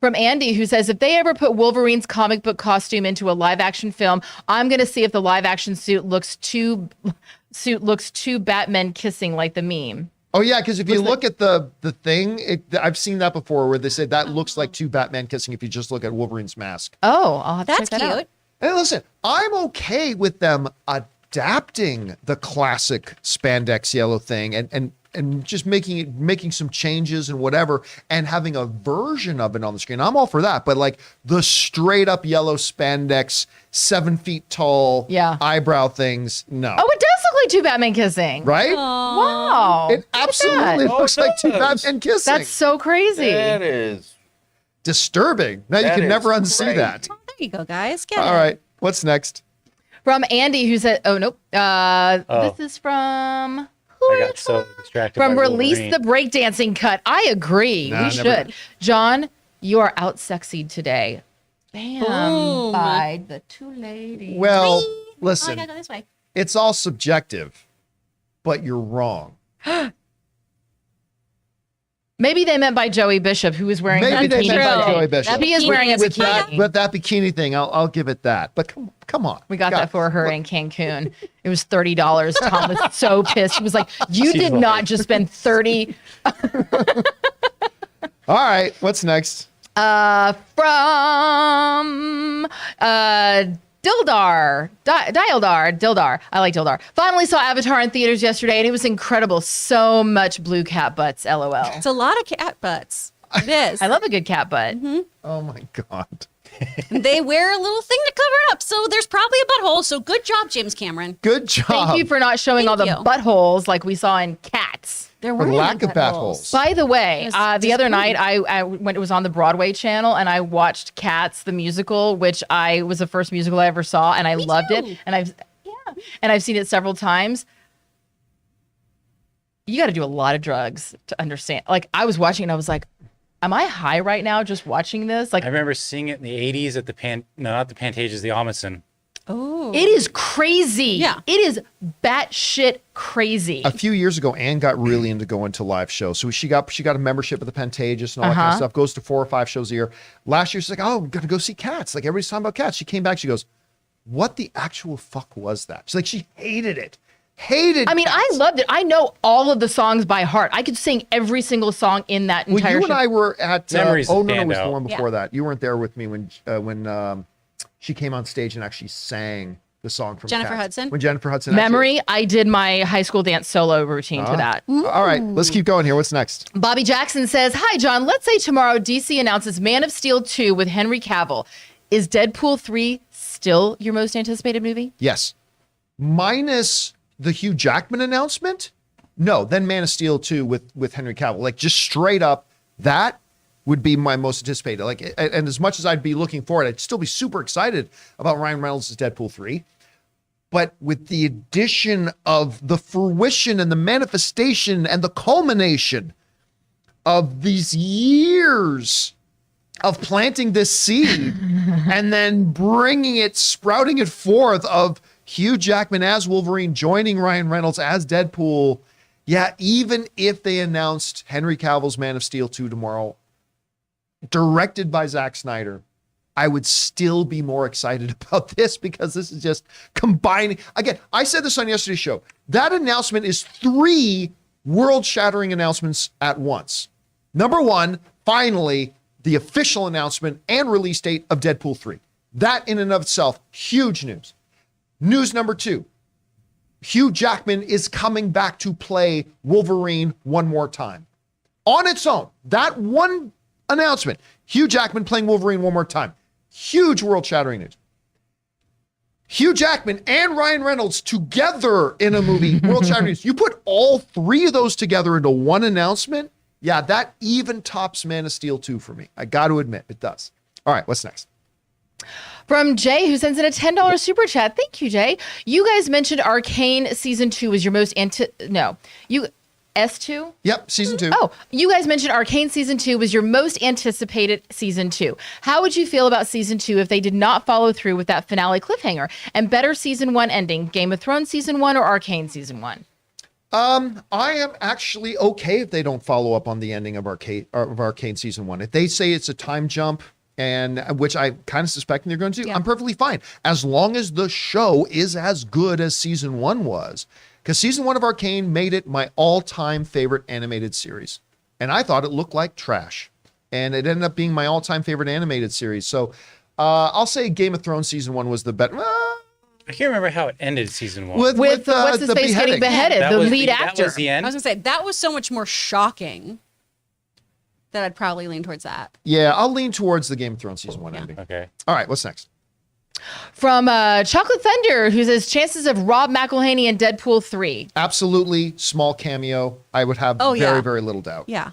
From Andy, who says, if they ever put Wolverine's comic book costume into a live action film, I'm going to see if the live action suit looks too Batman kissing like the meme. Oh yeah, because if you look at the thing, I've seen that before where they say that looks like two Batman kissing if you just look at Wolverine's mask. Oh, I'll have to That's check that cute. out. And listen, I'm okay with them adapting the classic spandex yellow thing and just making some changes and whatever and having a version of it on the screen. I'm all for that. But like the straight up yellow spandex, 7 feet tall eyebrow things, no. Oh, it does look like two Batman kissing. Right? Wow. It absolutely looks like two Batman kissing. That's so crazy. That is disturbing. Now you That can never is unsee crazy. that. There you go, guys. Get All it. right. What's next? From Andy, who said, oh, nope. This is from... I got so distracted. From by Release Wolverine. the Breakdancing Cut. I agree. Nah, we never should. John, you are out sexied today. Bam. Boom. By the two ladies. Well, Oh, I listen, gotta go this way. it's all subjective, but you're wrong. Maybe they meant by Joey Bishop, who is wearing Maybe a they bikini. meant by today. Joey Bishop. He is wearing a With that, bikini. but that bikini thing, I'll give it that. But come on. We got that for her in Cancun. It was $30. Tom was so pissed. He was like, you She's did lying. not just spend 30 All right. What's next? from Dildar. Dildar. I like Dildar. Finally saw Avatar in theaters yesterday, and it was incredible. So much blue cat butts, LOL. It's a lot of cat butts. It is. I love a good cat butt. Oh my God. They wear a little thing to cover it up, so there's probably a butthole. So good job, James Cameron. Good job. Thank you for not showing all the Thank you. buttholes like we saw in Cats. There For were lack of buttholes. By the way, It was the other night disappointing. I went. It was on the Broadway channel, and I watched Cats the musical, which was the first musical I ever saw, and I loved too. it. And I've seen it several times. You got to do a lot of drugs to understand. Like I was watching, and I was like, "Am I high right now just watching this?" Like I remember seeing it in the 80s at the not the Pantages, the Amundsen. Oh. it is crazy. Yeah. It is batshit crazy. A few years ago, Anne got really into going to live shows. So she got a membership at the Pantages and all that kind of stuff. Goes to 4 or 5 shows a year. Last year, she's like, "Oh, I'm gonna go see Cats." Like everybody's talking about Cats. She came back. She goes, "What the actual fuck was that?" She's like, she hated it. Hated. I mean, I Cats. loved it. I know all of the songs by heart. I could sing every single song in that Well, entire you and show. I were at. Memories Oh no, stand was the out. one before Yeah. that. You weren't there with me when she came on stage and actually sang the song from Jennifer Cats. Hudson? When Jennifer Hudson. Memory, I did my high school dance solo routine to that. All right, let's keep going here. What's next? Bobby Jackson says, hi, John. Let's say tomorrow DC announces Man of Steel 2 with Henry Cavill. Is Deadpool 3 still your most anticipated movie? Yes. Minus the Hugh Jackman announcement? No, then Man of Steel 2 with Henry Cavill. Like just straight up, that would be my most anticipated. Like, and as much as I'd be looking forward, I'd still be super excited about Ryan Reynolds' Deadpool 3. But with the addition of the fruition and the manifestation and the culmination of these years of planting this seed and then sprouting it forth of Hugh Jackman as Wolverine, joining Ryan Reynolds as Deadpool. Yeah, even if they announced Henry Cavill's Man of Steel 2 tomorrow, directed by Zack Snyder, I would still be more excited about this because this is just combining. Again, I said this on yesterday's show. That announcement is 3 world-shattering announcements at once. Number 1, finally, the official announcement and release date of Deadpool 3. That in and of itself, huge news. News number 2, Hugh Jackman is coming back to play Wolverine one more time. On its own, that one announcement, Hugh Jackman playing Wolverine one more time. Huge world-shattering news. Hugh Jackman and Ryan Reynolds together in a movie, World Champions. You put all three of those together into one announcement. Yeah, that even tops Man of Steel 2 for me. I got to admit, it does. All right, what's next? From Jay, who sends in a $10 super chat. Thank you, Jay. You guys mentioned Arcane season 2 was your most S2? Yep, season 2. Oh, you guys mentioned Arcane season 2 was your most anticipated season 2. How would you feel about season 2 if they did not follow through with that finale cliffhanger and better season 1 ending? Game of Thrones season 1 or Arcane season 1? I am actually okay if they don't follow up on the ending of Arcane season 1. If they say it's a time jump, and which I kind of suspect they're going to do, I'm perfectly fine as long as the show is as good as season 1 was. Because season 1 of Arcane made it my all-time favorite animated series, and I thought it looked like trash, and it ended up being my all-time favorite animated series. So I'll say Game of Thrones season 1 was the better. I can't remember how it ended season 1. With what's his face getting beheaded, That the was lead That actor. was the I end. was gonna say that was so much more shocking that I'd probably lean towards that. Yeah, I'll lean towards the Game of Thrones season 1 ending. Okay. All right, what's next? From Chocolate Thunder, who says chances of Rob McElhaney in Deadpool 3. Absolutely small cameo. I would have very little doubt. Yeah,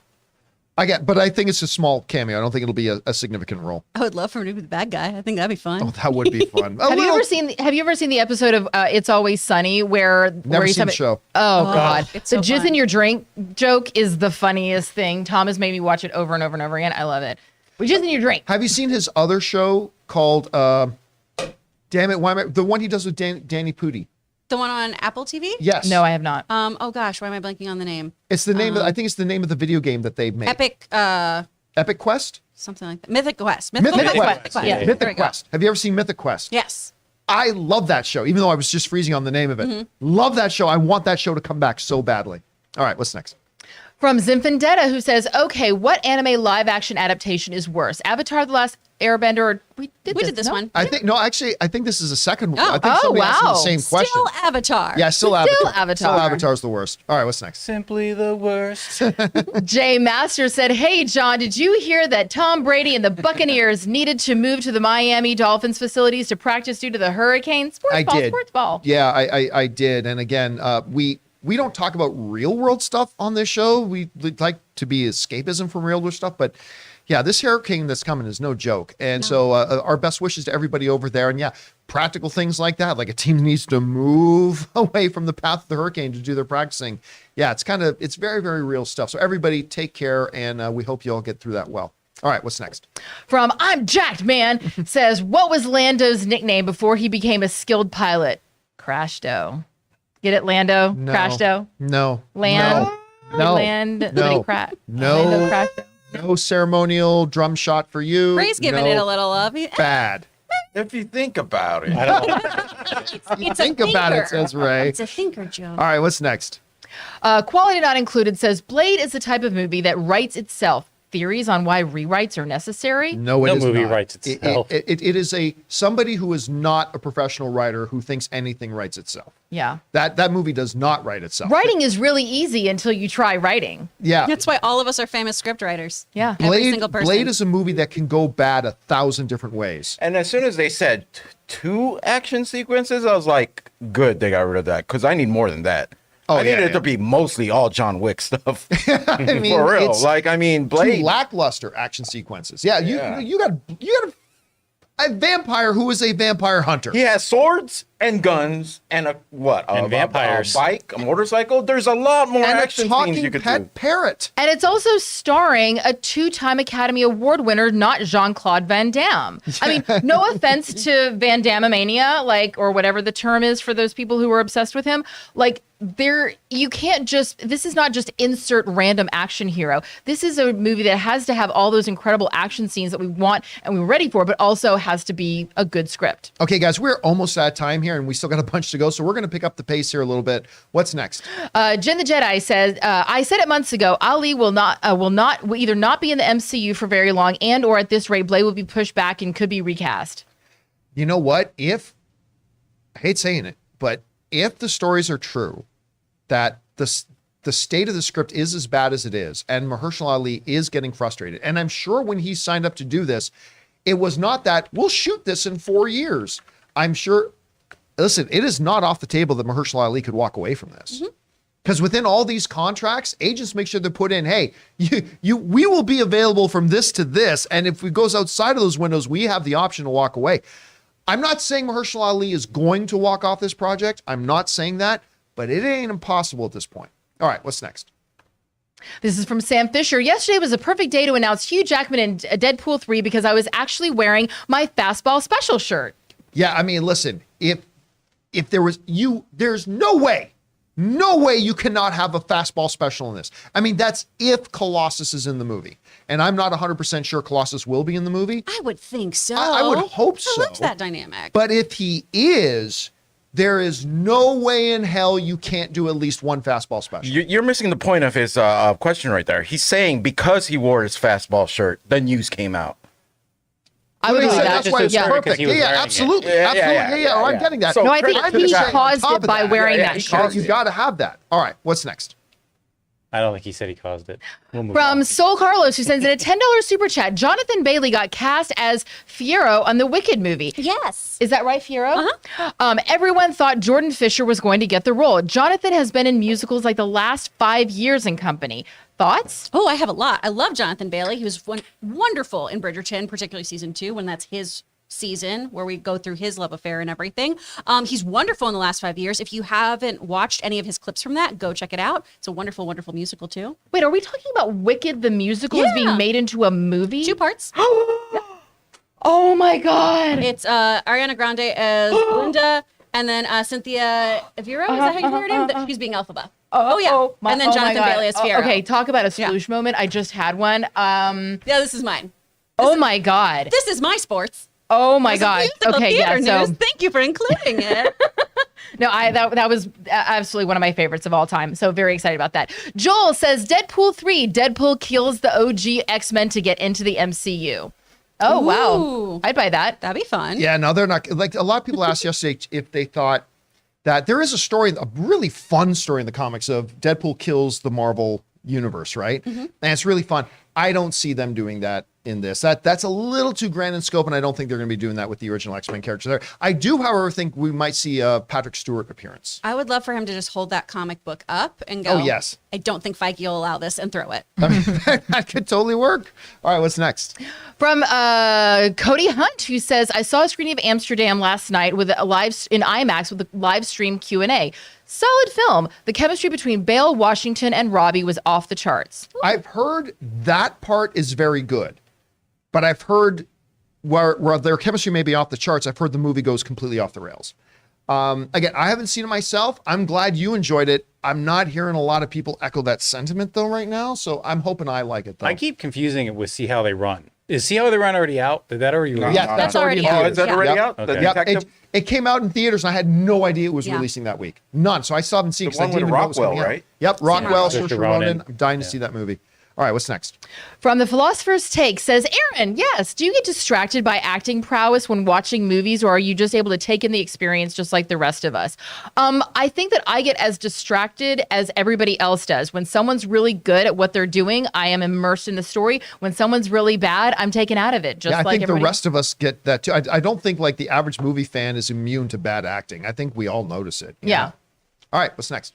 But I think it's a small cameo. I don't think it'll be a significant role. I would love for him to be the bad guy. I think that'd be fun. Oh, that would be fun. Have you ever seen the episode of It's Always Sunny where Never he's seen the show. Oh God, it's the so jizz fun. in your drink joke is the funniest thing. Tom has made me watch it over and over and over again. I love it. We jizz in your drink. Have you seen his other show called damn it, why am I the one he does with Danny Pudi? The one on Apple TV? Yes. No, I have not. Oh gosh, why am I blanking on the name? It's the name I think it's the name of the video game that they made. Epic Quest? Something like that. Mythic Quest. Mythic Quest. Yeah. Mythic There we go. Quest. Have you ever seen Mythic Quest? Yes. I love that show, even though I was just freezing on the name of it. Love that show. I want that show to come back so badly. All right, what's next? From Zinfandetta, who says, okay, what anime live action adaptation is worse? Avatar: The Last Airbender, or we did this one. I think this is a second one. Oh. I think somebody asked me the wow. same question. Still Avatar. Yeah, still Avatar. Avatar. Still Avatar's the worst. All right, what's next? Simply the worst. Jay Master said, hey, John, did you hear that Tom Brady and the Buccaneers needed to move to the Miami Dolphins facilities to practice due to the hurricane? I did. Sports ball. Yeah, I did. And again, we don't talk about real world stuff on this show. We like to be escapism from real world stuff, but yeah, this hurricane that's coming is no joke. And so our best wishes to everybody over there. And yeah, practical things like that, like a team needs to move away from the path of the hurricane to do their practicing. Yeah, it's very, very real stuff. So everybody take care, and we hope you all get through that well. All right, what's next? From I'm Jacked Man says, what was Lando's nickname before he became a skilled pilot? Crashdo. Get it, Lando? No. Crashdo? No. Land? No. Land? No. No. Lando Crashdo? No ceremonial drum shot for you. Ray's giving it a little love. Bad. If you think about it. I don't know. It's Think a about it, thinker. says Ray. It's a thinker, Joe. All right, what's next? Quality Not Included says, Blade is the type of movie that writes itself. Theories on why rewrites are necessary? No, it No is movie not. writes itself. It is somebody who is not a professional writer who thinks anything writes itself. Yeah. That movie does not write itself. Writing is really easy until you try writing. Yeah. That's why all of us are famous script writers. Yeah. Every single person. Blade is a movie that can go bad 1,000 different ways. And as soon as they said 2 action sequences, I was like, good, they got rid of that, because I need more than that. Oh, I yeah, needed it yeah. to be mostly all John Wick stuff. I mean, For real. it's Blade. two lackluster action sequences. Yeah, you got a vampire who is a vampire hunter. He has swords and guns and And vampires. a bike, a motorcycle. There's a lot more And a action scenes talking you could pet do. parrot. And it's also starring a 2-time Academy Award winner, not Jean-Claude Van Damme. I mean, no offense to Van Damme-mania, or whatever the term is for those people who are obsessed with him. You can't this is not just insert random action hero. This is a movie that has to have all those incredible action scenes that we want and we're ready for, but also has to be a good script. Okay, guys, we're almost out of time here, and we still got a bunch to go, so we're going to pick up the pace here a little bit. What's next? Jen the Jedi says, I said it months ago, Ali will either not be in the MCU for very long, and or at this rate, Blade will be pushed back and could be recast. You know what? I hate saying it, but if the stories are true, that the state of the script is as bad as it is, and Mahershala Ali is getting frustrated, and I'm sure when he signed up to do this, it was not that we'll shoot this in 4 years. I'm sure listen, it is not off the table that Mahershala Ali could walk away from this. Because within all these contracts, agents make sure they put in, hey, we will be available from this to this. And if it goes outside of those windows, we have the option to walk away. I'm not saying Mahershala Ali is going to walk off this project. I'm not saying that, but it ain't impossible at this point. All right, what's next? This is from Sam Fisher. Yesterday was a perfect day to announce Hugh Jackman in Deadpool 3 because I was actually wearing my Fastball Special shirt. Yeah, I mean, listen, if there was there's no way you cannot have a Fastball Special in this. I mean, that's if Colossus is in the movie. And I'm not 100% sure Colossus will be in the movie. I would think so. I would hope so. I loved that dynamic. But if he is, there is no way in hell you can't do at least one Fastball Special. You're missing the point of his question right there. He's saying because he wore his Fastball shirt, the news came out. I would That's agree with that. that's why it's Yeah. perfect. Because he was Yeah, wearing it. absolutely. Yeah, Absolutely. yeah, Yeah, yeah, oh, I'm yeah. getting that. So No, I think credit to he the guy. caused On top it of by that. wearing Yeah, that he shirt. caused You got to have that. All right, what's next? I don't think he said he caused it. We'll move From on. Soul Carlos, who sends in a $10 super chat. Jonathan Bailey got cast as Fiero on the Wicked movie. Yes. Is that right, Fiero? Everyone thought Jordan Fisher was going to get the role. Jonathan has been in musicals like the last 5 years in company. Thoughts? Oh, I have a lot. I love Jonathan Bailey. He was wonderful in Bridgerton, particularly season 2, when that's his season where we go through his love affair and everything. He's wonderful in the last 5 years. If you haven't watched any of his clips from that, go check it out. It's a wonderful, wonderful musical too. Wait, are we talking about Wicked the musical is being Yeah. made into a movie? 2 parts. Oh my God. It's Ariana Grande as Linda, and then Cynthia Evero. Is that how you say her name? She's being Elphaba. Oh yeah. And then Jonathan Bailey as Fiero. Okay, talk about a sploosh moment. I just had one. Yeah, this is mine. Oh my God. This is my sports. Oh my There's a God. musical Okay, yeah. theater So news. Thank you for including it. no, that was absolutely one of my favorites of all time. So very excited about that. Joel says Deadpool 3. Deadpool kills the OG X-Men to get into the MCU. Oh wow. Ooh. I'd buy that. That'd be fun. Yeah, no, they're not. Like a lot of people asked yesterday if they thought that there is a story, a really fun story in the comics of Deadpool kills the Marvel universe, right? And it's really fun. I don't see them doing that in this. That's a little too grand in scope, and I don't think they're going to be doing that with the original X-Men characters there. I do, however, think we might see a Patrick Stewart appearance. I would love for him to just hold that comic book up and go, Oh, yes. I don't think Feige will allow this, and throw it. I mean, that could totally work. All right, what's next? From Cody Hunt, who says, I saw a screening of Amsterdam last night with a live in IMAX with a live stream Q&A. Solid film. The chemistry between Bale, Washington, and Robbie was off the charts. I've heard that part is very good, but I've heard where their chemistry may be off the charts. I've heard the movie goes completely off the rails. Again, I haven't seen it myself. I'm glad you enjoyed it. I'm not hearing a lot of people echo that sentiment though right now, so I'm hoping I like it though. I keep confusing it with See How They Run. Is See How They Run already out? Did that already release? Yeah, that's already out. Oh, is that Yeah. already Yep. out? The Okay. Yep, detective? it came out in theaters, and I had no idea it was Yeah. releasing that week. None. So I still haven't seen it The 'cause I one didn't with even know it was Rockwell, coming out. right? Yep, Rockwell, Saoirse Saoirse Ronan. Ronan. I'm dying to see that movie. All right, what's next? From the Philosopher's Take says, Aaron, yes, do you get distracted by acting prowess when watching movies, or are you just able to take in the experience just like the rest of us? I think that I get as distracted as everybody else does. When someone's really good at what they're doing, I am immersed in the story. When someone's really bad, I'm taken out of it. Just Yeah, I like think the everybody rest of us get that too. I don't think like the average movie fan is immune to bad acting. I think we all notice it. you Yeah. know? All right, what's next?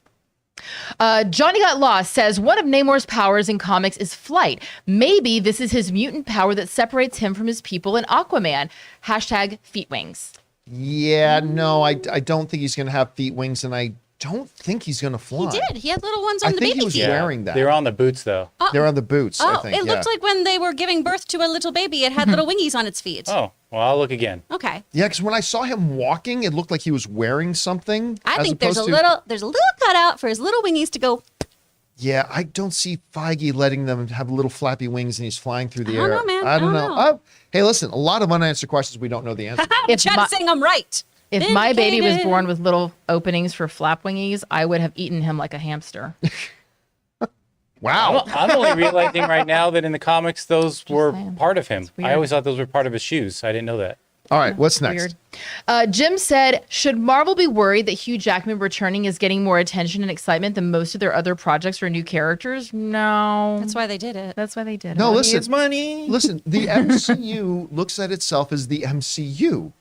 Johnny Got Lost says one of Namor's powers in comics is flight. Maybe this is his mutant power that separates him from his people in Aquaman. Hashtag feet wings. Yeah, no, I don't think he's going to have feet wings, and I don't think he's going to fly. He did. He had little ones on I the think baby he was feet. wearing that. They were on the boots, though. They're on the boots, I Oh, think. it yeah. looked like when they were giving birth to a little baby, it had little wingies on its feet. Oh, well, I'll look again. Okay. Yeah, because when I saw him walking, it looked like he was wearing something. I as think there's a opposed to- little cutout for his little wingies to go. Yeah, I don't see Feige letting them have little flappy wings and he's flying through the I don't air. know, man. I don't I know. don't know. Hey, listen, a lot of unanswered questions we don't know the answer to. If Chad my- is saying I'm right. If my baby was Vindicated. born with little openings for flap wingies, I would have eaten him like a hamster. Wow. I'm only realizing right now that in the comics, those were saying. part of him. weird. I always thought those were part of his shoes. I didn't know that. All right, what's next? Weird. Jim said, should Marvel be worried that Hugh Jackman returning is getting more attention and excitement than most of their other projects or new characters? No. That's why they did it. That's why they did No, it. listen. Money. Listen, the MCU looks at itself as the MCU.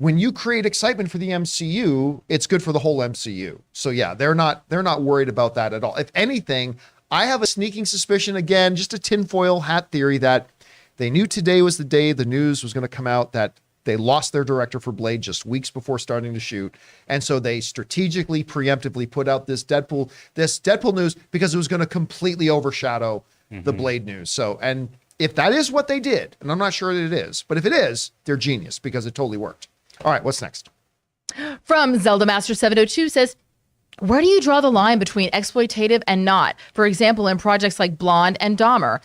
when you create excitement for the MCU, it's good for the whole MCU. So yeah, they're not worried about that at all. If anything, I have a sneaking suspicion, again, just a tinfoil hat theory, that they knew today was the day the news was going to come out that they lost their director for Blade just weeks before starting to shoot. And so they strategically, preemptively put out this Deadpool news because it was going to completely overshadow the Blade news. So, and if that is what they did, and I'm not sure that it is, but if it is, they're genius because it totally worked. All right, what's next? From Zelda Master 702 says, where do you draw the line between exploitative and not? For example, in projects like Blonde and Dahmer.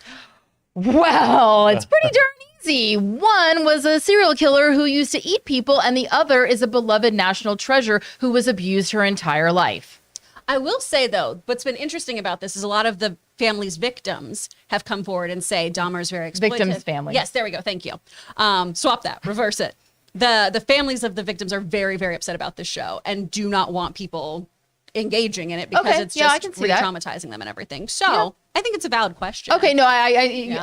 Well, it's pretty darn easy. One was a serial killer who used to eat people, and the other is a beloved national treasure who was abused her entire life. I will say, though, what's been interesting about this is a lot of the family's victims have come forward and say Dahmer's very exploitative. Victims' family. Yes, there we go. Thank you. Swap that. Reverse it. The families of the victims are very, very upset about this show and do not want people engaging in it because Okay, it's yeah, I just can see that. re-traumatizing them and everything. So I think it's a valid question. Okay, no,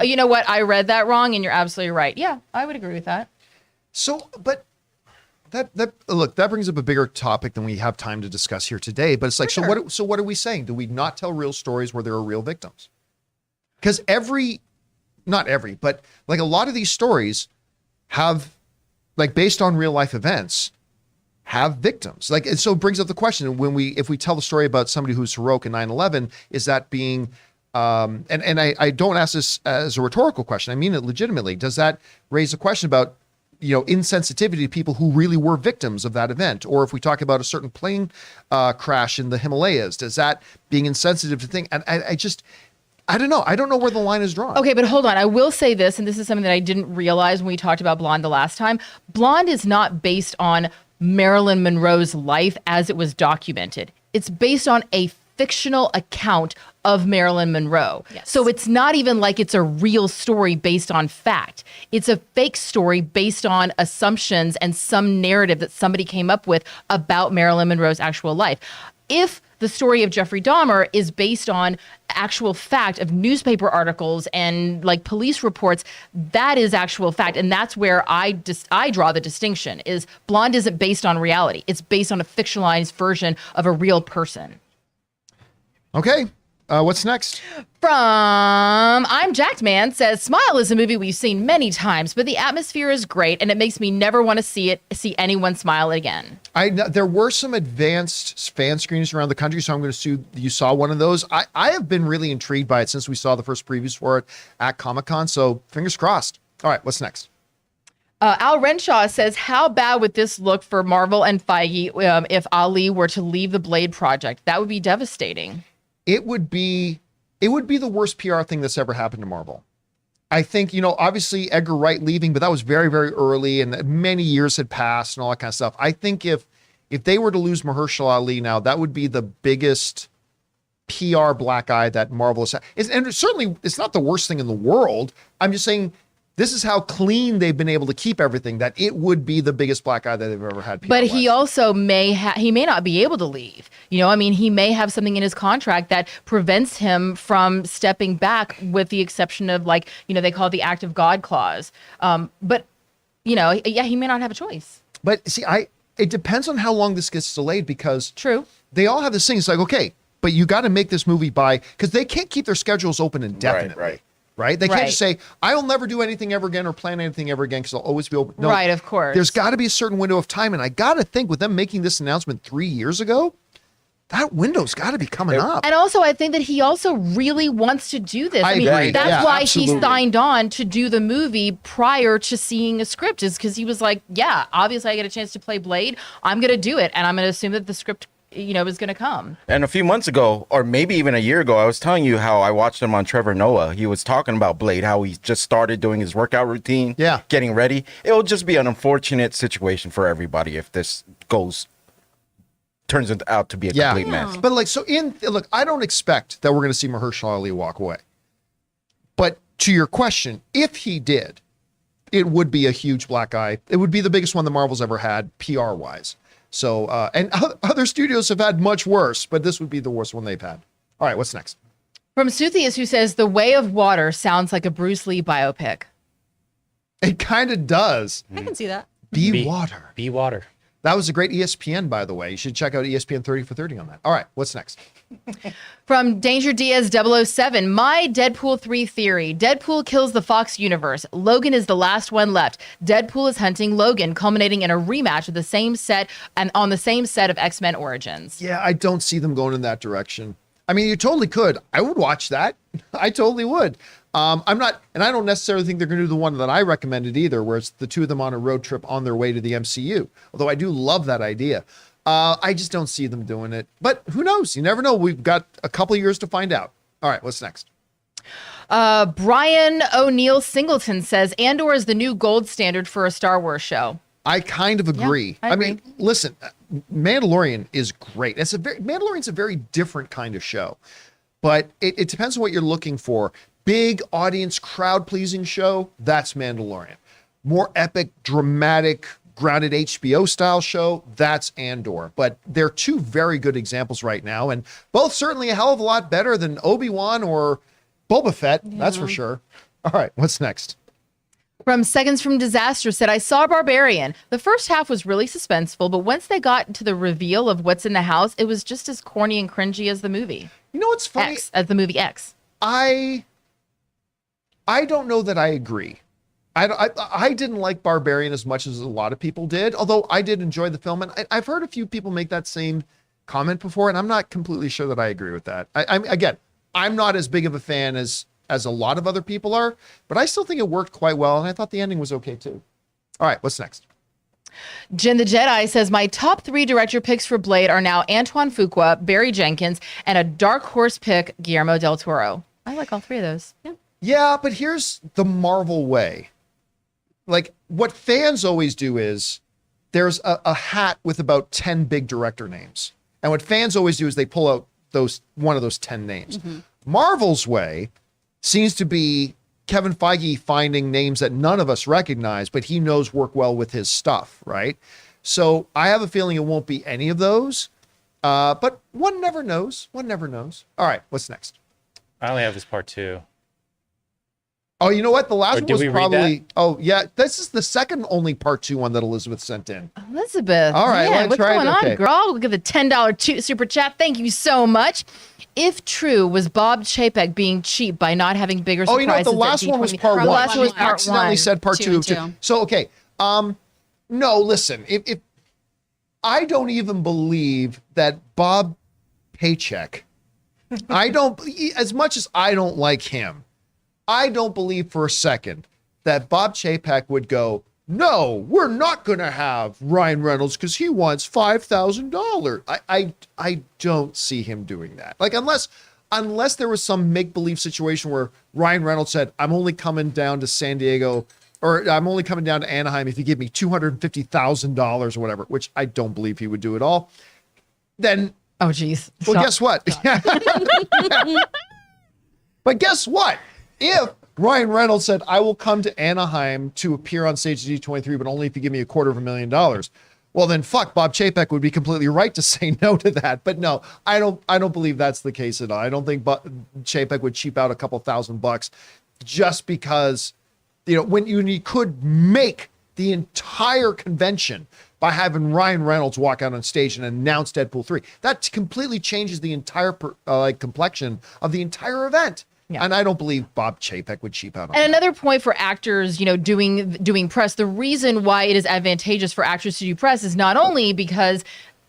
you know what? I read that wrong, and you're absolutely right. Yeah, I would agree with that. So, but that look, that brings up a bigger topic than we have time to discuss here today. But it's like, so what are we saying? Do we not tell real stories where there are real victims? Because not every, but like a lot of these stories have, like, based on real life events, have victims. Like, and so it brings up the question, if we tell the story about somebody who's heroic in 9/11, is that being, and I don't ask this as a rhetorical question, I mean it legitimately. Does that raise a question about, insensitivity to people who really were victims of that event? Or if we talk about a certain plane crash in the Himalayas, does that being insensitive to things? And I don't know. I don't know where the line is drawn. Okay, but hold on. I will say this, and this is something that I didn't realize when we talked about Blonde the last time. Blonde is not based on Marilyn Monroe's life as it was documented. It's based on a fictional account of Marilyn Monroe. Yes. So it's not even like it's a real story based on fact. It's a fake story based on assumptions and some narrative that somebody came up with about Marilyn Monroe's actual life. If the story of Jeffrey Dahmer is based on actual fact of newspaper articles and like police reports, that is actual fact. And that's where I draw the distinction, is Blonde isn't based on reality. It's based on a fictionalized version of a real person. Okay. What's next? From I'm Jacked Man says, Smile is a movie we've seen many times, but the atmosphere is great and it makes me never want to see anyone smile again. There were some advanced fan screenings around the country, so I'm going to assume you saw one of those. I have been really intrigued by it since we saw the first previews for it at Comic-Con, so fingers crossed. All right, what's next? Al Renshaw says, how bad would this look for Marvel and Feige if Ali were to leave the Blade project? That would be devastating. It would be the worst PR thing that's ever happened to Marvel. I think, obviously Edgar Wright leaving, but that was very, very early and many years had passed and all that kind of stuff. I think if they were to lose Mahershala Ali now, that would be the biggest PR black eye that Marvel has had. And certainly it's not the worst thing in the world. I'm just saying this is how clean they've been able to keep everything, that it would be the biggest black eye that they've ever had. But he also may not be able to leave. He may have something in his contract that prevents him from stepping back, with the exception of they call it the act of God clause. But he may not have a choice. But see, it depends on how long this gets delayed, because True. They all have this thing. It's like, okay, but you got to make this movie because they can't keep their schedules open indefinitely. Right? They can't just say, I'll never do anything ever again or plan anything ever again because I'll always be open. No, right, of course. There's got to be a certain window of time. And I got to think, with them making this announcement 3 years ago, that window's got to be coming up. And also, I think that he also really wants to do this. I agree. That's why absolutely. he signed on to do the movie prior to seeing a script, is because he was like, yeah, obviously I get a chance to play Blade. I'm going to do it. And I'm going to assume that the script is going to come. And a few months ago, or maybe even a year ago, I was telling you how I watched him on Trevor Noah. He was talking about Blade, how he just started doing his workout routine, getting ready. It'll just be an unfortunate situation for everybody if this turns out to be a complete mess. But look, I don't expect that we're going to see Mahershala Ali walk away. But to your question, if he did, it would be a huge black eye. It would be the biggest one that Marvel's ever had, PR-wise. So, and other studios have had much worse, but this would be the worst one they've had. All right, what's next? From Suthius, who says, The Way of Water sounds like a Bruce Lee biopic. It kind of does. I can see that. Be water. Be water. That was a great ESPN, by the way. You should check out ESPN 30 for 30 on that. All right, what's next? From Danger Diaz 007, my Deadpool 3 theory. Deadpool kills the Fox universe. Logan is the last one left. Deadpool is hunting Logan, culminating in a rematch of the same set and on the same set of X-Men Origins. Yeah, I don't see them going in that direction. I mean, you totally could. I would watch that. I totally would. I'm not, and I don't necessarily think they're going to do the one that I recommended either, where it's the two of them on a road trip on their way to the MCU. Although I do love that idea. I just don't see them doing it. But who knows? You never know. We've got a couple of years to find out. All right, what's next? Brian O'Neill Singleton says Andor is the new gold standard for a Star Wars show. I kind of agree. Yeah, I agree. mean, listen, Mandalorian is great. Mandalorian's a very different kind of show, but it depends on what you're looking for. Big audience, crowd-pleasing show, that's Mandalorian. More epic, dramatic, grounded HBO-style show, that's Andor. But they're two very good examples right now, and both certainly a hell of a lot better than Obi-Wan or Boba Fett, that's for sure. All right, what's next? From Seconds from Disaster said, I saw Barbarian. The first half was really suspenseful, but once they got to the reveal of what's in the house, it was just as corny and cringy as the movie. You know what's funny? As the movie X. I don't know that I agree. I didn't like Barbarian as much as a lot of people did, although I did enjoy the film. And I've heard a few people make that same comment before, and I'm not completely sure that I agree with that. I'm not as big of a fan as a lot of other people are, but I still think it worked quite well, and I thought the ending was okay too. All right, what's next? Jen the Jedi says, my top 3 director picks for Blade are now Antoine Fuqua, Barry Jenkins, and a dark horse pick, Guillermo del Toro. I like all 3 of those. Yeah, but here's the Marvel way. Like, what fans always do is there's a hat with about 10 big director names. And what fans always do is they pull out one of those 10 names. Mm-hmm. Marvel's way seems to be Kevin Feige finding names that none of us recognize, but he knows work well with his stuff, right? So I have a feeling it won't be any of those, but one never knows. One never knows. All right, what's next? I only have this part 2. Oh, you know what? The last one was probably... that? Oh, yeah. This is the second only part 2 one that Elizabeth sent in. Elizabeth. All right, man, let's what's try it. going on, Okay. girl? We'll give the $10 super chat. Thank you so much. If true, was Bob Chapek being cheap by not having bigger Oh, surprises? you know what? The last one was part 1. The last one was She part accidentally 1. said part 2 of 2. So, okay. No, listen. If I don't even believe that Bob Paycheck, as much as I don't like him, I don't believe for a second that Bob Chapek would go, no, we're not going to have Ryan Reynolds because he wants $5,000. I don't see him doing that. Like, unless there was some make-believe situation where Ryan Reynolds said, I'm only coming down to San Diego, or I'm only coming down to Anaheim if you give me $250,000 or whatever, which I don't believe he would do at all, then... Oh, geez. Well, guess what? But guess what? If Ryan Reynolds said, I will come to Anaheim to appear on stage at D23, but only if you give me $250,000, well, then fuck, Bob Chapek would be completely right to say no to that. But no, I don't believe that's the case at all. I don't think Chapek would cheap out a couple $1,000 just because, when you could make the entire convention by having Ryan Reynolds walk out on stage and announce Deadpool 3. That completely changes the entire complexion of the entire event. Yeah. And I don't believe Bob Chapek would cheap out on that. And another point for actors, doing press, the reason why it is advantageous for actors to do press is not only because,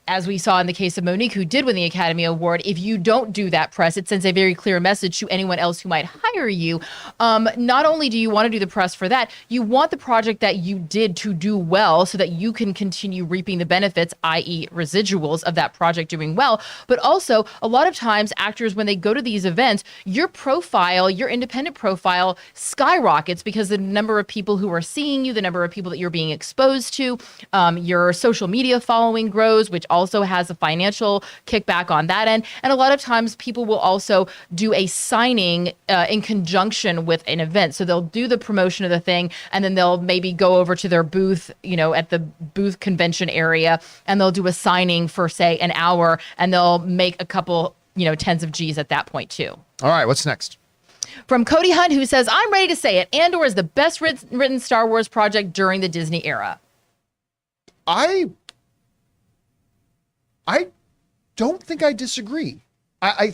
as we saw in the case of Monique, who did win the Academy Award, if you don't do that press, it sends a very clear message to anyone else who might hire you. Not only do you want to do the press for that, you want the project that you did to do well so that you can continue reaping the benefits, i.e. residuals of that project doing well. But also, a lot of times, actors, when they go to these events, your profile, your independent profile skyrockets because the number of people who are seeing you, the number of people that you're being exposed to, your social media following grows, which also has a financial kickback on that end. And a lot of times people will also do a signing in conjunction with an event. So they'll do the promotion of the thing, and then they'll maybe go over to their booth, at the booth convention area, and they'll do a signing for, say, an hour, and they'll make a couple, tens of G's at that point too. All right, what's next? From Cody Hunt, who says, I'm ready to say it. Andor is the best written Star Wars project during the Disney era. I don't think I disagree. I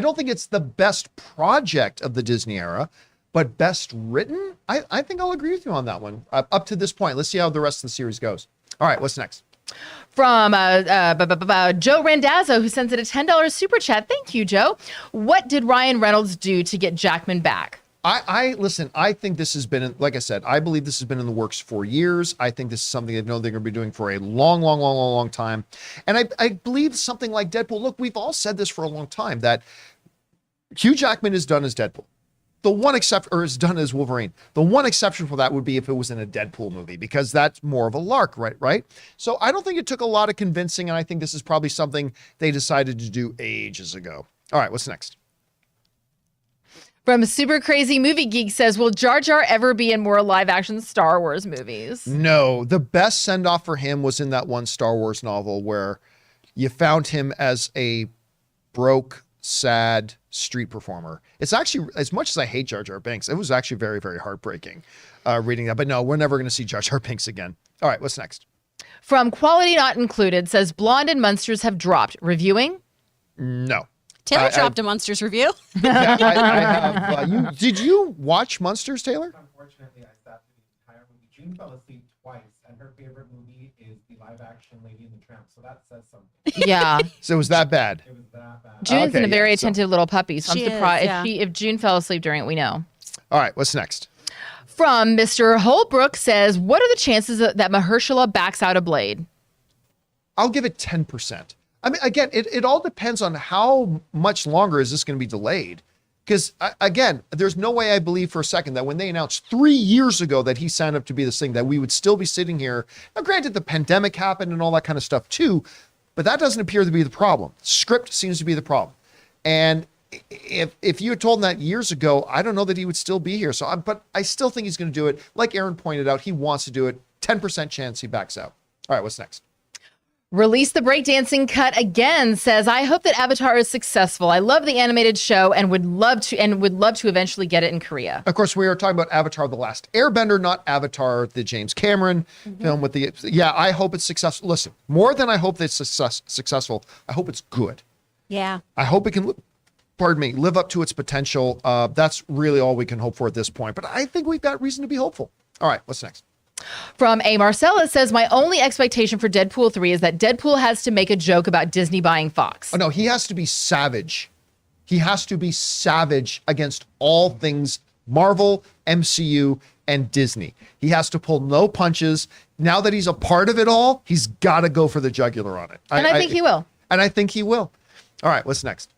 don't think it's the best project of the Disney era, but best written. I think I'll agree with you on that one. Up to this point, let's see how the rest of the series goes. All right, what's next? From Joe Randazzo, who sends it a $10 super chat. Thank you, Joe. What did Ryan Reynolds do to get Jackman back? Listen, I think this has been, like I said, I believe this has been in the works for years. I think this is something they've known they're going to be doing for a long time. And I believe something like Deadpool, look, we've all said this for a long time, that Hugh Jackman is done as Deadpool. The one exception, or is done as Wolverine. The one exception for that would be if it was in a Deadpool movie, because that's more of a lark, right? So I don't think it took a lot of convincing, and I think this is probably something they decided to do ages ago. All right, what's next? From Super Crazy Movie Geek says, will Jar Jar ever be in more live-action Star Wars movies? No, the best send-off for him was in that one Star Wars novel where you found him as a broke, sad street performer. It's actually, as much as I hate Jar Jar Binks, it was actually very, very heartbreaking reading that. But no, we're never going to see Jar Jar Binks again. All right, what's next? From Quality Not Included says, Blonde and Munsters have dropped. Reviewing? No. Taylor dropped a Munsters review. Yeah, I have. Did you watch Munsters, Taylor? Unfortunately, I sat through the entire movie. June fell asleep twice, and her favorite movie is the live-action Lady and the Tramp. So that says something. Yeah. So it was that bad? It was that bad. June's a very attentive little puppy, so I'm She is, surprised. yeah. If June fell asleep during it, we know. All right, what's next? From Mr. Holbrook says, what are the chances that Mahershala backs out of Blade? I'll give it 10%. I mean, again, it all depends on how much longer is this going to be delayed. Because, again, there's no way I believe for a second that when they announced 3 years ago that he signed up to be this thing, that we would still be sitting here. Now, granted, the pandemic happened and all that kind of stuff too, but that doesn't appear to be the problem. Script seems to be the problem. And if you had told him that years ago, I don't know that he would still be here. But I still think he's going to do it. Like Aaron pointed out, he wants to do it. 10% chance he backs out. All right, what's next? Release the Breakdancing Cut again says, I hope that Avatar is successful. I love the animated show and would love to eventually get it in Korea. Of course, we are talking about Avatar: The Last Airbender, not Avatar, the James Cameron film with the. Yeah, I hope it's successful. Listen, more than I hope that it's successful, I hope it's good. Yeah. I hope it can, live up to its potential. That's really all we can hope for at this point. But I think we've got reason to be hopeful. All right, what's next? From A. Marcella says, my only expectation for Deadpool 3 is that Deadpool has to make a joke about Disney buying Fox. Oh, no, he has to be savage. He has to be savage against all things Marvel, MCU, and Disney. He has to pull no punches. Now that he's a part of it all, he's got to go for the jugular on it. And I think he will. And I think he will. All right, what's next?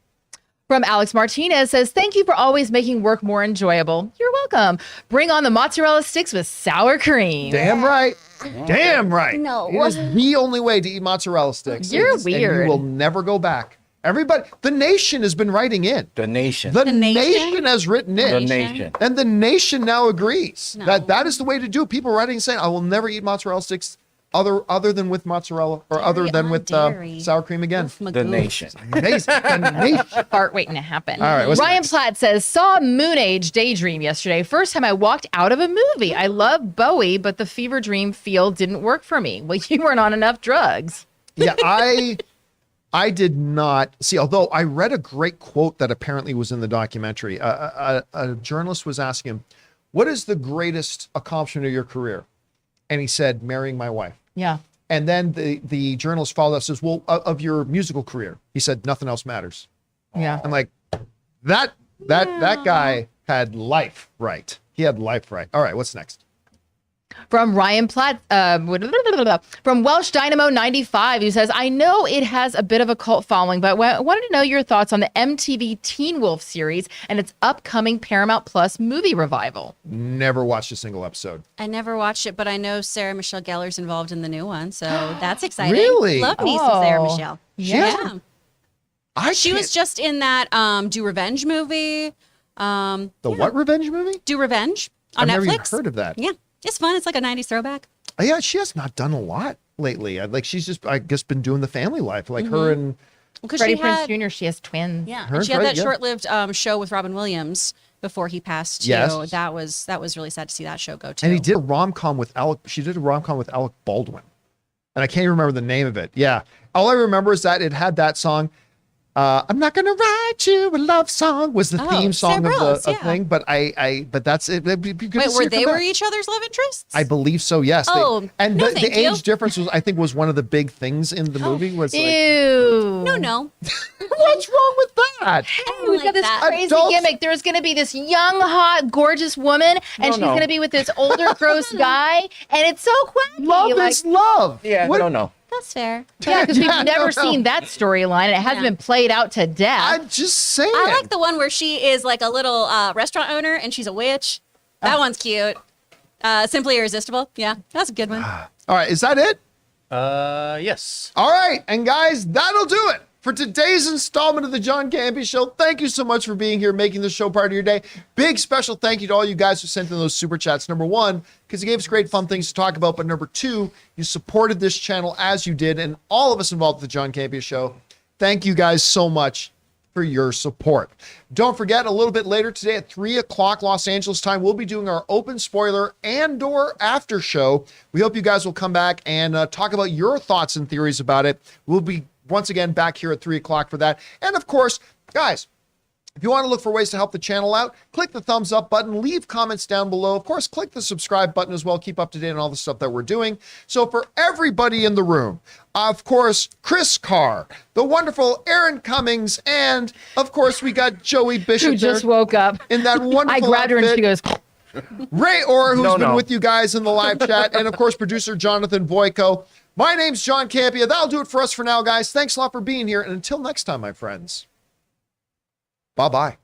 From Alex Martinez says, thank you for always making work more enjoyable. You're welcome. Bring on the mozzarella sticks with sour cream. Damn right. Damn right. No. It is the only way to eat mozzarella sticks. You're weird. And you will never go back. Everybody, the nation has been writing in. The nation. The nation has written in. The nation. And the nation now agrees that is the way to do it. People are writing saying, I will never eat mozzarella sticks other than with mozzarella or other than with sour cream again. The nation. Amazing. The nation. Fart waiting to happen. All right, what's Ryan next? Platt says, saw Moon Age Daydream yesterday. First time I walked out of a movie. I love Bowie, but the fever dream feel didn't work for me. Well, you weren't on enough drugs. Yeah, I did not see, although I read a great quote that apparently was in the documentary. A journalist was asking him, what is the greatest accomplishment of your career? And he said, marrying my wife. Yeah. And then the journalist followed up, says, well, of your musical career. He said, nothing else matters. Yeah. I'm like, that guy had life right. He had life right. All right, what's next? From Ryan Platt, from Welsh Dynamo 95, who says, I know it has a bit of a cult following, but I wanted to know your thoughts on the MTV Teen Wolf series and its upcoming Paramount Plus movie revival. Never watched a single episode. I never watched it, but I know Sarah Michelle Gellar's involved in the new one, so that's exciting. Really? Love me some Sarah Michelle. Yeah. She was just in that Do Revenge movie. What revenge movie? Do Revenge on I've Netflix. never even heard of that. Yeah, it's fun. It's like a 90s throwback. Yeah, she has not done a lot lately. Like she's just, I guess, been doing the family life, like her and Because Freddie she Prinze had, Jr., she has twins. yeah, Her and she had and that Freddie, yeah. short-lived show with Robin Williams before he passed too. Yes. That was really sad to see that show go too. he did a rom-com with Alec. She did a rom-com with Alec Baldwin. and I can't even remember the name of it. Yeah. All I remember is that it had that song. I'm not gonna write you a love song was the theme song of the thing, but but that's it. Wait, were they each other's love interests? I believe so. Yes. Oh, and no, the age difference was, I think, was one of the big things in the movie. Was like, Ew. No. what's wrong with that? Hey, we've got this that. crazy gimmick. There's going to be this young, hot, gorgeous woman, and she's going to be with this older, gross guy, and it's so quacky. Love is love. Yeah, I don't know. That's fair. Yeah, because we've never seen that storyline, and it hasn't been played out to death. I'm just saying. I like the one where she is like a little restaurant owner and she's a witch. That one's cute. Simply Irresistible. Yeah, that's a good one. All right, is that it? Yes. All right, and guys, that'll do it for today's installment of the John Campea Show. Thank you so much for being here, making the show part of your day. Big special thank you to all you guys who sent in those super chats. Number one, because you gave us great fun things to talk about. But number two, you supported this channel as you did, and all of us involved with the John Campea Show. Thank you guys so much for your support. Don't forget, a little bit later today at 3 o'clock Los Angeles time, we'll be doing our open spoiler Andor after show. We hope you guys will come back and talk about your thoughts and theories about it. We'll be once again back here at 3 o'clock for that. And of course, guys, if you want to look for ways to help the channel out, click the thumbs up button, leave comments down below. Of course, click the subscribe button as well. Keep up to date on all the stuff that we're doing. So for everybody in the room, of course, Chris Carr, the wonderful Aaron Cummings, and of course, we got Joey Bishop Who just woke up. in that wonderful I grabbed her and she goes, Ray Orr, who's been with you guys in the live chat, and of course, producer Jonathan Boyko. My name's John Campea. That'll do it for us for now, guys. Thanks a lot for being here. And until next time, my friends, bye-bye.